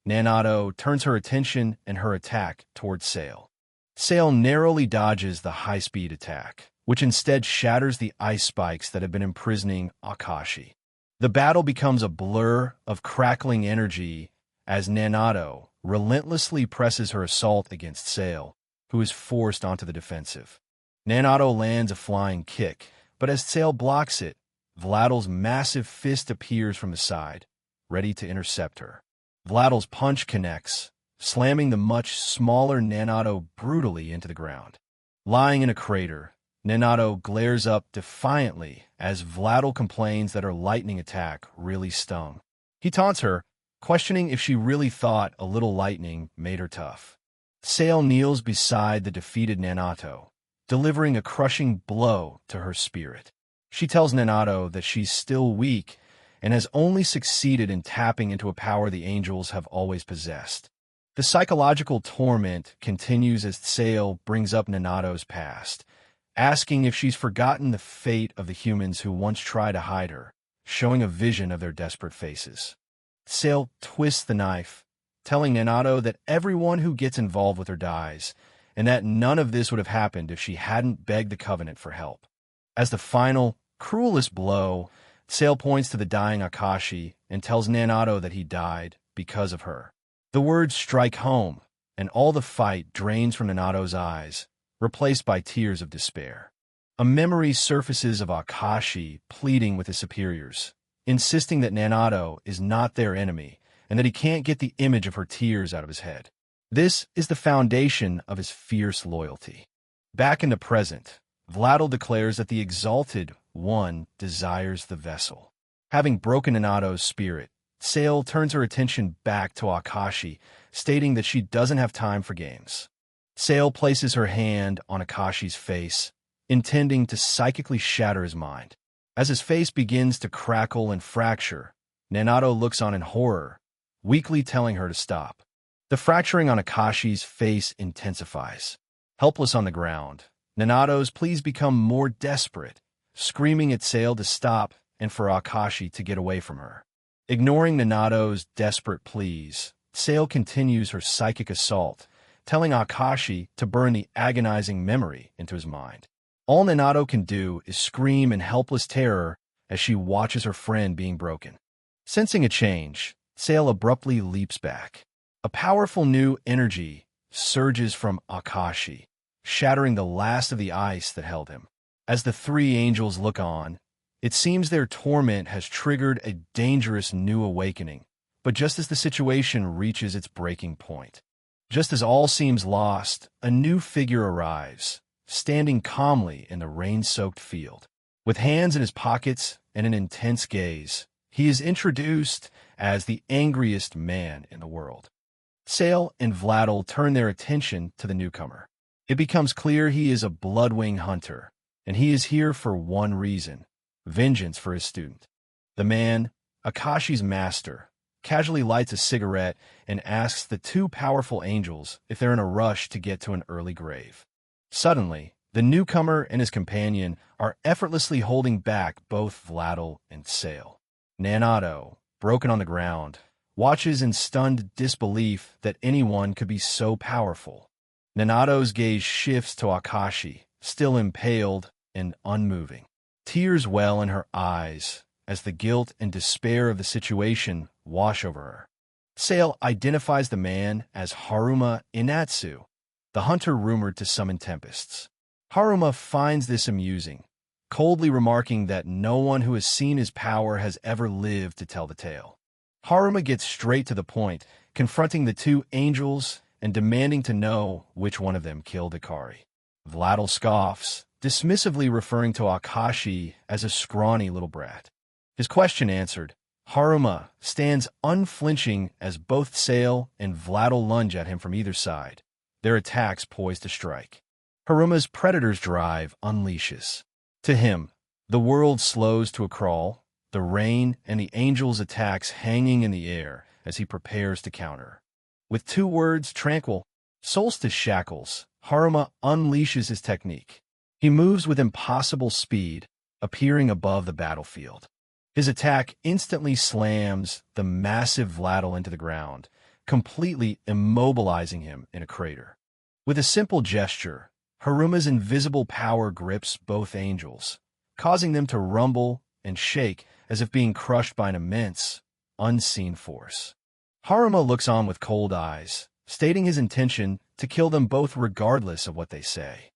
[SPEAKER 1] Nanato turns her attention and her attack towards Tsail. Tsail narrowly dodges the high-speed attack, which instead shatters the ice spikes that have been imprisoning Akashi. The battle becomes a blur of crackling energy as Nanato relentlessly presses her assault against Tsail, who is forced onto the defensive. Nanato lands a flying kick, but as Tsail blocks it, Vladil's massive fist appears from the side, ready to intercept her. Vladil's punch connects, slamming the much smaller Nanato brutally into the ground. Lying in a crater, Nanato glares up defiantly as Vladil complains that her lightning attack really stung. He taunts her, questioning if she really thought a little lightning made her tough. Tsail kneels beside the defeated Nanato, delivering a crushing blow to her spirit. She tells Nanato that she's still weak and has only succeeded in tapping into a power the angels have always possessed. The psychological torment continues as Tsail brings up Nanato's past, asking if she's forgotten the fate of the humans who once tried to hide her, showing a vision of their desperate faces. Sale twists the knife, telling Nanato that everyone who gets involved with her dies, and that none of this would have happened if she hadn't begged the Covenant for help. As the final, cruelest blow, Sale points to the dying Akashi and tells Nanato that he died because of her. The words strike home, and all the fight drains from Nanato's eyes, replaced by tears of despair. A memory surfaces of Akashi pleading with his superiors, insisting that Nanato is not their enemy and that he can't get the image of her tears out of his head. This is the foundation of his fierce loyalty. Back in the present, Vladal declares that the Exalted One desires the vessel. Having broken Nanato's spirit, Sale turns her attention back to Akashi, stating that she doesn't have time for games. Sale places her hand on Akashi's face, intending to psychically shatter his mind. As his face begins to crackle and fracture, Nanato looks on in horror, weakly telling her to stop. The fracturing on Akashi's face intensifies. Helpless on the ground, Nanato's pleas become more desperate, screaming at Sale to stop and for Akashi to get away from her. Ignoring Nanato's desperate pleas, Sale continues her psychic assault, telling Akashi to burn the agonizing memory into his mind. All Nanato can do is scream in helpless terror as she watches her friend being broken. Sensing a change, Sale abruptly leaps back. A powerful new energy surges from Akashi, shattering the last of the ice that held him. As the three angels look on, it seems their torment has triggered a dangerous new awakening, but just as the situation reaches its breaking point, just as all seems lost, a new figure arrives, standing calmly in the rain-soaked field. With hands in his pockets and an intense gaze, he is introduced as the angriest man in the world. Sale and Vladal turn their attention to the newcomer. It becomes clear he is a Bloodwing hunter, and he is here for one reason: vengeance for his student. The man, Akashi's master, casually lights a cigarette and asks the two powerful angels if they're in a rush to get to an early grave. Suddenly, the newcomer and his companion are effortlessly holding back both Vladal and Sale. Nanato, broken on the ground, watches in stunned disbelief that anyone could be so powerful. Nanato's gaze shifts to Akashi, still impaled and unmoving. Tears well in her eyes as the guilt and despair of the situation wash over her. Sale identifies the man as Haruma Inatsu, the hunter rumored to summon tempests. Haruma finds this amusing, coldly remarking that no one who has seen his power has ever lived to tell the tale. Haruma gets straight to the point, confronting the two angels and demanding to know which one of them killed Ikari. Vladal scoffs, dismissively referring to Akashi as a scrawny little brat. His question answered, Haruma stands unflinching as both Sale and Vladal lunge at him from either side, their attacks poised to strike. Haruma's predator's drive unleashes. To him, the world slows to a crawl, the rain and the angels' attacks hanging in the air as he prepares to counter. With two words, tranquil, solstice shackles, Haruma unleashes his technique. He moves with impossible speed, appearing above the battlefield. His attack instantly slams the massive Vladal into the ground, completely immobilizing him in a crater. With a simple gesture, Haruma's invisible power grips both angels, causing them to rumble and shake as if being crushed by an immense, unseen force. Haruma looks on with cold eyes, stating his intention to kill them both regardless of what they say.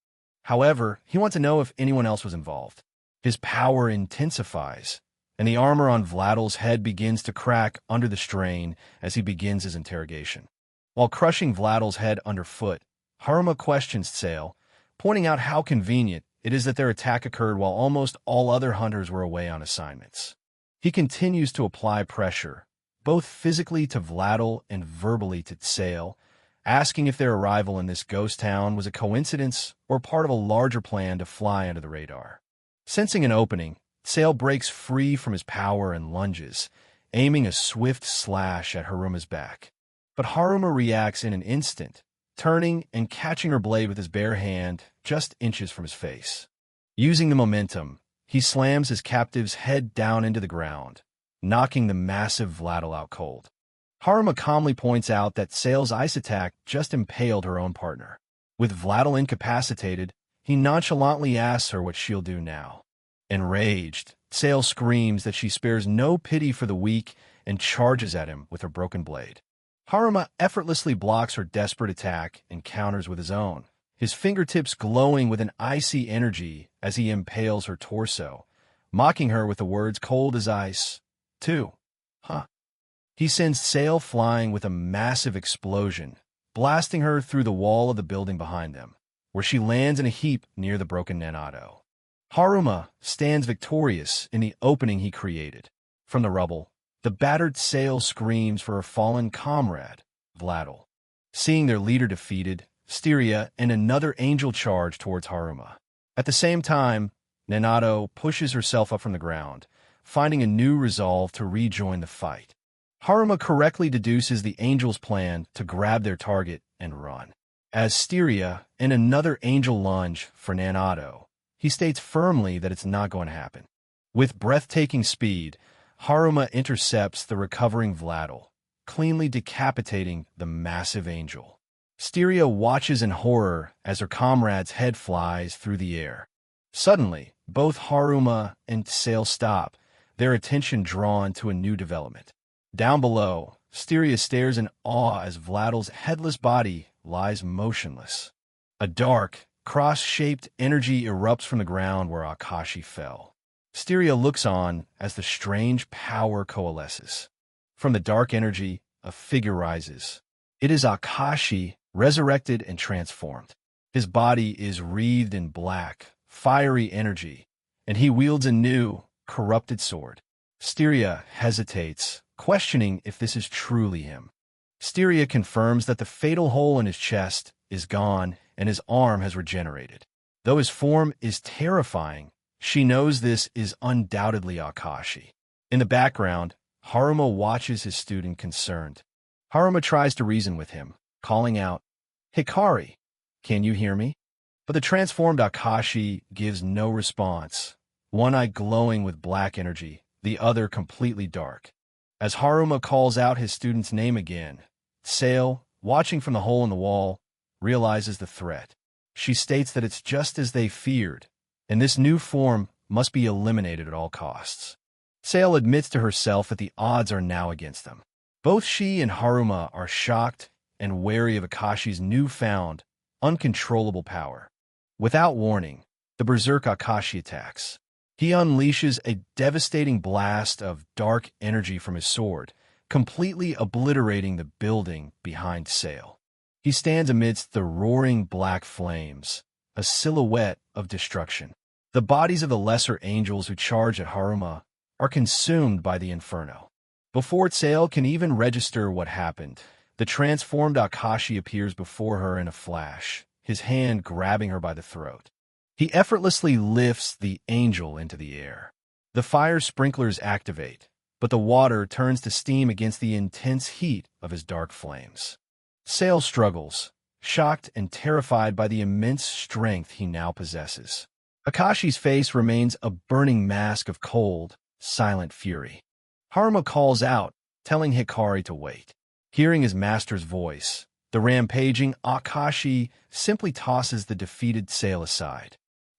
[SPEAKER 1] However, he wants to know if anyone else was involved. His power intensifies, and the armor on Vladal's head begins to crack under the strain as he begins his interrogation. While crushing Vladal's head underfoot, Haruma questions Sale, pointing out how convenient it is that their attack occurred while almost all other hunters were away on assignments. He continues to apply pressure, both physically to Vladal and verbally to Sale, asking if their arrival in this ghost town was a coincidence or part of a larger plan to fly under the radar. Sensing an opening, Sale breaks free from his power and lunges, aiming a swift slash at Haruma's back. But Haruma reacts in an instant, turning and catching her blade with his bare hand just inches from his face. Using the momentum, he slams his captive's head down into the ground, knocking the massive Vladil out cold. Haruma calmly points out that Sail's ice attack just impaled her own partner. With Vladil incapacitated, he nonchalantly asks her what she'll do now. Enraged, Sail screams that she spares no pity for the weak and charges at him with her broken blade. Haruma effortlessly blocks her desperate attack and counters with his own, his fingertips glowing with an icy energy as he impales her torso, mocking her with the words cold as ice. Too. Huh. He sends Sail flying with a massive explosion, blasting her through the wall of the building behind them, where she lands in a heap near the broken Nanado. Haruma stands victorious in the opening he created. From the rubble, the battered Sail screams for her fallen comrade, Vladil. Seeing their leader defeated, Styria and another angel charge towards Haruma. At the same time, Nanado pushes herself up from the ground, finding a new resolve to rejoin the fight. Haruma correctly deduces the angel's plan to grab their target and run. As Styria and another angel lunge for Nanado, he states firmly that it's not going to happen. With breathtaking speed, Haruma intercepts the recovering Vladil, cleanly decapitating the massive angel. Styria watches in horror as her comrade's head flies through the air. Suddenly, both Haruma and Sail stop, their attention drawn to a new development. Down below, Styria stares in awe as Vladil's headless body lies motionless. A dark, cross-shaped energy erupts from the ground where Akashi fell. Styria looks on as the strange power coalesces. From the dark energy, a figure rises. It is Akashi, resurrected and transformed. His body is wreathed in black, fiery energy, and he wields a new, corrupted sword. Styria hesitates, questioning if this is truly him. Styria confirms that the fatal hole in his chest is gone and his arm has regenerated. Though his form is terrifying, she knows this is undoubtedly Akashi. In the background, Haruma watches his student concerned. Haruma tries to reason with him, calling out, "Hikari, can you hear me?" But the transformed Akashi gives no response, one eye glowing with black energy, the other completely dark. As Haruma calls out his student's name again, Sail, watching from the hole in the wall, realizes the threat. She states that it's just as they feared, and this new form must be eliminated at all costs. Sail admits to herself that the odds are now against them. Both she and Haruma are shocked and wary of Akashi's newfound, uncontrollable power. Without warning, the Berserk Akashi attacks. He unleashes a devastating blast of dark energy from his sword, completely obliterating the building behind Sail. He stands amidst the roaring black flames, a silhouette of destruction. The bodies of the lesser angels who charge at Haruma are consumed by the inferno. Before Sail can even register what happened, the transformed Akashi appears before her in a flash, his hand grabbing her by the throat. He effortlessly lifts the angel into the air. The fire sprinklers activate, but the water turns to steam against the intense heat of his dark flames. Sail struggles, shocked and terrified by the immense strength he now possesses. Akashi's face remains a burning mask of cold, silent fury. Haruma calls out, telling Hikari to wait. Hearing his master's voice, the rampaging Akashi simply tosses the defeated Sail aside.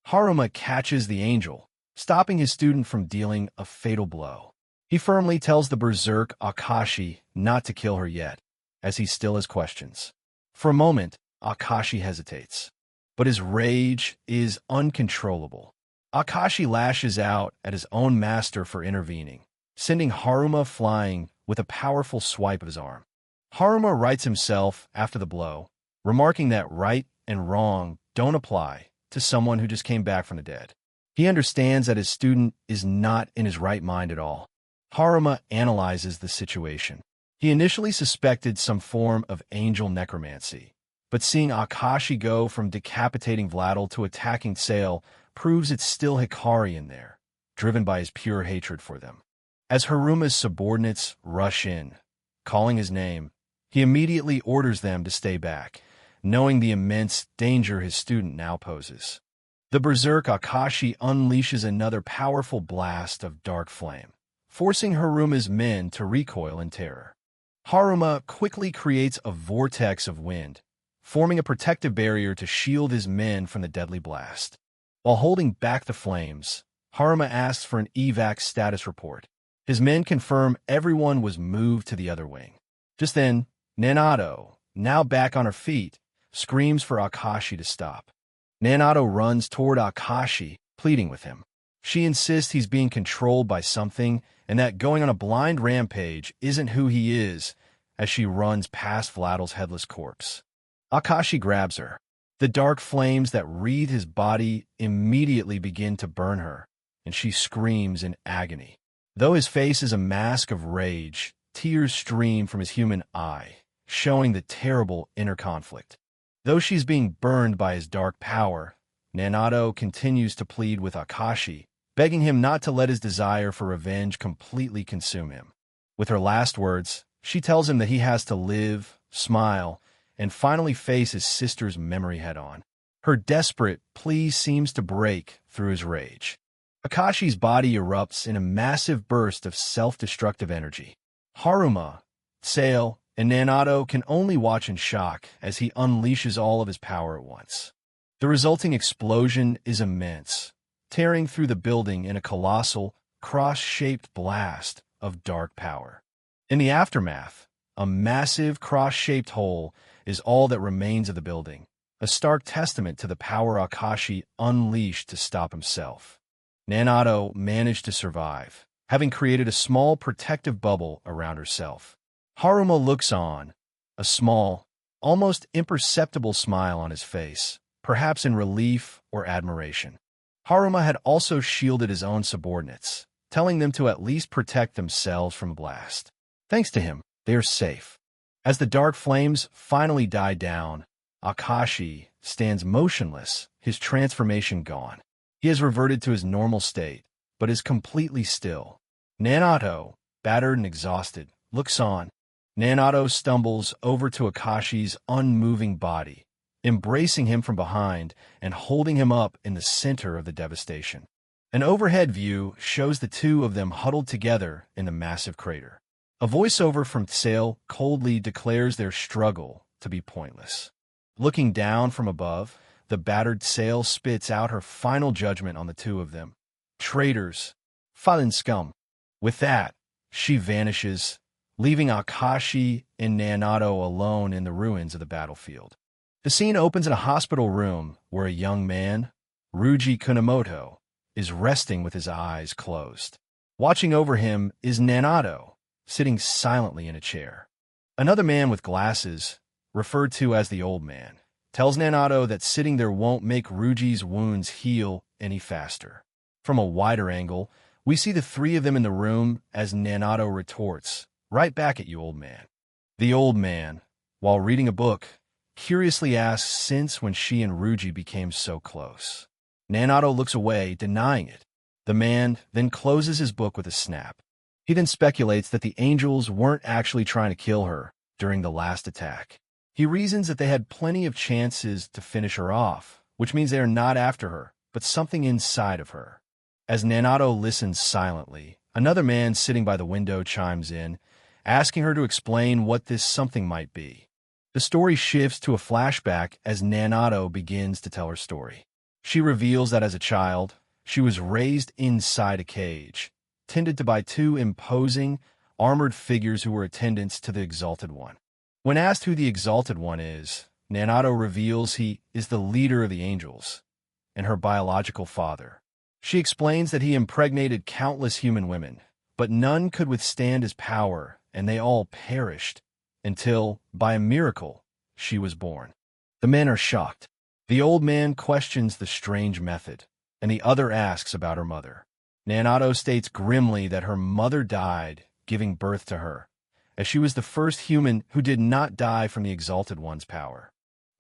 [SPEAKER 1] Haruma catches the angel, stopping his student from dealing a fatal blow. He firmly tells the Berserk Akashi not to kill her yet, as he still has questions. For a moment, Akashi hesitates, but his rage is uncontrollable. Akashi lashes out at his own master for intervening, sending Haruma flying with a powerful swipe of his arm. Haruma rights himself after the blow, remarking that right and wrong don't apply to someone who just came back from the dead. He understands that his student is not in his right mind at all. Haruma analyzes the situation. He initially suspected some form of angel necromancy, but seeing Akashi go from decapitating Vladil to attacking Sail proves it's still Hikari in there, driven by his pure hatred for them. As Haruma's subordinates rush in, calling his name, he immediately orders them to stay back, knowing the immense danger his student now poses. The berserk Akashi unleashes another powerful blast of dark flame, forcing Haruma's men to recoil in terror. Haruma quickly creates a vortex of wind, forming a protective barrier to shield his men from the deadly blast. While holding back the flames, Haruma asks for an evac status report. His men confirm everyone was moved to the other wing. Just then, Nanato, now back on her feet, screams for Akashi to stop. Nanato runs toward Akashi, pleading with him. She insists he's being controlled by something and that going on a blind rampage isn't who he is as she runs past Vladil's headless corpse. Akashi grabs her. The dark flames that wreathe his body immediately begin to burn her, and she screams in agony. Though his face is a mask of rage, tears stream from his human eye, showing the terrible inner conflict. Though she's being burned by his dark power, Nanato continues to plead with Akashi, begging him not to let his desire for revenge completely consume him. With her last words, she tells him that he has to live, smile, and finally face his sister's memory head-on. Her desperate plea seems to break through his rage. Akashi's body erupts in a massive burst of self-destructive energy. Haruma, Sale, and Nanato can only watch in shock as he unleashes all of his power at once. The resulting explosion is immense, tearing through the building in a colossal, cross-shaped blast of dark power. In the aftermath, a massive cross-shaped hole is all that remains of the building, a stark testament to the power Akashi unleashed to stop himself. Nanato managed to survive, having created a small protective bubble around herself. Haruma looks on, a small, almost imperceptible smile on his face, perhaps in relief or admiration. Haruma had also shielded his own subordinates, telling them to at least protect themselves from a blast. Thanks to him, they are safe. As the dark flames finally die down, Akashi stands motionless, his transformation gone. He has reverted to his normal state, but is completely still. Nanato, battered and exhausted, looks on. Nanato stumbles over to Akashi's unmoving body, embracing him from behind and holding him up in the center of the devastation. An overhead view shows the two of them huddled together in the massive crater. A voiceover from Sale coldly declares their struggle to be pointless. Looking down from above, the battered Sale spits out her final judgment on the two of them. Traitors, fallen scum. With that, she vanishes, leaving Akashi and Nanato alone in the ruins of the battlefield. The scene opens in a hospital room where a young man, Ryuji Kunamoto, is resting with his eyes closed. Watching over him is Nanato, sitting silently in a chair. Another man with glasses, referred to as the old man, tells Nanato that sitting there won't make Ryuji's wounds heal any faster. From a wider angle, we see the three of them in the room as Nanato retorts, "Right back at you, old man." The old man, while reading a book, curiously asks since when she and Ryuji became so close. Nanato looks away, denying it. The man then closes his book with a snap. He then speculates that the angels weren't actually trying to kill her during the last attack. He reasons that they had plenty of chances to finish her off, which means they are not after her, but something inside of her. As Nanato listens silently, another man sitting by the window chimes in, asking her to explain what this something might be. The story shifts to a flashback as Nanato begins to tell her story. She reveals that as a child, she was raised inside a cage, tended to by two imposing, armored figures who were attendants to the Exalted One. When asked who the Exalted One is, Nanato reveals he is the leader of the angels and her biological father. She explains that he impregnated countless human women, but none could withstand his power, and they all perished until, by a miracle, she was born. The men are shocked. The old man questions the strange method, and the other asks about her mother. Nanato states grimly that her mother died giving birth to her, as she was the first human who did not die from the Exalted One's power.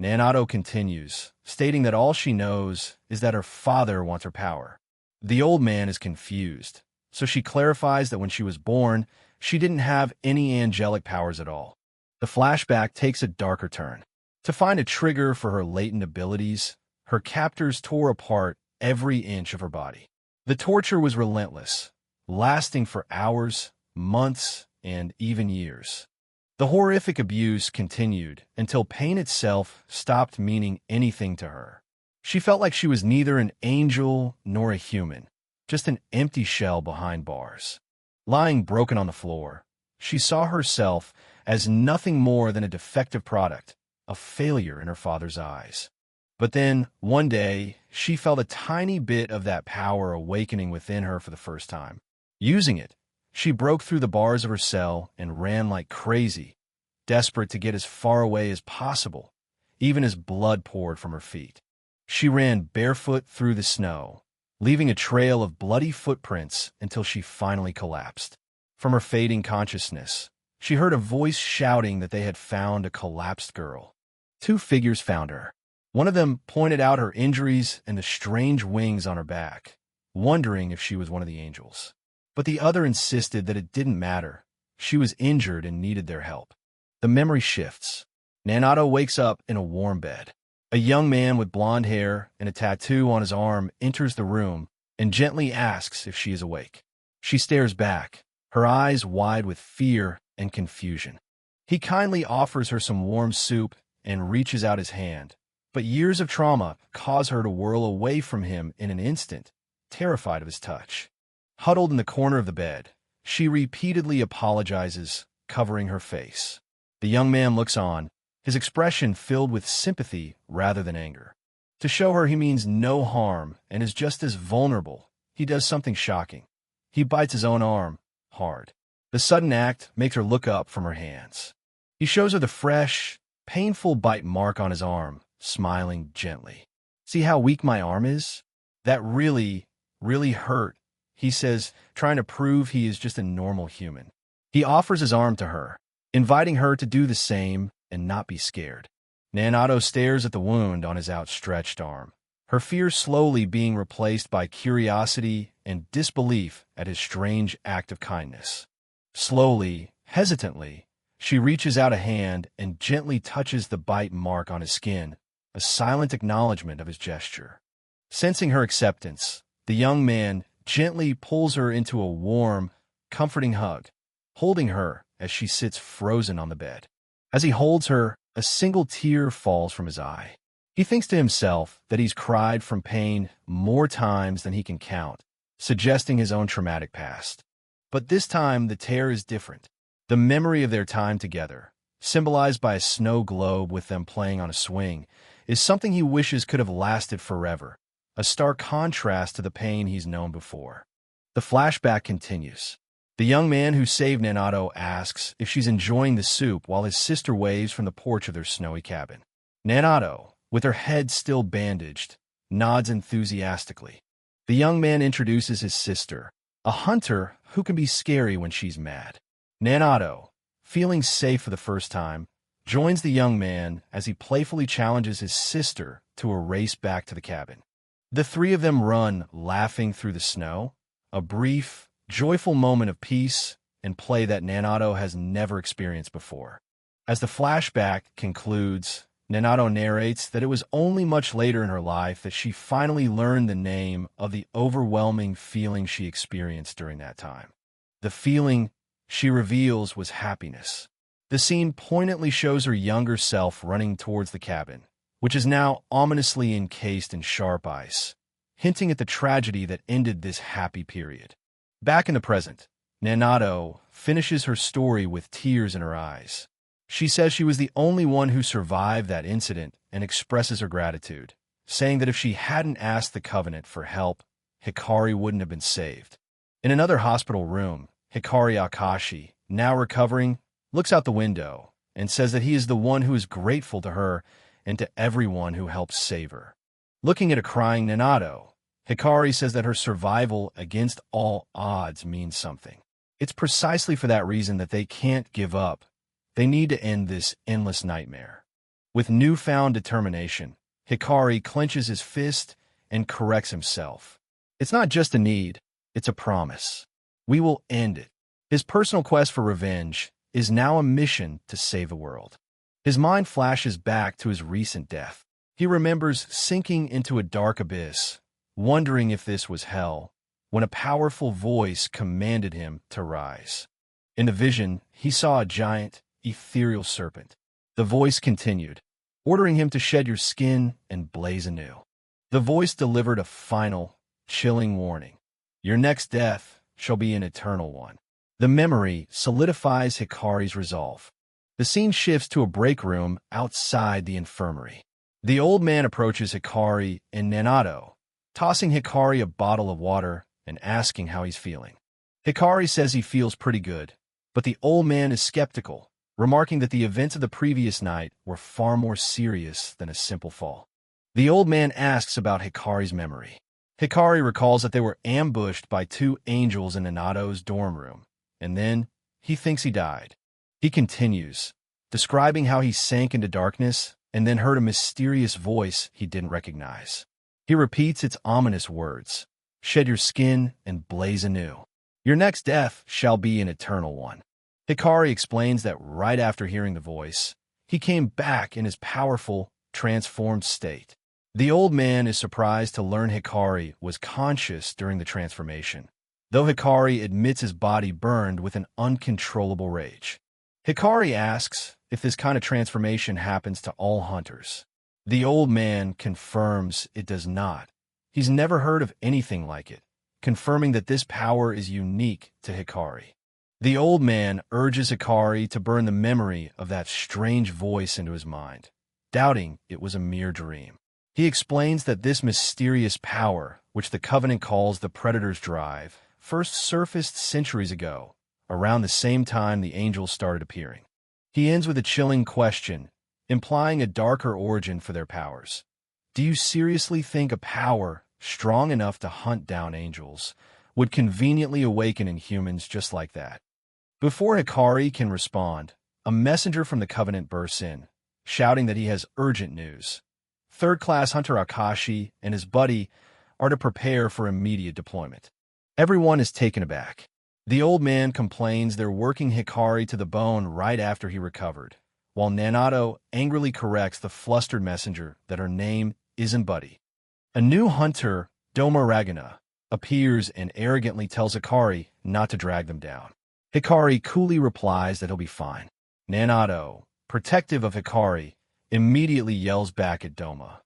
[SPEAKER 1] Nanato continues, stating that all she knows is that her father wants her power. The old man is confused, so she clarifies that when she was born, she didn't have any angelic powers at all. The flashback takes a darker turn. To find a trigger for her latent abilities, her captors tore apart every inch of her body. The torture was relentless, lasting for hours, months, and even years. The horrific abuse continued until pain itself stopped meaning anything to her. She felt like she was neither an angel nor a human, just an empty shell behind bars. Lying broken on the floor, she saw herself as nothing more than a defective product, a failure in her father's eyes. But then, one day, she felt a tiny bit of that power awakening within her for the first time. Using it, she broke through the bars of her cell and ran like crazy, desperate to get as far away as possible, even as blood poured from her feet. She ran barefoot through the snow, leaving a trail of bloody footprints until she finally collapsed. From her fading consciousness, she heard a voice shouting that they had found a collapsed girl. Two figures found her. One of them pointed out her injuries and the strange wings on her back, wondering if she was one of the angels. But the other insisted that it didn't matter. She was injured and needed their help. The memory shifts. Nanato wakes up in a warm bed. A young man with blonde hair and a tattoo on his arm enters the room and gently asks if she is awake. She stares back, her eyes wide with fear and confusion. He kindly offers her some warm soup and reaches out his hand, but years of trauma cause her to whirl away from him in an instant, terrified of his touch. Huddled in the corner of the bed, she repeatedly apologizes, covering her face. The young man looks on, his expression filled with sympathy rather than anger. To show her he means no harm and is just as vulnerable, he does something shocking. He bites his own arm, hard. The sudden act makes her look up from her hands. He shows her the fresh, painful bite mark on his arm, smiling gently. "See how weak my arm is? That really hurt," he says, trying to prove he is just a normal human. He offers his arm to her, inviting her to do the same and not be scared. Nanato stares at the wound on his outstretched arm, her fear slowly being replaced by curiosity and disbelief at his strange act of kindness. Slowly, hesitantly, she reaches out a hand and gently touches the bite mark on his skin, a silent acknowledgement of his gesture. Sensing her acceptance, the young man gently pulls her into a warm, comforting hug, holding her as she sits frozen on the bed. As he holds her, a single tear falls from his eye. He thinks to himself that he's cried from pain more times than he can count, suggesting his own traumatic past. But this time, the tear is different. The memory of their time together, symbolized by a snow globe with them playing on a swing, is something he wishes could have lasted forever, a stark contrast to the pain he's known before. The flashback continues. The young man who saved Nanato asks if she's enjoying the soup while his sister waves from the porch of their snowy cabin. Nanato, with her head still bandaged, nods enthusiastically. The young man introduces his sister, a hunter who can be scary when she's mad. Nanato, feeling safe for the first time, joins the young man as he playfully challenges his sister to a race back to the cabin. The three of them run, laughing through the snow, a brief, joyful moment of peace and play that Nanato has never experienced before. As the flashback concludes, Nanato narrates that it was only much later in her life that she finally learned the name of the overwhelming feeling she experienced during that time. The feeling, she reveals, was happiness. The scene poignantly shows her younger self running towards the cabin, which is now ominously encased in sharp ice, hinting at the tragedy that ended this happy period. Back in the present, Nanato finishes her story with tears in her eyes. She says she was the only one who survived that incident and expresses her gratitude, saying that if she hadn't asked the Covenant for help, Hikari wouldn't have been saved. In another hospital room, Hikari Akashi, now recovering, looks out the window and says that he is the one who is grateful to her and to everyone who helped save her. Looking at a crying Nanato, Hikari says that her survival against all odds means something. It's precisely for that reason that they can't give up. They need to end this endless nightmare. With newfound determination, Hikari clenches his fist and corrects himself. It's not just a need, it's a promise. We will end it. His personal quest for revenge is now a mission to save the world. His mind flashes back to his recent death. He remembers sinking into a dark abyss, wondering if this was hell, when a powerful voice commanded him to rise. In the vision, he saw a giant, ethereal serpent. The voice continued, ordering him to shed your skin and blaze anew. The voice delivered a final, chilling warning. Your next death shall be an eternal one. The memory solidifies Hikari's resolve. The scene shifts to a break room outside the infirmary. The old man approaches Hikari and Nanato, tossing Hikari a bottle of water and asking how he's feeling. Hikari says he feels pretty good, but the old man is skeptical, remarking that the events of the previous night were far more serious than a simple fall. The old man asks about Hikari's memory. Hikari recalls that they were ambushed by two angels in Nanato's dorm room, and then he thinks he died. He continues, describing how he sank into darkness and then heard a mysterious voice he didn't recognize. He repeats its ominous words, "Shed your skin and blaze anew. Your next death shall be an eternal one." Hikari explains that right after hearing the voice, he came back in his powerful, transformed state. The old man is surprised to learn Hikari was conscious during the transformation, though Hikari admits his body burned with an uncontrollable rage. Hikari asks if this kind of transformation happens to all hunters. The old man confirms it does not. He's never heard of anything like it, confirming that this power is unique to Hikari. The old man urges Hikari to burn the memory of that strange voice into his mind, doubting it was a mere dream. He explains that this mysterious power, which the Covenant calls the Predator's Drive, first surfaced centuries ago, around the same time the angels started appearing. He ends with a chilling question, implying a darker origin for their powers. Do you seriously think a power strong enough to hunt down angels would conveniently awaken in humans just like that? Before Hikari can respond, a messenger from the Covenant bursts in, shouting that he has urgent news. Third-class Hunter Akashi and his buddy are to prepare for immediate deployment. Everyone is taken aback. The old man complains they're working Hikari to the bone right after he recovered, while Nanato angrily corrects the flustered messenger that her name isn't Buddy. A new hunter, Doma Ragana, appears and arrogantly tells Hikari not to drag them down. Hikari coolly replies that he'll be fine. Nanato, protective of Hikari, immediately yells back at Doma.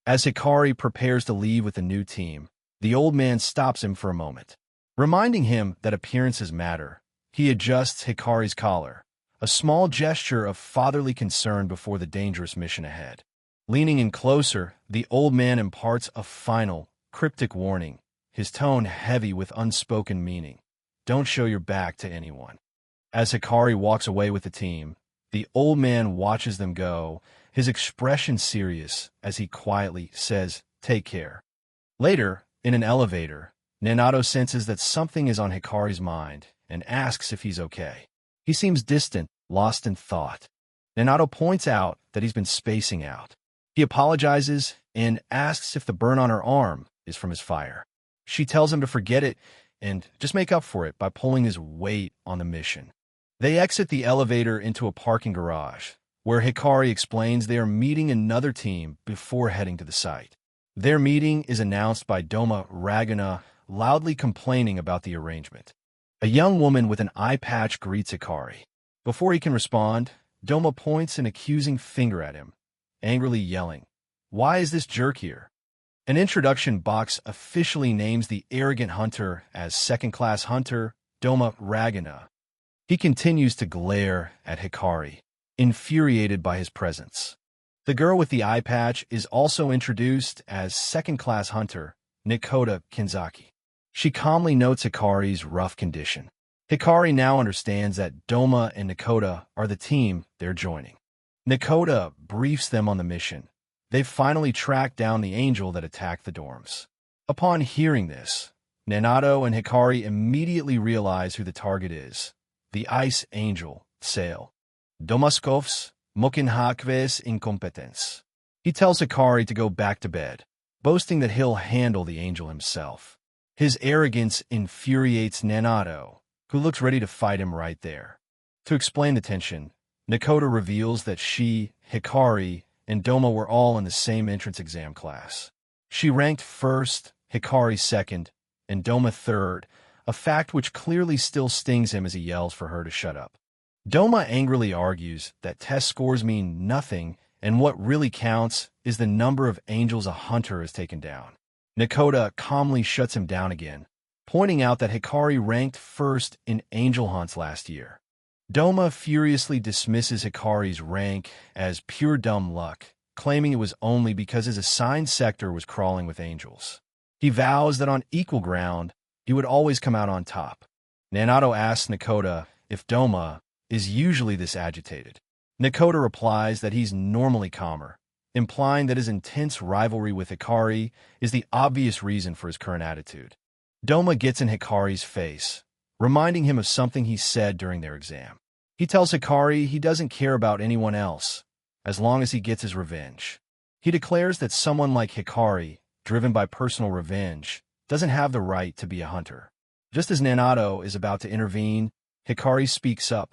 [SPEAKER 1] As Hikari prepares to leave with the new team, the old man stops him for a moment. Reminding him that appearances matter, he adjusts Hikari's collar, a small gesture of fatherly concern before the dangerous mission ahead. Leaning in closer, the old man imparts a final, cryptic warning, his tone heavy with unspoken meaning. Don't show your back to anyone. As Hikari walks away with the team, the old man watches them go, his expression serious as he quietly says, "Take care." Later, in an elevator, Nanato senses that something is on Hikari's mind and asks if he's okay. He seems distant, lost in thought. Nanato points out that he's been spacing out. He apologizes and asks if the burn on her arm is from his fire. She tells him to forget it and just make up for it by pulling his weight on the mission. They exit the elevator into a parking garage, where Hikari explains they are meeting another team before heading to the site. Their meeting is announced by Doma Ragana, loudly complaining about the arrangement. A young woman with an eye patch greets Hikari. Before he can respond, Doma points an accusing finger at him, angrily yelling, "Why is this jerk here?" An introduction box officially names the arrogant hunter as second-class hunter Doma Ragana. He continues to glare at Hikari, infuriated by his presence. The girl with the eye patch is also introduced as second-class hunter Nakoda Kinzaki. She calmly notes Hikari's rough condition. Hikari now understands that Doma and Nakoda are the team they're joining. Nakoda briefs them on the mission. They've finally tracked down the angel that attacked the dorms. Upon hearing this, Nanato and Hikari immediately realize who the target is. The Ice Angel, Sail. Domaskovs, Mokinhakves incompetence. He tells Hikari to go back to bed, boasting that he'll handle the angel himself. His arrogance infuriates Nanato, who looks ready to fight him right there. To explain the tension, Nakoda reveals that she, Hikari, and Doma were all in the same entrance exam class. She ranked first, Hikari second, and Doma third, a fact which clearly still stings him as he yells for her to shut up. Doma angrily argues that test scores mean nothing, and what really counts is the number of angels a hunter has taken down. Nakoda calmly shuts him down again, pointing out that Hikari ranked first in angel hunts last year. Doma furiously dismisses Hikari's rank as pure dumb luck, claiming it was only because his assigned sector was crawling with angels. He vows that on equal ground, he would always come out on top. Nanato asks Nakoda if Doma is usually this agitated. Nakoda replies that he's normally calmer, implying that his intense rivalry with Hikari is the obvious reason for his current attitude. Doma gets in Hikari's face, reminding him of something he said during their exam. He tells Hikari he doesn't care about anyone else, as long as he gets his revenge. He declares that someone like Hikari, driven by personal revenge, doesn't have the right to be a hunter. Just as Nanato is about to intervene, Hikari speaks up.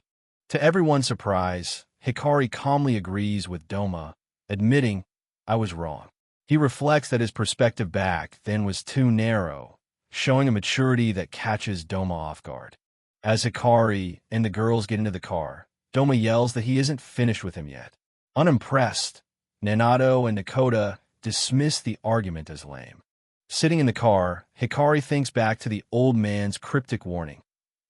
[SPEAKER 1] To everyone's surprise, Hikari calmly agrees with Doma, admitting, "I was wrong." He reflects that his perspective back then was too narrow, showing a maturity that catches Doma off guard. As Hikari and the girls get into the car, Doma yells that he isn't finished with him yet. Unimpressed, Nanato and Nakoda dismiss the argument as lame. Sitting in the car, Hikari thinks back to the old man's cryptic warning,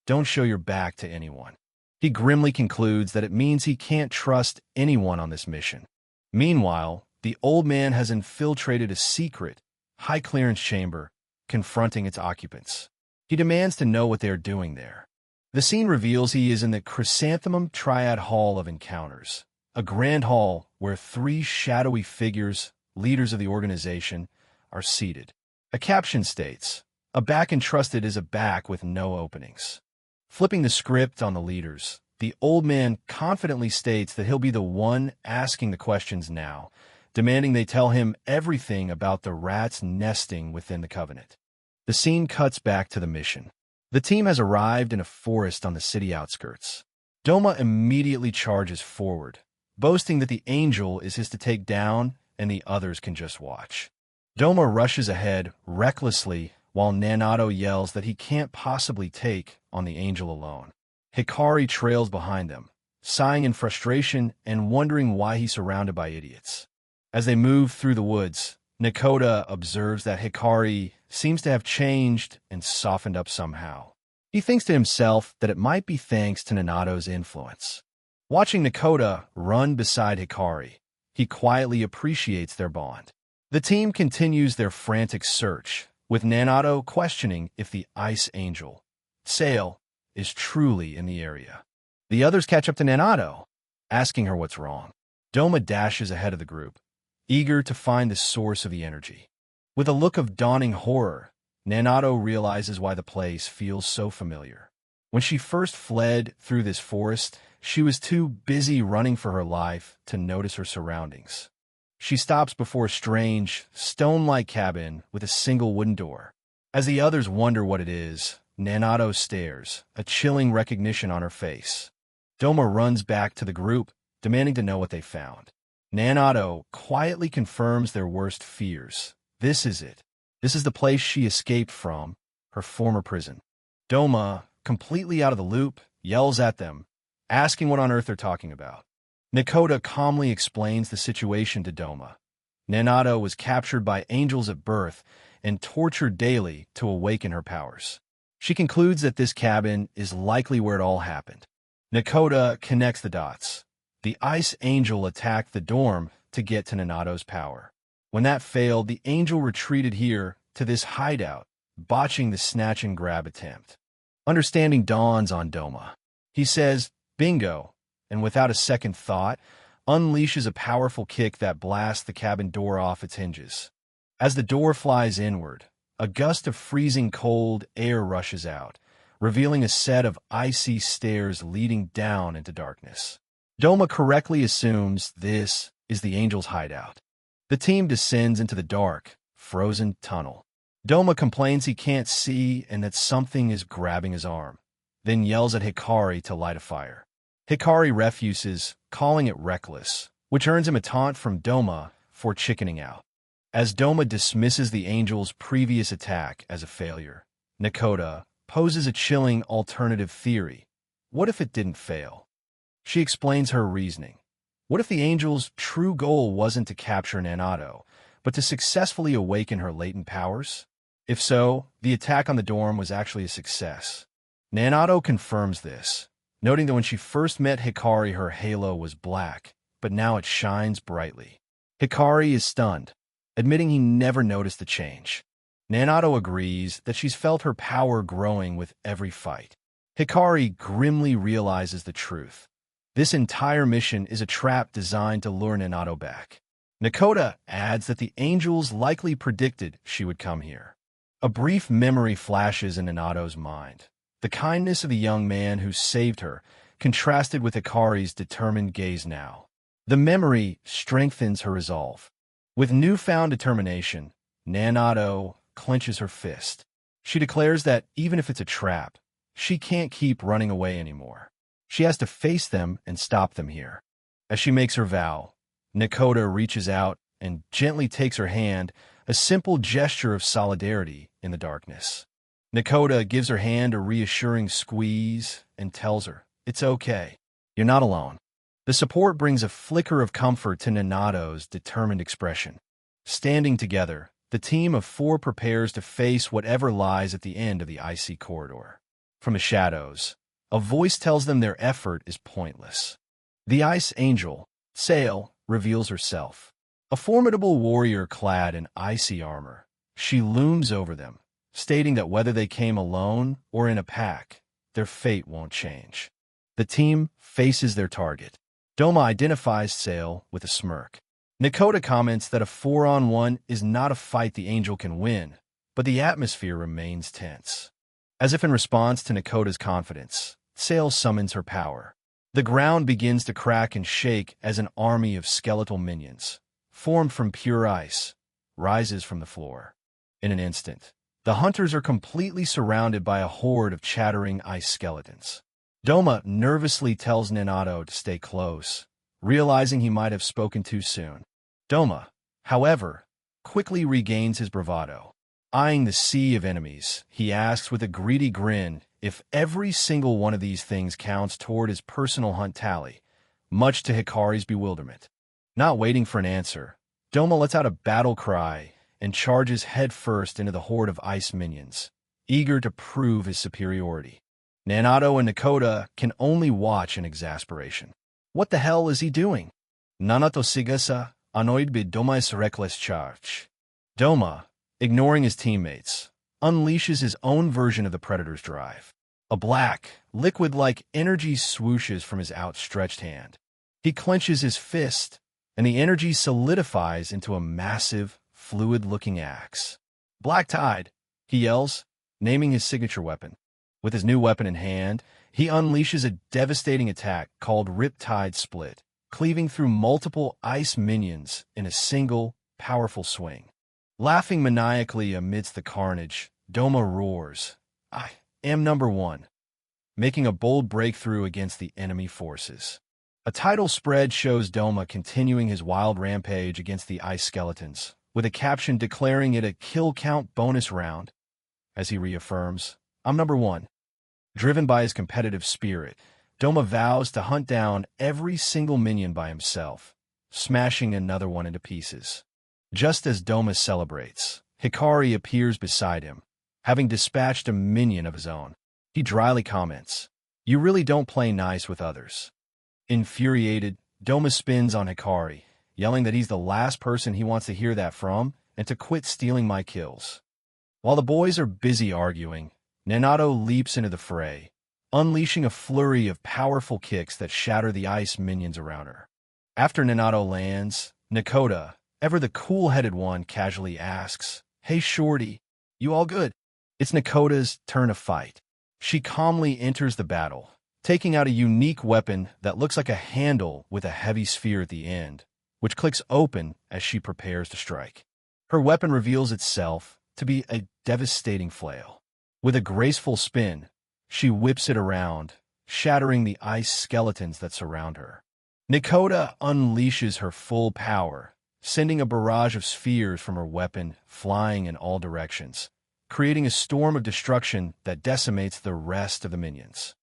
[SPEAKER 1] "Don't show your back to anyone." He grimly concludes that it means he can't trust anyone on this mission. Meanwhile, the old man has infiltrated a secret, high-clearance chamber, confronting its occupants. He demands to know what they are doing there. The scene reveals he is in the Chrysanthemum Triad Hall of Encounters, a grand hall where three shadowy figures, leaders of the organization, are seated. A caption states, "A back entrusted is a back with no openings." Flipping the script on the leaders, the old man confidently states that he'll be the one asking the questions now, demanding they tell him everything about the rats nesting within the Covenant. The scene cuts back to the mission. The team has arrived in a forest on the city outskirts. Doma immediately charges forward, boasting that the angel is his to take down and the others can just watch. Doma rushes ahead recklessly while Nanato yells that he can't possibly take on the angel alone. Hikari trails behind them, sighing in frustration and wondering why he's surrounded by idiots. As they move through the woods, Nakoda observes that Hikari seems to have changed and softened up somehow. He thinks to himself that it might be thanks to Nanato's influence. Watching Nakoda run beside Hikari, he quietly appreciates their bond. The team continues their frantic search, with Nanato questioning if the Ice Angel, Sail, is truly in the area. The others catch up to Nanato, asking her what's wrong. Doma dashes ahead of the group, eager to find the source of the energy. With a look of dawning horror, Nanato realizes why the place feels so familiar. When she first fled through this forest, she was too busy running for her life to notice her surroundings. She stops before a strange, stone-like cabin with a single wooden door. As the others wonder what it is, Nanato stares, a chilling recognition on her face. Doma runs back to the group, demanding to know what they found. Nanato quietly confirms their worst fears. This is it. This is the place she escaped from, her former prison. Doma, completely out of the loop, yells at them, asking what on earth they're talking about. Nakoda calmly explains the situation to Doma. Nanato was captured by angels at birth and tortured daily to awaken her powers. She concludes that this cabin is likely where it all happened. Nakoda connects the dots. The Ice Angel attacked the dorm to get to Nanato's power. When that failed, the angel retreated here to this hideout, botching the snatch and grab attempt. Understanding dawns on Doma. He says, "Bingo," and without a second thought, unleashes a powerful kick that blasts the cabin door off its hinges. As the door flies inward, a gust of freezing cold air rushes out, revealing a set of icy stairs leading down into darkness. Doma correctly assumes this is the angel's hideout. The team descends into the dark, frozen tunnel. Doma complains he can't see and that something is grabbing his arm, then yells at Hikari to light a fire. Hikari refuses, calling it reckless, which earns him a taunt from Doma for chickening out. As Doma dismisses the angel's previous attack as a failure, Nakota poses a chilling alternative theory. What if it didn't fail? She explains her reasoning. What if the angel's true goal wasn't to capture Nanato, but to successfully awaken her latent powers? If so, the attack on the dorm was actually a success. Nanato confirms this, noting that when she first met Hikari her halo was black, but now it shines brightly. Hikari is stunned, admitting he never noticed the change. Nanato agrees that she's felt her power growing with every fight. Hikari grimly realizes the truth. This entire mission is a trap designed to lure Nanato back. Nakota adds that the angels likely predicted she would come here. A brief memory flashes in Nanato's mind. The kindness of the young man who saved her, contrasted with Hikari's determined gaze now. The memory strengthens her resolve. With newfound determination, Nanato clenches her fist. She declares that even if it's a trap, she can't keep running away anymore. She has to face them and stop them here. As she makes her vow, Nakota reaches out and gently takes her hand, a simple gesture of solidarity in the darkness. Nakota gives her hand a reassuring squeeze and tells her, "It's okay. You're not alone." The support brings a flicker of comfort to Nanato's determined expression. Standing together, the team of four prepares to face whatever lies at the end of the icy corridor. From the shadows, a voice tells them their effort is pointless. The ice angel, Sail, reveals herself. A formidable warrior clad in icy armor, she looms over them, stating that whether they came alone or in a pack, their fate won't change. The team faces their target. Doma identifies Sail with a smirk. Nakota comments that a 4-on-1 is not a fight the angel can win, but the atmosphere remains tense. As if in response to Nakota's confidence, Sail summons her power. The ground begins to crack and shake as an army of skeletal minions, formed from pure ice, rises from the floor. In an instant, the hunters are completely surrounded by a horde of chattering ice skeletons. Doma nervously tells Nanato to stay close, realizing he might have spoken too soon. Doma, however, quickly regains his bravado. Eyeing the sea of enemies, he asks with a greedy grin if every single one of these things counts toward his personal hunt tally, much to Hikari's bewilderment. Not waiting for an answer, Doma lets out a battle cry and charges headfirst into the horde of ice minions, eager to prove his superiority. Nanato and Nakota can only watch in exasperation. What the hell is he doing? Nanato sigasa, annoyed by Doma's reckless charge. Doma, ignoring his teammates, unleashes his own version of the Predator's drive. A black, liquid-like energy swooshes from his outstretched hand. He clenches his fist, and the energy solidifies into a massive, fluid-looking axe. "Black Tide," he yells, naming his signature weapon. With his new weapon in hand, he unleashes a devastating attack called Riptide Split, cleaving through multiple ice minions in a single, powerful swing. Laughing maniacally amidst the carnage, Doma roars, "I am number one," making a bold breakthrough against the enemy forces. A title spread shows Doma continuing his wild rampage against the ice skeletons, with a caption declaring it a kill count bonus round. As he reaffirms, "I'm number one." Driven by his competitive spirit, Doma vows to hunt down every single minion by himself, smashing another one into pieces. Just as Doma celebrates, Hikari appears beside him, having dispatched a minion of his own. He dryly comments, "You really don't play nice with others." Infuriated, Doma spins on Hikari, yelling that he's the last person he wants to hear that from and to quit stealing my kills. While the boys are busy arguing, Nanato leaps into the fray, unleashing a flurry of powerful kicks that shatter the ice minions around her. After Nanato lands, Nakota, ever the cool-headed one, casually asks, "Hey shorty, you all good?" It's Nakota's turn to fight. She calmly enters the battle, taking out a unique weapon that looks like a handle with a heavy sphere at the end, which clicks open as she prepares to strike. Her weapon reveals itself to be a devastating flail. With a graceful spin, she whips it around, shattering the ice skeletons that surround her. Nakota unleashes her full power, sending a barrage of spheres from her weapon flying in all directions, creating a storm of destruction that decimates the rest of the minions.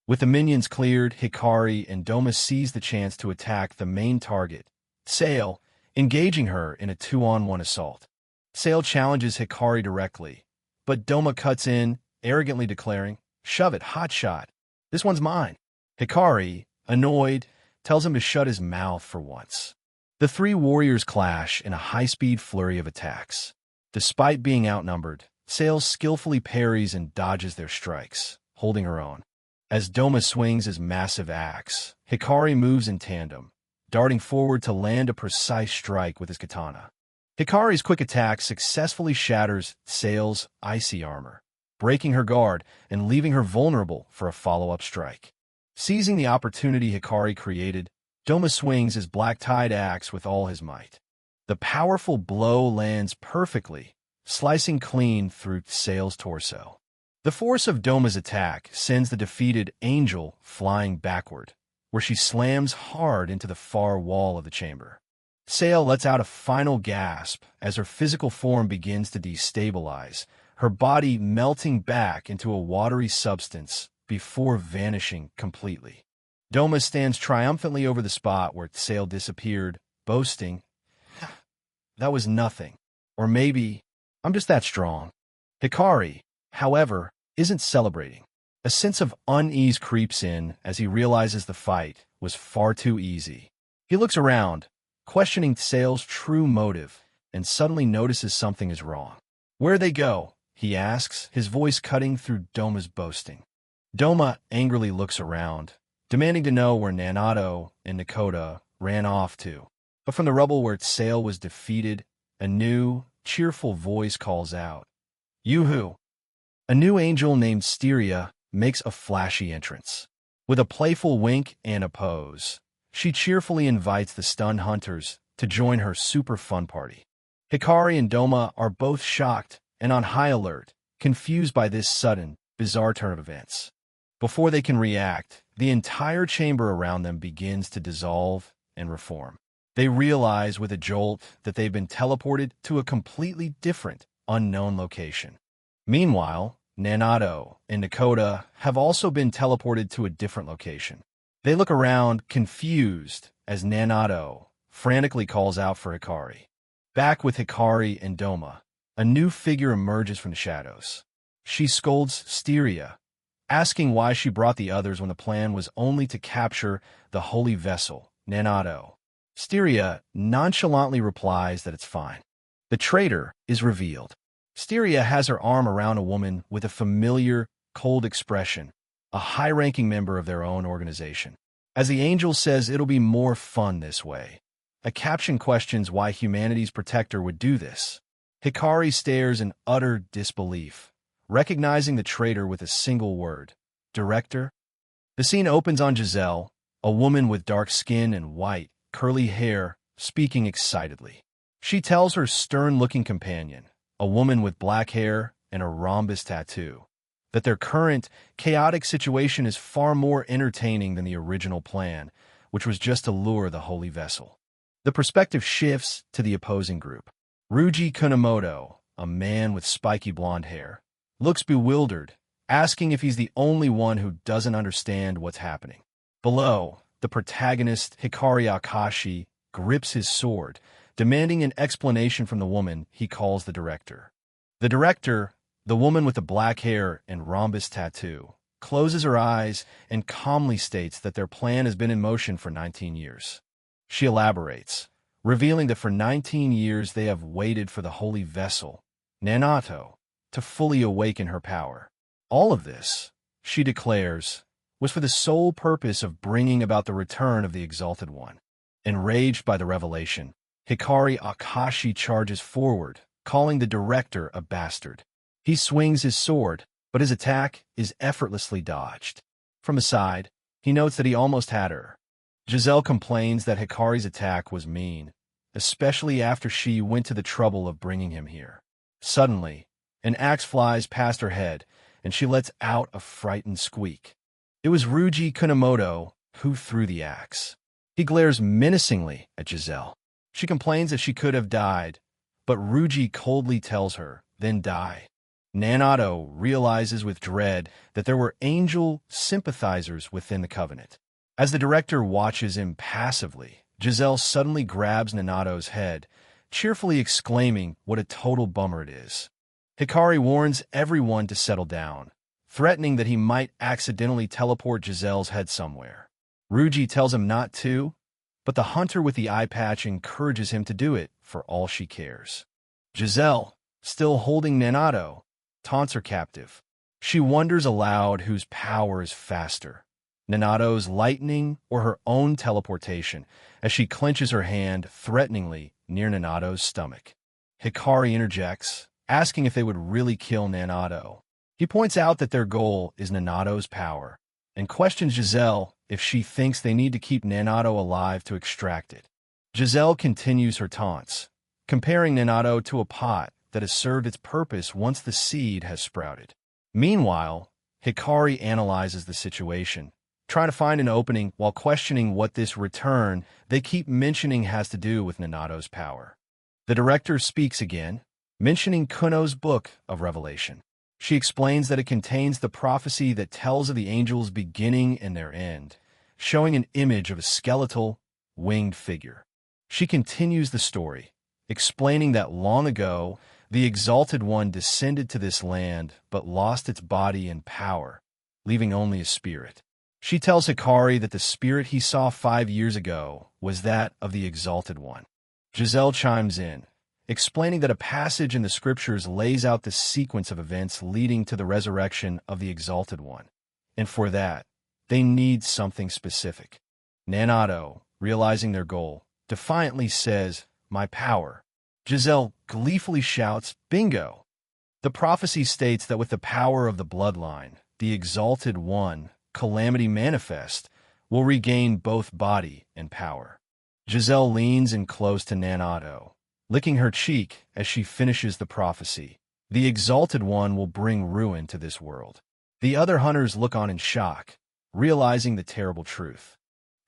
[SPEAKER 1] With the minions cleared, Hikari and Doma seize the chance to attack the main target, Sail, engaging her in a 2-on-1 assault. Sail challenges Hikari directly, but Doma cuts in, arrogantly declaring, "Shove it, hot shot. This one's mine." Hikari, annoyed, tells him to shut his mouth for once. The three warriors clash in a high-speed flurry of attacks. Despite being outnumbered, Sail skillfully parries and dodges their strikes, holding her own. As Doma swings his massive axe, Hikari moves in tandem, darting forward to land a precise strike with his katana. Hikari's quick attack successfully shatters Sail's icy armor, breaking her guard and leaving her vulnerable for a follow-up strike. Seizing the opportunity Hikari created, Doma swings his black-tied axe with all his might. The powerful blow lands perfectly, slicing clean through Sail's torso. The force of Doma's attack sends the defeated Angel flying backward, where she slams hard into the far wall of the chamber. Sail lets out a final gasp as her physical form begins to destabilize, her body melting back into a watery substance before vanishing completely. Doma stands triumphantly over the spot where Sail disappeared, boasting, "That was nothing. Or maybe I'm just that strong." Hikari, however, isn't celebrating. A sense of unease creeps in as he realizes the fight was far too easy. He looks around, questioning Sail's true motive, and suddenly notices something is wrong. "Where'd they go?" he asks, his voice cutting through Doma's boasting. Doma angrily looks around, demanding to know where Nanato and Nakota ran off to. But from the rubble where Sail was defeated, a new, cheerful voice calls out, "Yoo-hoo!" A new angel named Styria makes a flashy entrance. With a playful wink and a pose, she cheerfully invites the stunned hunters to join her super fun party. Hikari and Doma are both shocked and on high alert, confused by this sudden, bizarre turn of events. Before they can react, the entire chamber around them begins to dissolve and reform. They realize with a jolt that they've been teleported to a completely different, unknown location. Meanwhile, Nanato and Nakota have also been teleported to a different location. They look around, confused, as Nanato frantically calls out for Hikari. Back with Hikari and Doma, a new figure emerges from the shadows. She scolds Styria, asking why she brought the others when the plan was only to capture the holy vessel, Nanato. Styria nonchalantly replies that it's fine. The traitor is revealed. Styria has her arm around a woman with a familiar, cold expression, a high-ranking member of their own organization. As the angel says it'll be more fun this way, a caption questions why humanity's protector would do this. Hikari stares in utter disbelief, recognizing the traitor with a single word, "Director?" The scene opens on Giselle, a woman with dark skin and white, curly hair, speaking excitedly. She tells her stern-looking companion, a woman with black hair and a rhombus tattoo, that their current, chaotic situation is far more entertaining than the original plan, which was just to lure the holy vessel. The perspective shifts to the opposing group. Ryuji Kunamoto, a man with spiky blonde hair, looks bewildered, asking if he's the only one who doesn't understand what's happening. Below, the protagonist, Hikari Akashi, grips his sword, demanding an explanation from the woman he calls the director. The director, the woman with the black hair and rhombus tattoo, closes her eyes and calmly states that their plan has been in motion for 19 years. She elaborates, revealing that for 19 years they have waited for the holy vessel, Nanato, to fully awaken her power. All of this, she declares, was for the sole purpose of bringing about the return of the Exalted One. Enraged by the revelation, Hikari Akashi charges forward, calling the director a bastard. He swings his sword, but his attack is effortlessly dodged. From the side, he notes that he almost had her. Giselle complains that Hikari's attack was mean, especially after she went to the trouble of bringing him here. Suddenly, an axe flies past her head, and she lets out a frightened squeak. It was Ryuji Kunamoto who threw the axe. He glares menacingly at Giselle. She complains that she could have died, but Ruji coldly tells her, then die. Nanato realizes with dread that there were angel sympathizers within the covenant. As the director watches impassively, Giselle suddenly grabs Nanato's head, cheerfully exclaiming what a total bummer it is. Hikari warns everyone to settle down, threatening that he might accidentally teleport Giselle's head somewhere. Ruji tells him not to, but the hunter with the eye patch encourages him to do it for all she cares. Giselle, still holding Nanato, taunts her captive. She wonders aloud whose power is faster, Nanato's lightning or her own teleportation, as she clenches her hand threateningly near Nanato's stomach. Hikari interjects, asking if they would really kill Nanato. He points out that their goal is Nanato's power, and questions Giselle if she thinks they need to keep Nanato alive to extract it. Giselle continues her taunts, comparing Nanato to a pot that has served its purpose once the seed has sprouted. Meanwhile, Hikari analyzes the situation, trying to find an opening while questioning what this return they keep mentioning has to do with Nanato's power. The director speaks again, mentioning Kuno's Book of Revelation. She explains that it contains the prophecy that tells of the angels' beginning and their end, showing an image of a skeletal, winged figure. She continues the story, explaining that long ago, the Exalted One descended to this land but lost its body and power, leaving only a spirit. She tells Hikari that the spirit he saw 5 years ago was that of the Exalted One. Giselle chimes in, explaining that a passage in the scriptures lays out the sequence of events leading to the resurrection of the Exalted One, and for that, they need something specific. Nanato, realizing their goal, defiantly says, "My power." Giselle gleefully shouts, "Bingo!" The prophecy states that with the power of the bloodline, the Exalted One, Calamity Manifest, will regain both body and power. Giselle leans in close to Nanato, licking her cheek as she finishes the prophecy. The Exalted One will bring ruin to this world. The other hunters look on in shock, realizing the terrible truth.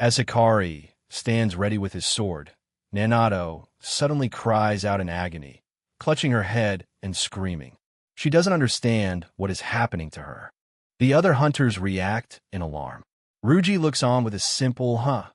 [SPEAKER 1] As Hikari stands ready with his sword, Nanato suddenly cries out in agony, clutching her head and screaming. She doesn't understand what is happening to her. The other hunters react in alarm. Ruji looks on with a simple "huh,"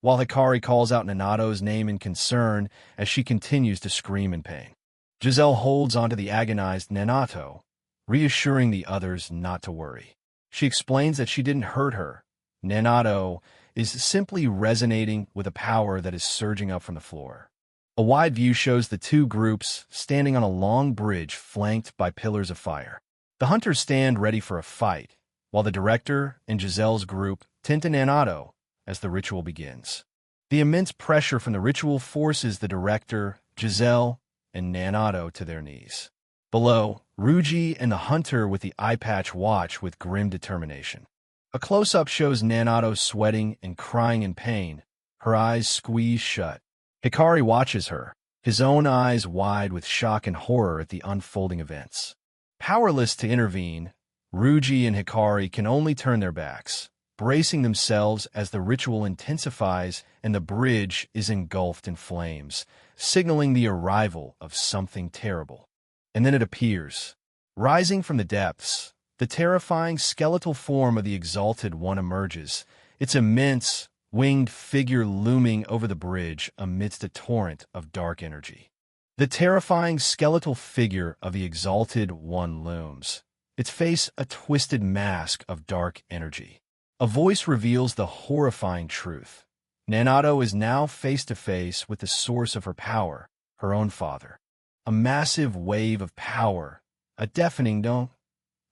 [SPEAKER 1] while Hikari calls out Nanato's name in concern as she continues to scream in pain. Giselle holds onto the agonized Nanato, reassuring the others not to worry. She explains that she didn't hurt her. Nanato is simply resonating with a power that is surging up from the floor. A wide view shows the two groups standing on a long bridge flanked by pillars of fire. The hunters stand ready for a fight, while the director and Giselle's group tend to Nanato as the ritual begins. The immense pressure from the ritual forces the director, Giselle, and Nanato to their knees. Below, Ruji and the hunter with the eye patch watch with grim determination. A close-up shows Nanato sweating and crying in pain, her eyes squeezed shut. Hikari watches her, his own eyes wide with shock and horror at the unfolding events. Powerless to intervene, Ruji and Hikari can only turn their backs, bracing themselves as the ritual intensifies and the bridge is engulfed in flames, signaling the arrival of something terrible. And then it appears. Rising from the depths, the terrifying skeletal form of the Exalted One emerges, its immense, winged figure looming over the bridge amidst a torrent of dark energy. The terrifying skeletal figure of the Exalted One looms, its face a twisted mask of dark energy. A voice reveals the horrifying truth. Nanato is now face-to-face with the source of her power, her own father. A massive wave of power, a deafening don't,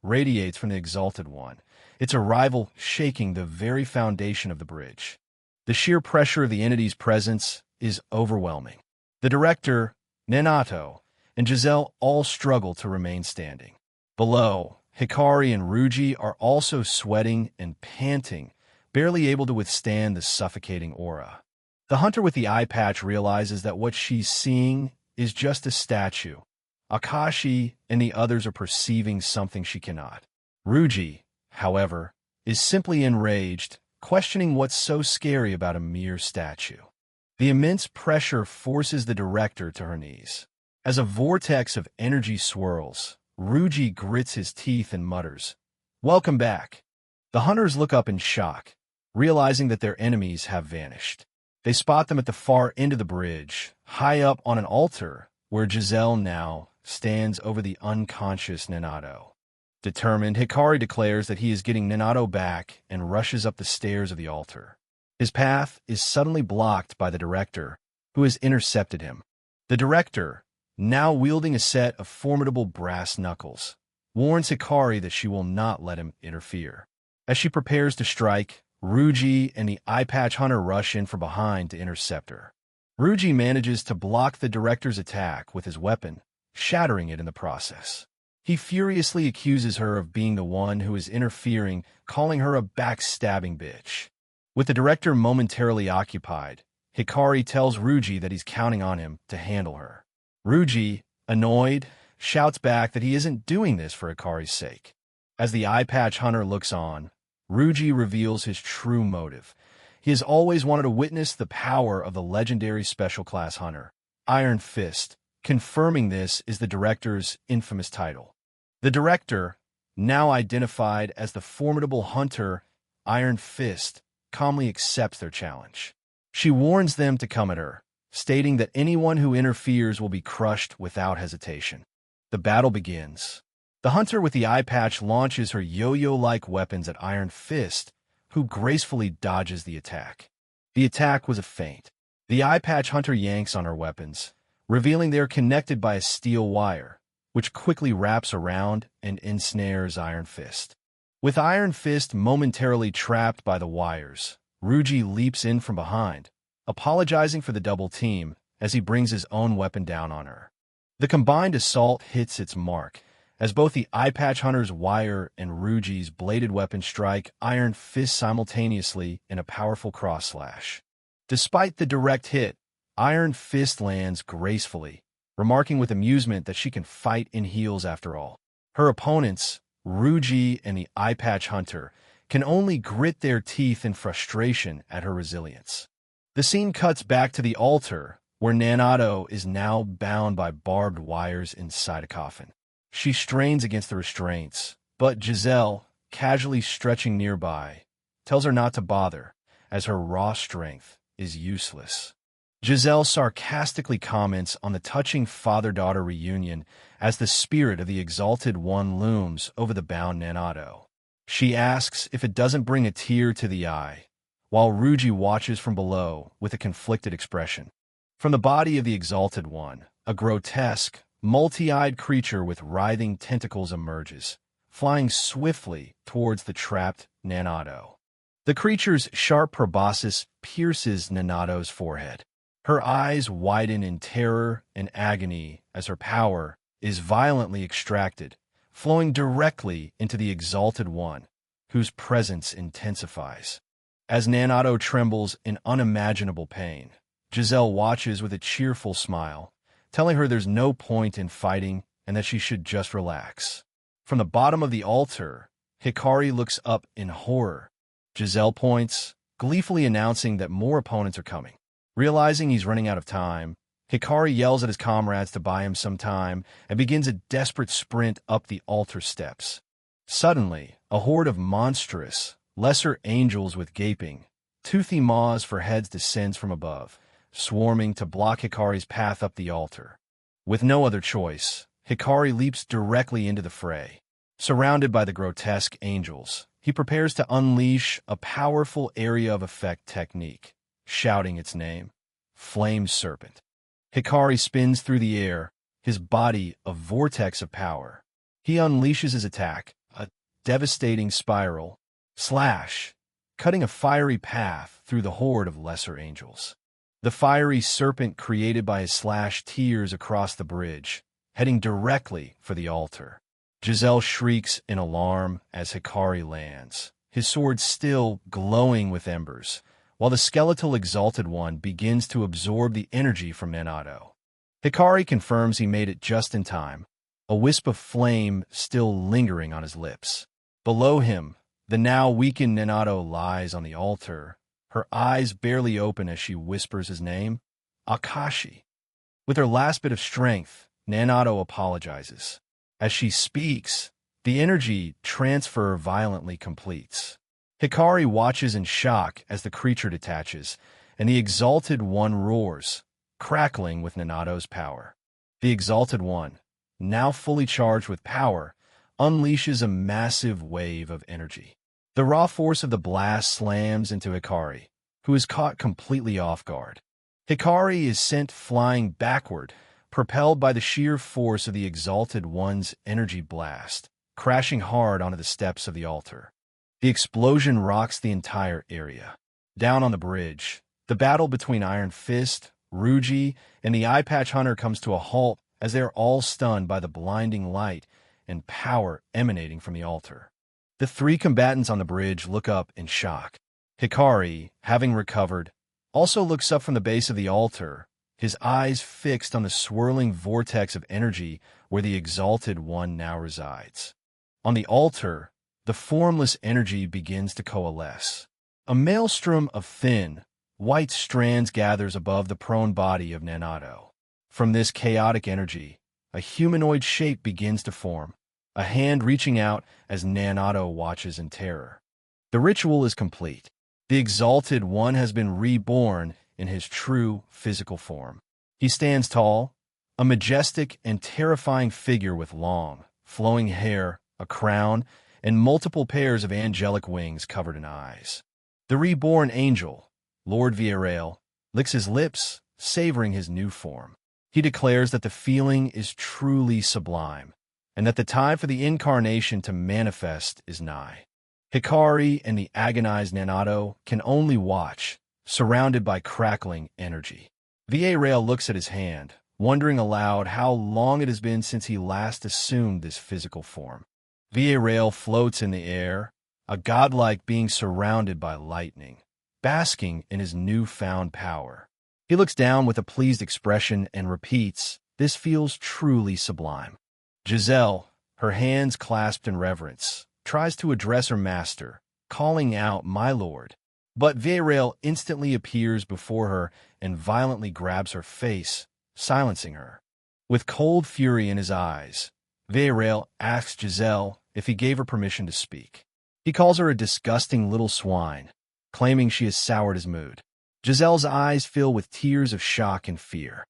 [SPEAKER 1] radiates from the Exalted One, its arrival shaking the very foundation of the bridge. The sheer pressure of the entity's presence is overwhelming. The director, Nanato, and Giselle all struggle to remain standing. Below, Hikari and Ruji are also sweating and panting, barely able to withstand the suffocating aura. The hunter with the eye patch realizes that what she's seeing is just a statue. Akashi and the others are perceiving something she cannot. Ruji, however, is simply enraged, questioning what's so scary about a mere statue. The immense pressure forces the director to her knees. As a vortex of energy swirls, Ruji grits his teeth and mutters, "Welcome back." The hunters look up in shock, realizing that their enemies have vanished. They spot them at the far end of the bridge, high up on an altar, where Giselle now stands over the unconscious Nanato. Determined, Hikari declares that he is getting Nanato back and rushes up the stairs of the altar. His path is suddenly blocked by the director, who has intercepted him. The director, now wielding a set of formidable brass knuckles, warns Hikari that she will not let him interfere. As she prepares to strike, Ruji and the eye patch hunter rush in from behind to intercept her. Ruji manages to block the director's attack with his weapon, shattering it in the process. He furiously accuses her of being the one who is interfering, calling her a backstabbing bitch. With the director momentarily occupied, Hikari tells Ruji that he's counting on him to handle her. Ruji, annoyed, shouts back that he isn't doing this for Hikari's sake. As the eye patch hunter looks on, Ruji reveals his true motive. He has always wanted to witness the power of the legendary special class hunter, Iron Fist. Confirming this is the director's infamous title. The director, now identified as the formidable hunter, Iron Fist, calmly accepts their challenge. She warns them to come at her, stating that anyone who interferes will be crushed without hesitation. The battle begins. The hunter with the eye patch launches her yo-yo-like weapons at Iron Fist, who gracefully dodges the attack. The attack was a feint. The eye patch hunter yanks on her weapons, revealing they are connected by a steel wire, which quickly wraps around and ensnares Iron Fist. With Iron Fist momentarily trapped by the wires, Ruji leaps in from behind, apologizing for the double team as he brings his own weapon down on her. The combined assault hits its mark, as both the eye patch hunter's wire and Ruji's bladed weapon strike Iron Fist simultaneously in a powerful cross slash. Despite the direct hit, Iron Fist lands gracefully, remarking with amusement that she can fight in heels after all. Her opponents, Ruji and the eye patch hunter, can only grit their teeth in frustration at her resilience. The scene cuts back to the altar, where Nanato is now bound by barbed wires inside a coffin. She strains against the restraints, but Giselle, casually stretching nearby, tells her not to bother, as her raw strength is useless. Giselle sarcastically comments on the touching father-daughter reunion as the spirit of the Exalted One looms over the bound Nanato. She asks if it doesn't bring a tear to the eye, while Ruji watches from below with a conflicted expression. From the body of the Exalted One, a grotesque, multi-eyed creature with writhing tentacles emerges, flying swiftly towards the trapped Nanato. The creature's sharp proboscis pierces Nanato's forehead. Her eyes widen in terror and agony as her power is violently extracted, flowing directly into the Exalted One, whose presence intensifies. As Nanato trembles in unimaginable pain, Giselle watches with a cheerful smile, telling her there's no point in fighting and that she should just relax. From the bottom of the altar, Hikari looks up in horror. Giselle points, gleefully announcing that more opponents are coming. Realizing he's running out of time, Hikari yells at his comrades to buy him some time and begins a desperate sprint up the altar steps. Suddenly, a horde of monstrous, lesser angels with gaping, toothy maws for heads descends from above, swarming to block Hikari's path up the altar. With no other choice, Hikari leaps directly into the fray. Surrounded by the grotesque angels, he prepares to unleash a powerful area of effect technique, shouting its name, Flame Serpent. Hikari spins through the air, his body a vortex of power. He unleashes his attack, a devastating spiral, slash, cutting a fiery path through the horde of lesser angels. The fiery serpent created by his slash tears across the bridge, heading directly for the altar. Giselle shrieks in alarm as Hikari lands, his sword still glowing with embers, while the skeletal Exalted One begins to absorb the energy from Nanato. Hikari confirms he made it just in time, a wisp of flame still lingering on his lips. Below him, the now weakened Nanato lies on the altar, her eyes barely open as she whispers his name, Akashi. With her last bit of strength, Nanato apologizes. As she speaks, the energy transfer violently completes. Hikari watches in shock as the creature detaches, and the Exalted One roars, crackling with Nanato's power. The Exalted One, now fully charged with power, unleashes a massive wave of energy. The raw force of the blast slams into Hikari, who is caught completely off guard. Hikari is sent flying backward, propelled by the sheer force of the Exalted One's energy blast, crashing hard onto the steps of the altar. The explosion rocks the entire area. Down on the bridge, the battle between Iron Fist, Ruji, and the Eye Patch Hunter comes to a halt as they are all stunned by the blinding light and power emanating from the altar. The three combatants on the bridge look up in shock. Hikari, having recovered, also looks up from the base of the altar, his eyes fixed on the swirling vortex of energy where the Exalted One now resides. On the altar, the formless energy begins to coalesce. A maelstrom of thin, white strands gathers above the prone body of Nanato. From this chaotic energy, a humanoid shape begins to form, a hand reaching out as Nanato watches in terror. The ritual is complete. The Exalted One has been reborn in his true physical form. He stands tall, a majestic and terrifying figure with long, flowing hair, a crown, and multiple pairs of angelic wings covered in eyes. The reborn angel, Lord Villarreal, licks his lips, savoring his new form. He declares that the feeling is truly sublime, and that the time for the incarnation to manifest is nigh. Hikari and the agonized Nanato can only watch, surrounded by crackling energy. Villarreal looks at his hand, wondering aloud how long it has been since he last assumed this physical form. Villarreal floats in the air, a godlike being surrounded by lightning, basking in his newfound power. He looks down with a pleased expression and repeats, "This feels truly sublime." Giselle, her hands clasped in reverence, tries to address her master, calling out, "My lord." But Villarreal instantly appears before her and violently grabs her face, silencing her. With cold fury in his eyes, Villarreal asks Giselle if he gave her permission to speak. He calls her a disgusting little swine, claiming she has soured his mood. Giselle's eyes fill with tears of shock and fear.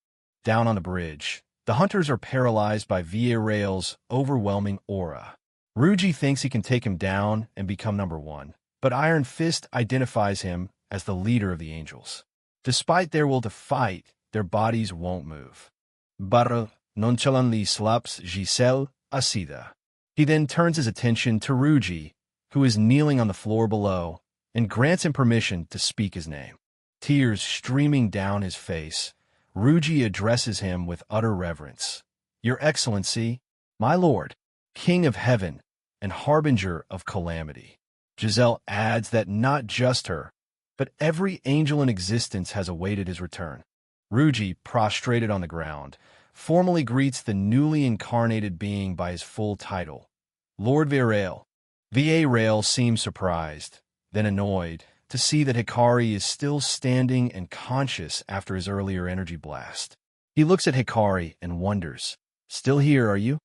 [SPEAKER 1] Down on the bridge, the hunters are paralyzed by Villarreal's overwhelming aura. Ruji thinks he can take him down and become number one, but Iron Fist identifies him as the leader of the angels. Despite their will to fight, their bodies won't move. Barre nonchalantly slaps Giselle asida. He then turns his attention to Ruji, who is kneeling on the floor below, and grants him permission to speak his name. Tears streaming down his face, Ruji addresses him with utter reverence. "Your Excellency, my lord, King of Heaven, and Harbinger of Calamity." Giselle adds that not just her, but every angel in existence has awaited his return. Ruji, prostrated on the ground, formally greets the newly incarnated being by his full title, Lord Villarreal. Villarreal seems surprised, then annoyed, to see that Hikari is still standing and conscious after his earlier energy blast. He looks at Hikari and wonders, "Still here, are you?"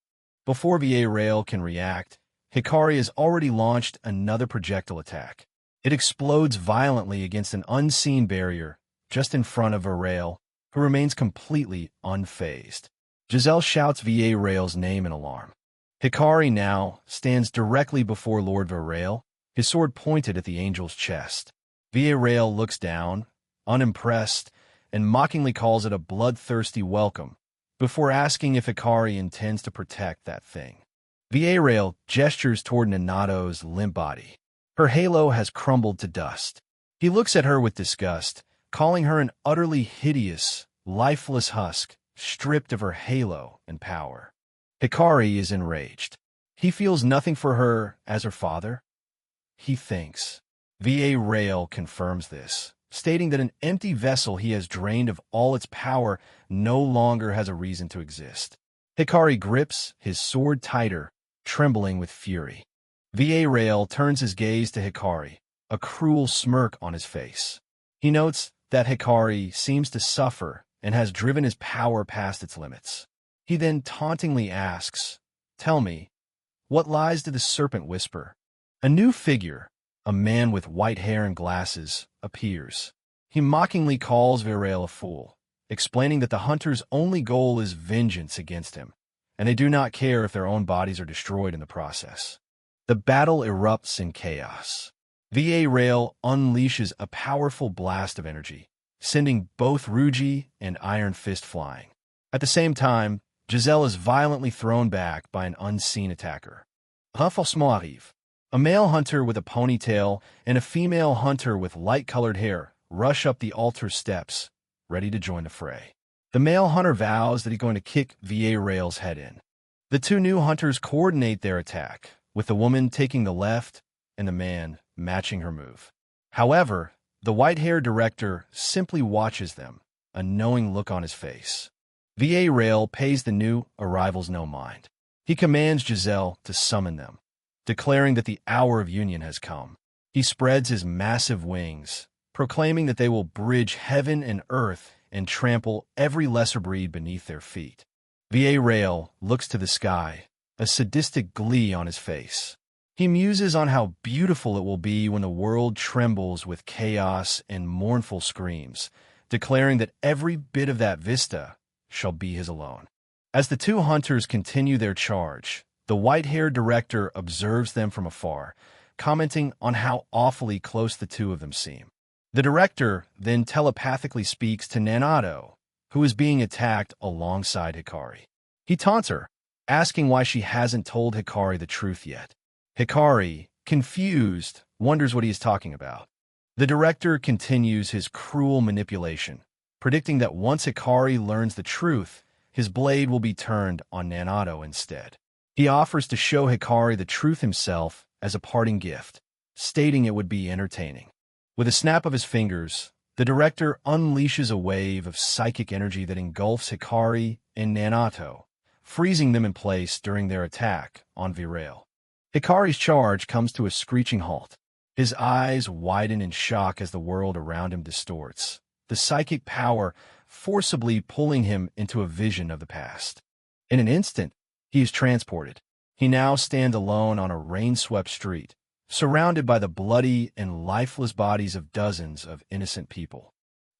[SPEAKER 1] Before Villarreal can react, Hikari has already launched another projectile attack. It explodes violently against an unseen barrier just in front of Villarreal, who remains completely unfazed. Giselle shouts Villarreal's name in alarm. Hikari now stands directly before Lord Villarreal, his sword pointed at the angel's chest. Villarreal looks down, unimpressed, and mockingly calls it a bloodthirsty welcome, before asking if Hikari intends to protect that thing. Villarreal gestures toward Nanato's limp body. Her halo has crumbled to dust. He looks at her with disgust, calling her an utterly hideous, lifeless husk, stripped of her halo and power. Hikari is enraged. He feels nothing for her as her father. He thinks. Villarreal confirms this, stating that an empty vessel he has drained of all its power no longer has a reason to exist. Hikari grips his sword tighter, trembling with fury. Villarreal turns his gaze to Hikari, a cruel smirk on his face. He notes that Hikari seems to suffer and has driven his power past its limits. He then tauntingly asks, "Tell me, what lies did the serpent whisper?" A new figure, a man with white hair and glasses, appears. He mockingly calls Virale a fool, explaining that the hunter's only goal is vengeance against him, and they do not care if their own bodies are destroyed in the process. The battle erupts in chaos. Virale unleashes a powerful blast of energy, sending both Ruji and Iron Fist flying. At the same time, Giselle is violently thrown back by an unseen attacker. Renforcement arrive. A male hunter with a ponytail and a female hunter with light-colored hair rush up the altar steps, ready to join the fray. The male hunter vows that he's going to kick Virale's head in. The two new hunters coordinate their attack, with the woman taking the left and the man matching her move. However, the white-haired director simply watches them, a knowing look on his face. Virale pays the new arrivals no mind. He commands Giselle to summon them, declaring that the hour of union has come. He spreads his massive wings, proclaiming that they will bridge heaven and earth and trample every lesser breed beneath their feet. Virale looks to the sky, a sadistic glee on his face. He muses on how beautiful it will be when the world trembles with chaos and mournful screams, declaring that every bit of that vista shall be his alone. As the two hunters continue their charge, the white-haired director observes them from afar, commenting on how awfully close the two of them seem. The director then telepathically speaks to Nanato, who is being attacked alongside Hikari. He taunts her, asking why she hasn't told Hikari the truth yet. Hikari, confused, wonders what he is talking about. The director continues his cruel manipulation, predicting that once Hikari learns the truth, his blade will be turned on Nanato instead. He offers to show Hikari the truth himself as a parting gift, stating it would be entertaining. With a snap of his fingers, the director unleashes a wave of psychic energy that engulfs Hikari and Nanato, freezing them in place during their attack on Virale. Hikari's charge comes to a screeching halt. His eyes widen in shock as the world around him distorts, the psychic power forcibly pulling him into a vision of the past. In an instant, he is transported. He now stands alone on a rain-swept street, surrounded by the bloody and lifeless bodies of dozens of innocent people.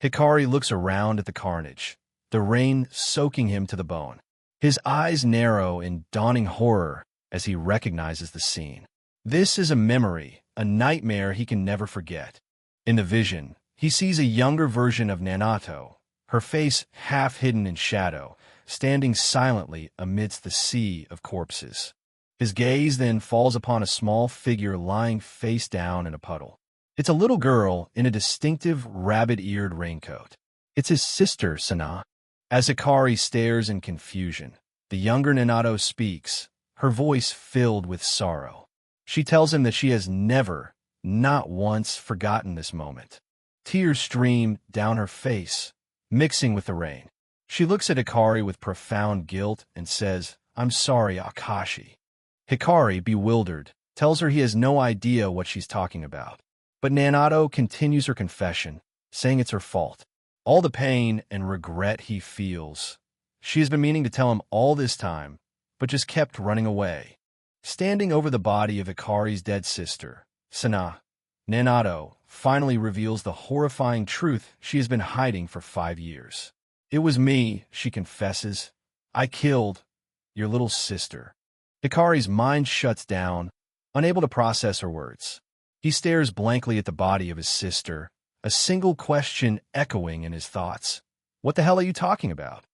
[SPEAKER 1] Hikari looks around at the carnage, the rain soaking him to the bone. His eyes narrow in dawning horror as he recognizes the scene. This is a memory, a nightmare he can never forget. In the vision, he sees a younger version of Nanato, her face half hidden in shadow, standing silently amidst the sea of corpses. His gaze then falls upon a small figure lying face down in a puddle. It's a little girl in a distinctive rabbit-eared raincoat. It's his sister, Sana. As Hikari stares in confusion, the younger Nanato speaks, her voice filled with sorrow. She tells him that she has never, not once, forgotten this moment. Tears stream down her face, mixing with the rain. She looks at Hikari with profound guilt and says, "I'm sorry, Akashi." Hikari, bewildered, tells her he has no idea what she's talking about. But Nanato continues her confession, saying it's her fault. All the pain and regret he feels. She has been meaning to tell him all this time, but just kept running away. Standing over the body of Hikari's dead sister, Sana, Nanato finally reveals the horrifying truth she has been hiding for 5 years. "It was me," she confesses. "I killed your little sister." Hikari's mind shuts down, unable to process her words. He stares blankly at the body of his sister, a single question echoing in his thoughts. "What the hell are you talking about?"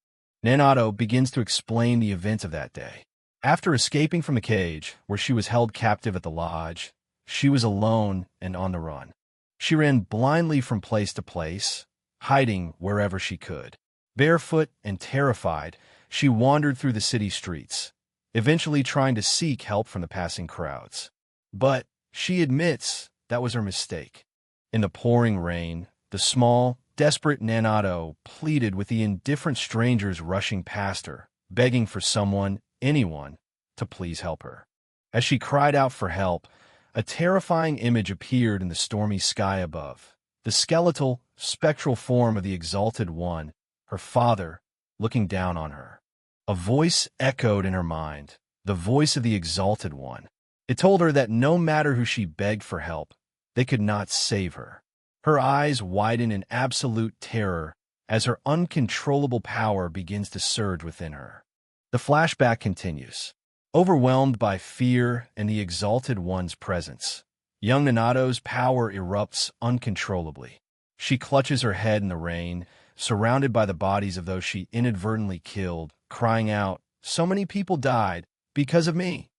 [SPEAKER 1] Nanato begins to explain the events of that day. After escaping from the cage, where she was held captive at the lodge, she was alone and on the run. She ran blindly from place to place, hiding wherever she could. Barefoot and terrified, she wandered through the city streets, eventually trying to seek help from the passing crowds. But she admits that was her mistake. In the pouring rain, the small, desperate Nanato pleaded with the indifferent strangers rushing past her, begging for someone, anyone, to please help her. As she cried out for help, a terrifying image appeared in the stormy sky above. the skeletal, spectral form of the Exalted One, her father, looking down on her. A voice echoed in her mind, the voice of the Exalted One. It told her that no matter who she begged for help, they could not save her. Her eyes widen in absolute terror as her uncontrollable power begins to surge within her. The flashback continues. Overwhelmed by fear and the Exalted One's presence, young Nanato's power erupts uncontrollably. She clutches her head in the rain, surrounded by the bodies of those she inadvertently killed, crying out, "So many people died because of me."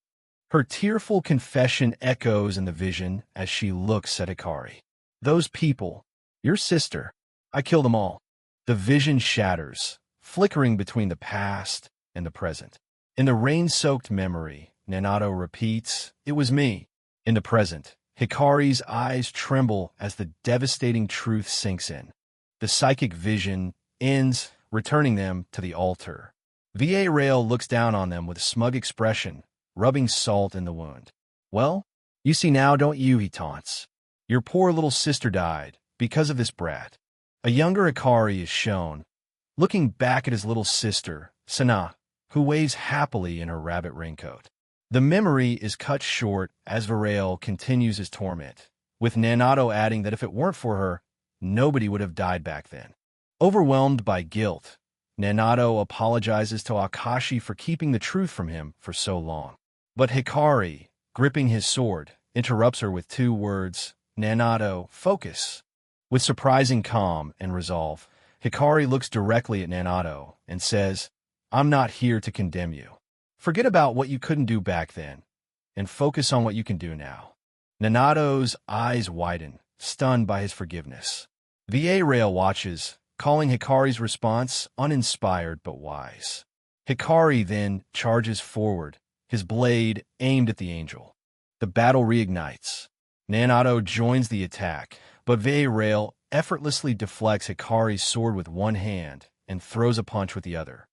[SPEAKER 1] Her tearful confession echoes in the vision as she looks at Hikari. "Those people, your sister, I killed them all." The vision shatters, flickering between the past and the present. In the rain-soaked memory, Nanato repeats, "It was me." In the present, Hikari's eyes tremble as the devastating truth sinks in. The psychic vision ends, returning them to the altar. VA Rail looks down on them with a smug expression, rubbing salt in the wound. "Well, you see now, don't you?" he taunts. "Your poor little sister died because of this brat." A younger Hikari is shown, looking back at his little sister, Sana, who waves happily in her rabbit raincoat. The memory is cut short as Varel continues his torment, with Nanato adding that if it weren't for her, nobody would have died back then. Overwhelmed by guilt, Nanato apologizes to Akashi for keeping the truth from him for so long. But Hikari, gripping his sword, interrupts her with 2 words, "Nanato, focus." With surprising calm and resolve, Hikari looks directly at Nanato and says, "I'm not here to condemn you. Forget about what you couldn't do back then, and focus on what you can do now." Nanato's eyes widen, stunned by his forgiveness. VA Rail watches, calling Hikari's response uninspired but wise. Hikari then charges forward, his blade aimed at the angel. The battle reignites. Nanato joins the attack, but VA Rail effortlessly deflects Hikari's sword with one hand and throws a punch with the other.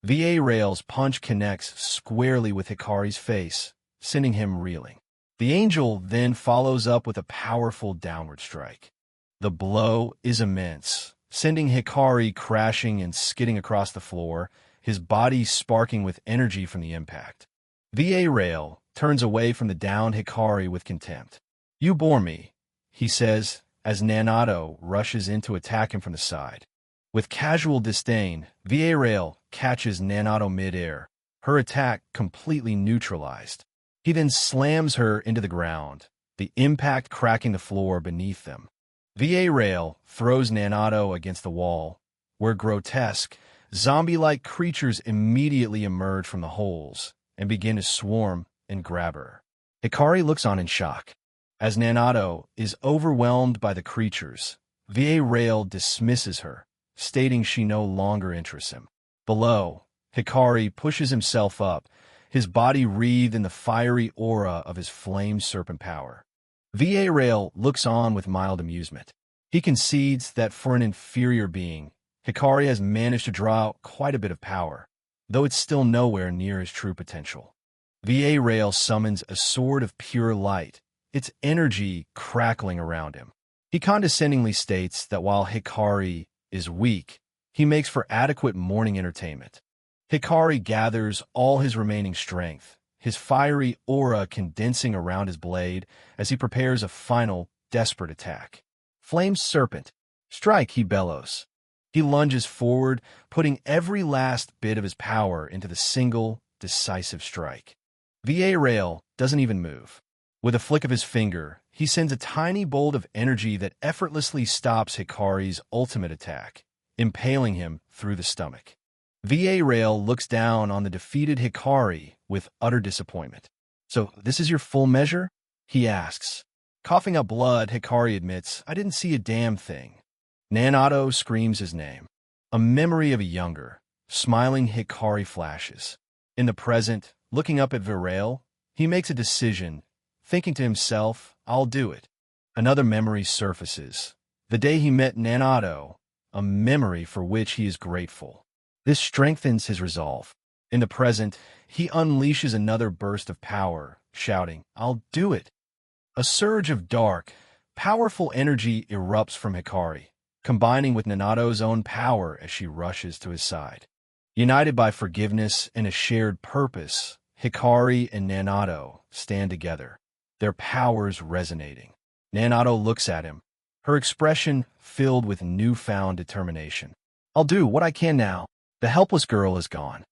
[SPEAKER 1] VA Rail's punch connects squarely with Hikari's face, sending him reeling. The angel then follows up with a powerful downward strike. The blow is immense, sending Hikari crashing and skidding across the floor, his body sparking with energy from the impact. VA Rail turns away from the downed Hikari with contempt. "You bore me," he says, as Nanato rushes in to attack him from the side. With casual disdain, VA Rail catches Nanato mid-air, her attack completely neutralized. He then slams her into the ground, the impact cracking the floor beneath them. VA Rail throws Nanato against the wall, where grotesque, zombie-like creatures immediately emerge from the holes and begin to swarm and grab her. Hikari looks on in shock. As Nanato is overwhelmed by the creatures, VA Rail dismisses her, stating she no longer interests him. Below, Hikari pushes himself up, his body wreathed in the fiery aura of his flame serpent power. VA Rail looks on with mild amusement. He concedes that for an inferior being, Hikari has managed to draw out quite a bit of power, though it's still nowhere near his true potential. VA Rail summons a sword of pure light, its energy crackling around him. He condescendingly states that while Hikari is weak, he makes for adequate morning entertainment. Hikari gathers all his remaining strength, his fiery aura condensing around his blade as he prepares a final, desperate attack. "Flame Serpent, strike," he bellows. He lunges forward, putting every last bit of his power into the single, decisive strike. VA Rail doesn't even move. With a flick of his finger, he sends a tiny bolt of energy that effortlessly stops Hikari's ultimate attack, impaling him through the stomach. VA Rail looks down on the defeated Hikari with utter disappointment. "So this is your full measure?" he asks. Coughing up blood, Hikari admits, "I didn't see a damn thing." Nanato screams his name. A memory of a younger, smiling Hikari flashes. In the present, looking up at Varel, he makes a decision, thinking to himself, "I'll do it." Another memory surfaces. The day he met Nanato, a memory for which he is grateful. This strengthens his resolve. In the present, he unleashes another burst of power, shouting, "I'll do it." A surge of dark, Powerful energy erupts from Hikari, combining with Nanato's own power as she rushes to his side. United by forgiveness and a shared purpose, Hikari and Nanato stand together, their powers resonating. Nanato looks at him, her expression filled with newfound determination. I'll do what I can now. The helpless girl is gone,